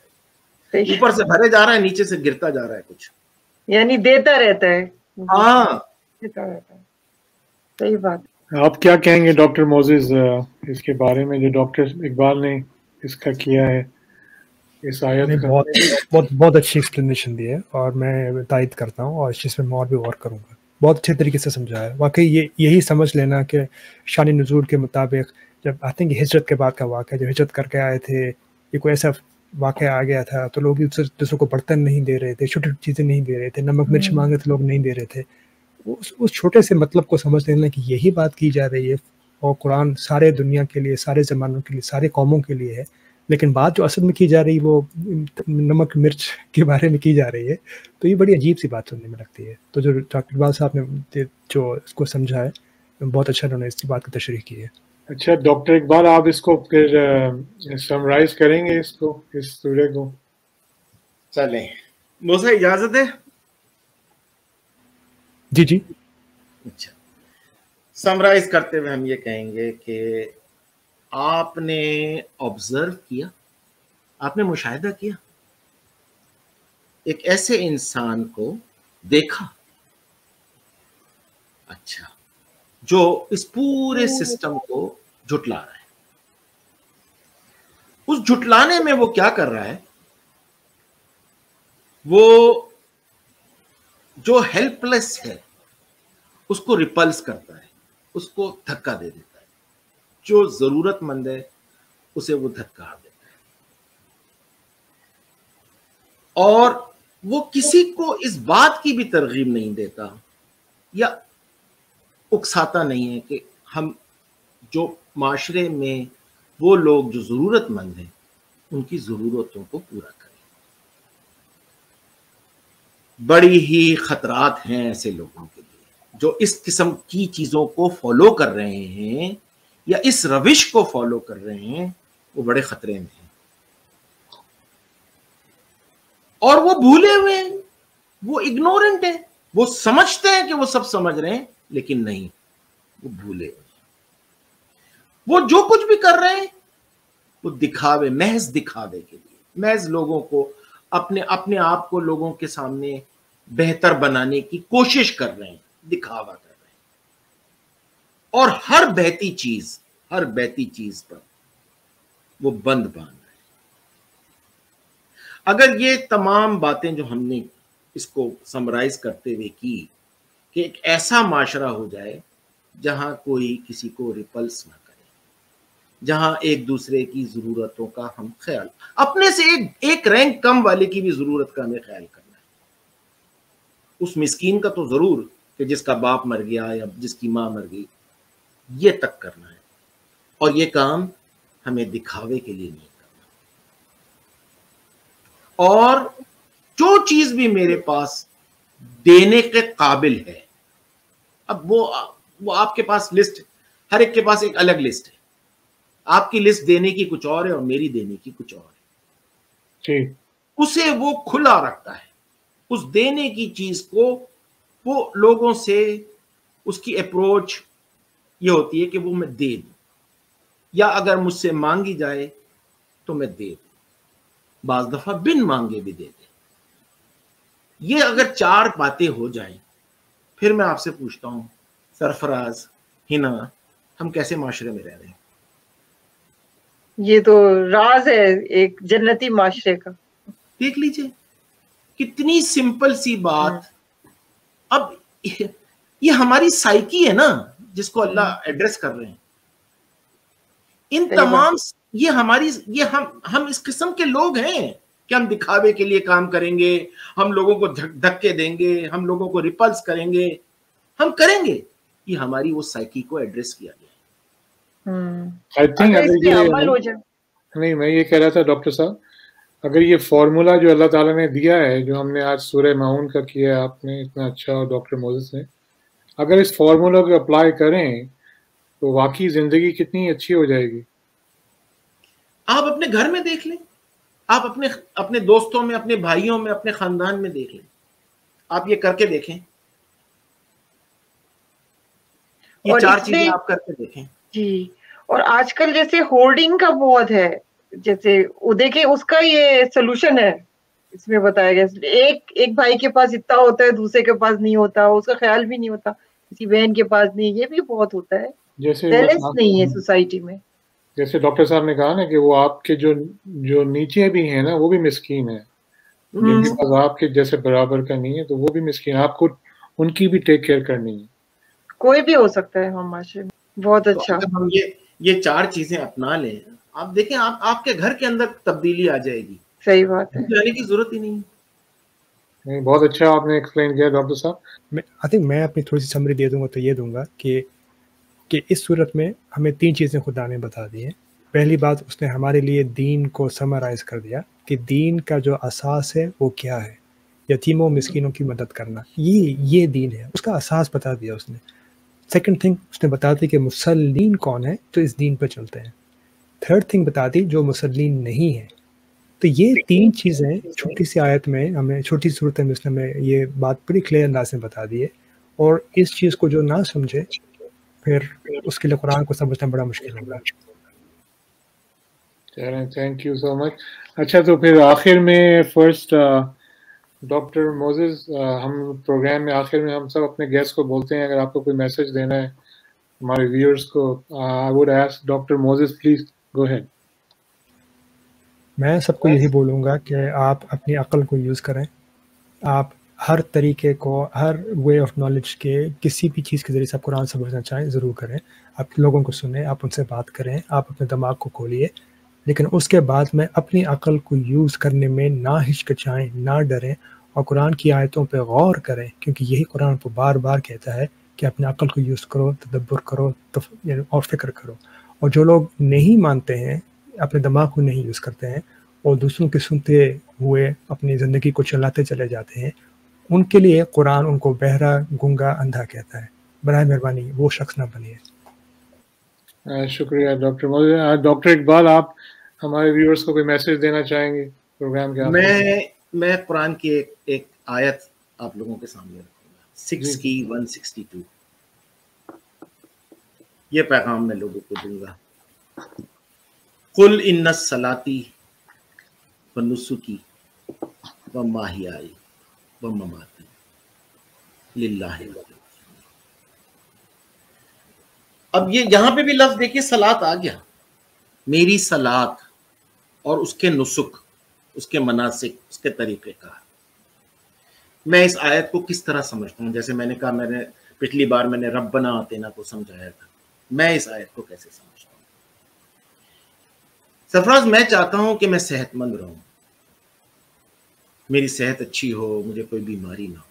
Speaker 2: ہے، اوپر سے بھرے جا رہا ہے نیچے سے گرتا جا رہا ہے کچھ،
Speaker 4: یعنی دیتا رہتا ہے.
Speaker 2: ہاں
Speaker 4: دیتا رہتا ہے. صحیح بات.
Speaker 1: آپ کیا کہیں گے ڈاکٹر موزز اس کے بارے میں جو ڈاکٹر اقبال نے اس کا کیا ہے اس آیت کا؟
Speaker 3: بہت اچھی ایکسپلینیشن دی ہے اور میں تائید کرتا ہوں اور اس چیز پہ میں اور بھی غور کروں گا. بہت اچھے طریقے سے سمجھایا ہے. واقعی یہی سمجھ لینا کہ شان نزول کے مطابق جب آئی تھنک ہجرت کے بعد کا واقعہ، جب ہجرت کر کے آئے تھے یہ کوئی ایسا واقعہ آ گیا تھا تو لوگ دوسروں کو برتن نہیں دے رہے تھے، چھوٹی چیزیں نہیں دے رہے تھے، نمک مرچ مانگے تو لوگ نہیں دے رہے تھے. اس چھوٹے سے مطلب کو سمجھ لینا کہ یہی بات کی جا رہی ہے اور قرآن سارے دنیا کے لیے، سارے زمانوں کے لیے، سارے قوموں کے لیے ہے، لیکن بات جو اصل میں کی جا رہی ہے وہ نمک مرچ کے بارے میں کی جا رہی ہے. تو یہ بڑی عجیب سی بات سننے میں لگتی ہے. تو جو ڈاکٹر اقبال صاحب نے جو اس کو سمجھا ہے بہت اچھا انہوں نے اس بات کی تشریح کی ہے.
Speaker 1: اچھا ڈاکٹر اقبال آپ اس کو پھر سمرائز کریں گے اس کو، اس سورہ کو؟
Speaker 2: چلیں موسیٰ اجازت ہے؟
Speaker 3: جی.
Speaker 2: اچھا، سمرائز کرتے ہوئے ہم یہ کہیں گے کہ آپ نے آبزرو کیا، آپ نے مشاہدہ کیا، ایک ایسے انسان کو دیکھا اچھا جو اس پورے سسٹم کو جھٹلا رہا ہے. اس جھٹلانے میں وہ کیا کر رہا ہے؟ وہ جو ہیلپ لیس ہے اس کو ریپلس کرتا ہے، اس کو دھکا دے دیتا ہے. جو ضرورت مند ہے اسے وہ دھکا دیتا ہے، اور وہ کسی کو اس بات کی بھی ترغیب نہیں دیتا یا اکساتا نہیں ہے کہ ہم جو معاشرے میں وہ لوگ جو ضرورت مند ہیں ان کی ضرورتوں کو پورا کریں. بڑی ہی خطرات ہیں ایسے لوگوں کے لیے جو اس قسم کی چیزوں کو فالو کر رہے ہیں یا اس روش کو فالو کر رہے ہیں، وہ بڑے خطرے میں ہیں. اور وہ بھولے ہوئے ہیں، وہ اگنورنٹ ہیں، وہ سمجھتے ہیں کہ وہ سب سمجھ رہے ہیں لیکن نہیں، وہ بھولے ہوئے ہیں. وہ جو کچھ بھی کر رہے ہیں وہ دکھاوے، محض دکھاوے کے لیے، محض لوگوں کو اپنے آپ کو لوگوں کے سامنے بہتر بنانے کی کوشش کر رہے ہیں، دکھاوا کر رہے ہیں. اور ہر بہتی چیز پر وہ بند باندھ رہے ہیں. اگر یہ تمام باتیں جو ہم نے اس کو سمرائز کرتے ہوئے کی کہ ایک ایسا معاشرہ ہو جائے جہاں کوئی کسی کو ریپلس نہ کرے، جہاں ایک دوسرے کی ضرورتوں کا ہم خیال، اپنے سے ایک رینک کم والے کی بھی ضرورت کا ہمیں خیال کرنا ہے. اس مسکین کا تو ضرور کہ جس کا باپ مر گیا یا جس کی ماں مر گئی، یہ تک کرنا ہے. اور یہ کام ہمیں دکھاوے کے لیے نہیں کرنا. اور جو چیز بھی میرے پاس دینے کے قابل ہے، اب وہ آپ کے پاس لسٹ، ہر ایک کے پاس ایک الگ لسٹ ہے. آپ کی لسٹ دینے کی کچھ اور ہے اور میری دینے کی کچھ اور ہے. اسے وہ کھلا رکھتا ہے، اس دینے کی چیز کو. وہ لوگوں سے اس کی اپروچ یہ ہوتی ہے کہ وہ میں دے دوں، یا اگر مجھ سے مانگی جائے تو میں دے دوں، بعض دفعہ بن مانگے بھی دے دیں. یہ اگر 4 باتیں ہو جائیں، پھر میں آپ سے پوچھتا ہوں سرفراز، ہنا، ہم کیسے معاشرے میں رہ رہے ہیں؟
Speaker 4: یہ تو راز ہے ایک جنتی معاشرے کا.
Speaker 2: دیکھ لیجئے کتنی سمپل سی بات. اب یہ ہماری سائیکی ہے نا جس کو اللہ ایڈریس کر رہے ہیں. ان تمام یہ ہماری ہم اس قسم کے لوگ ہیں کہ ہم دکھاوے کے لیے کام کریں گے, ہم لوگوں کو دھکے دیں گے, ہم لوگوں کو ریپلس کریں گے, ہم کریں گے. یہ ہماری وہ سائیکی کو ایڈریس کیا گیا ہے.
Speaker 1: نہیں, میں یہ کہہ رہا تھا ڈاکٹر صاحب, اگر یہ فارمولا جو اللہ تعالیٰ نے دیا ہے, جو ہم نے آج سورہ معون کا کیا ہے آپ نے اتنا اچھا, اور ڈاکٹر موزز نے, اگر اس فارمولا کو اپلائی کریں تو واقعی زندگی کتنی اچھی ہو جائے گی.
Speaker 2: آپ اپنے گھر میں دیکھ لیں, آپ اپنے دوستوں میں, اپنے بھائیوں میں, اپنے خاندان میں دیکھ لیں, آپ یہ کر کے دیکھیں, یہ 4 چیزیں آپ کر کے دیکھیں.
Speaker 4: جی, اور آج کل جیسے ہولڈنگ کا بہت ہے, جیسے وہ دیکھیں اس کا یہ سولوشن ہے اس میں بتایا گیا. ایک بھائی کے پاس اتنا ہوتا ہے, دوسرے کے پاس نہیں ہوتا, اس کا خیال بھی نہیں ہوتا, کسی بہن کے پاس نہیں. یہ بھی بہت ہوتا ہے, بیلنس نہیں ہے سوسائٹی میں.
Speaker 1: جیسے ڈاکٹر صاحب نے کہا نا کہ وہ آپ کے جو نیچے بھی ہیں نا وہ بھی مسکین ہیں, جن کے پاس آپ کے جیسے برابر کا نہیں ہے تو وہ بھی مسکین, آپ کو ان کی بھی ٹیک کیئر کرنی ہے. کوئی بھی
Speaker 4: ہو سکتا ہے معاشرے میں. بہت اچھا.
Speaker 2: ہم یہ 4 چیزیں اپنا لیں, آپ دیکھیں آپ کے گھر کے اندر تبدیلی آ جائے گی.
Speaker 4: صحیح بات ہے,
Speaker 2: جانے کی ضرورت ہی نہیں.
Speaker 1: بہت اچھا آپ نے ایکسپلین کیا ڈاکٹر صاحب.
Speaker 3: آئی تھنک میں اپنی تھوڑی سی سمری دے دوں گا تو یہ دوں گا کہ اس صورت میں ہمیں 3 چیزیں خدا نے بتا دی ہیں. پہلی بات, اس نے ہمارے لیے دین کو سمرائز کر دیا کہ دین کا جو اساس ہے وہ کیا ہے, یتیموں مسکینوں کی مدد کرنا, یہ دین ہے, اس کا اساس بتا دیا اس نے. سیکنڈ تھنگ اس نے بتا دی کہ مسلمین کون ہے تو اس دین پہ چلتے ہیں. تھرڈ تھنگ بتا دی جو مسلمین نہیں ہے. تو یہ 3 چیزیں چھوٹی سی آیت میں ہمیں, چھوٹی صورت میں اس نے ہمیں یہ بات بڑی کلیئر انداز میں بتا دی ہے. اور اس چیز کو جو نہ سمجھے پھر اس کے لیے قرآن کو سمجھنا بڑا مشکل ہوگا.
Speaker 1: تھینک یو سو مچ. اچھا, تو پھر آخر میں فرسٹ ڈاکٹر موزز, ہم پروگرام میں آخر میں ہم سب اپنے گیسٹ کو بولتے ہیں اگر آپ کو کوئی میسج دینا ہے ہمارے ویورز کو. I would ask doctor Moses please go ahead.
Speaker 3: میں سب کو یہی بولوں گا کہ آپ اپنی عقل کو یوز کریں. آپ ہر طریقے کو, ہر وے آف نالج کے کسی بھی چیز کے ذریعے سے آپ قرآن سمجھنا چاہیں ضرور کریں. آپ لوگوں کو سنیں, آپ ان سے بات کریں, آپ اپنے دماغ کو کھولیے, لیکن اس کے بعد میں اپنی عقل کو یوز کرنے میں نہ ہچکچائیں, نہ ڈریں, اور قرآن کی آیتوں پہ غور کریں, کیونکہ یہی قرآن کو بار بار کہتا ہے کہ اپنے عقل کو یوز کرو, تدبر کرو, اور فکر کرو. اور جو لوگ نہیں مانتے ہیں, اپنے دماغ کو نہیں یوز کرتے ہیں, اور دوسروں کے سنتے ہوئے اپنی زندگی کو چلاتے چلے جاتے ہیں, ان کے لیے قرآن ان کو بہرا, گنگا, اندھا کہتا ہے. برائے مہربانی وہ شخص نہ بنیے.
Speaker 1: شکریہ ڈاکٹر موزز. ڈاکٹر اقبال, آپ ہمارے ویورز کو کوئی میسج دینا چاہیں گے پروگرام کے آخر میں؟
Speaker 2: میں قرآن کی ایک آیت آپ لوگوں کے سامنے رکھوں گا, 6 کی 162. یہ پیغام میں لوگوں کو دوں گا. قل ان صلاتی و نسکی و ماہیائی و مماتی للہ. اب یہ یہاں پہ بھی لفظ دیکھیے, صلات آ گیا. میری صلات اور اس کے نسک, اس کے مناسک, اس کے طریقہ کار. میں اس آیت کو کس طرح سمجھتا ہوں, جیسے میں نے کہا, میں نے پچھلی بار میں نے ربنا آتینا کو سمجھایا تھا. میں اس آیت کو کیسے سمجھتا ہوں؟ سرفراز, میں چاہتا ہوں کہ میں صحت مند رہوں, میری صحت اچھی ہو, مجھے کوئی بیماری نہ ہو.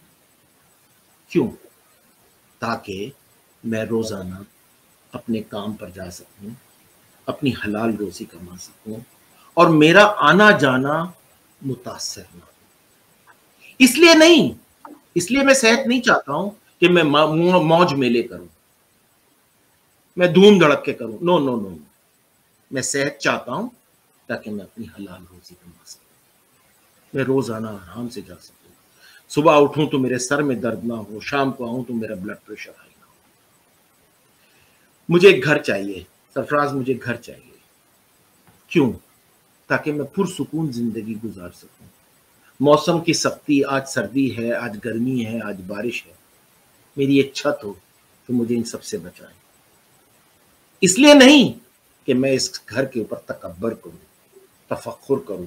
Speaker 2: کیوں؟ تاکہ میں روزانہ اپنے کام پر جا سکوں, اپنی حلال روزی کما سکوں, اور میرا آنا جانا متاثر نہ ہو. اس لیے نہیں, اس لیے میں صحت نہیں چاہتا ہوں کہ میں موج میلے کروں, میں دھوم دھڑک کے کروں. نو نو نو, میں صحت چاہتا ہوں تاکہ میں اپنی حلال روزی کما سکوں, میں روزانہ آرام سے جا سکوں. صبح اٹھوں تو میرے سر میں درد نہ ہو, شام کو آؤں تو میرا بلڈ پریشر ہائی نہ ہو. مجھے ایک گھر چاہیے سرفراز, مجھے گھر چاہیے. کیوں؟ تاکہ میں پرسکون زندگی گزار سکوں. موسم کی سختی, آج سردی ہے, آج گرمی ہے, آج بارش ہے, میری ایک چھت ہو تو مجھے ان سب سے بچائیں. اس لیے نہیں کہ میں اس گھر کے اوپر تکبر کروں, تفخر کروں,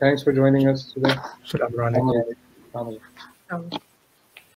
Speaker 1: Thanks for joining us today.
Speaker 3: Assalamu alaikum.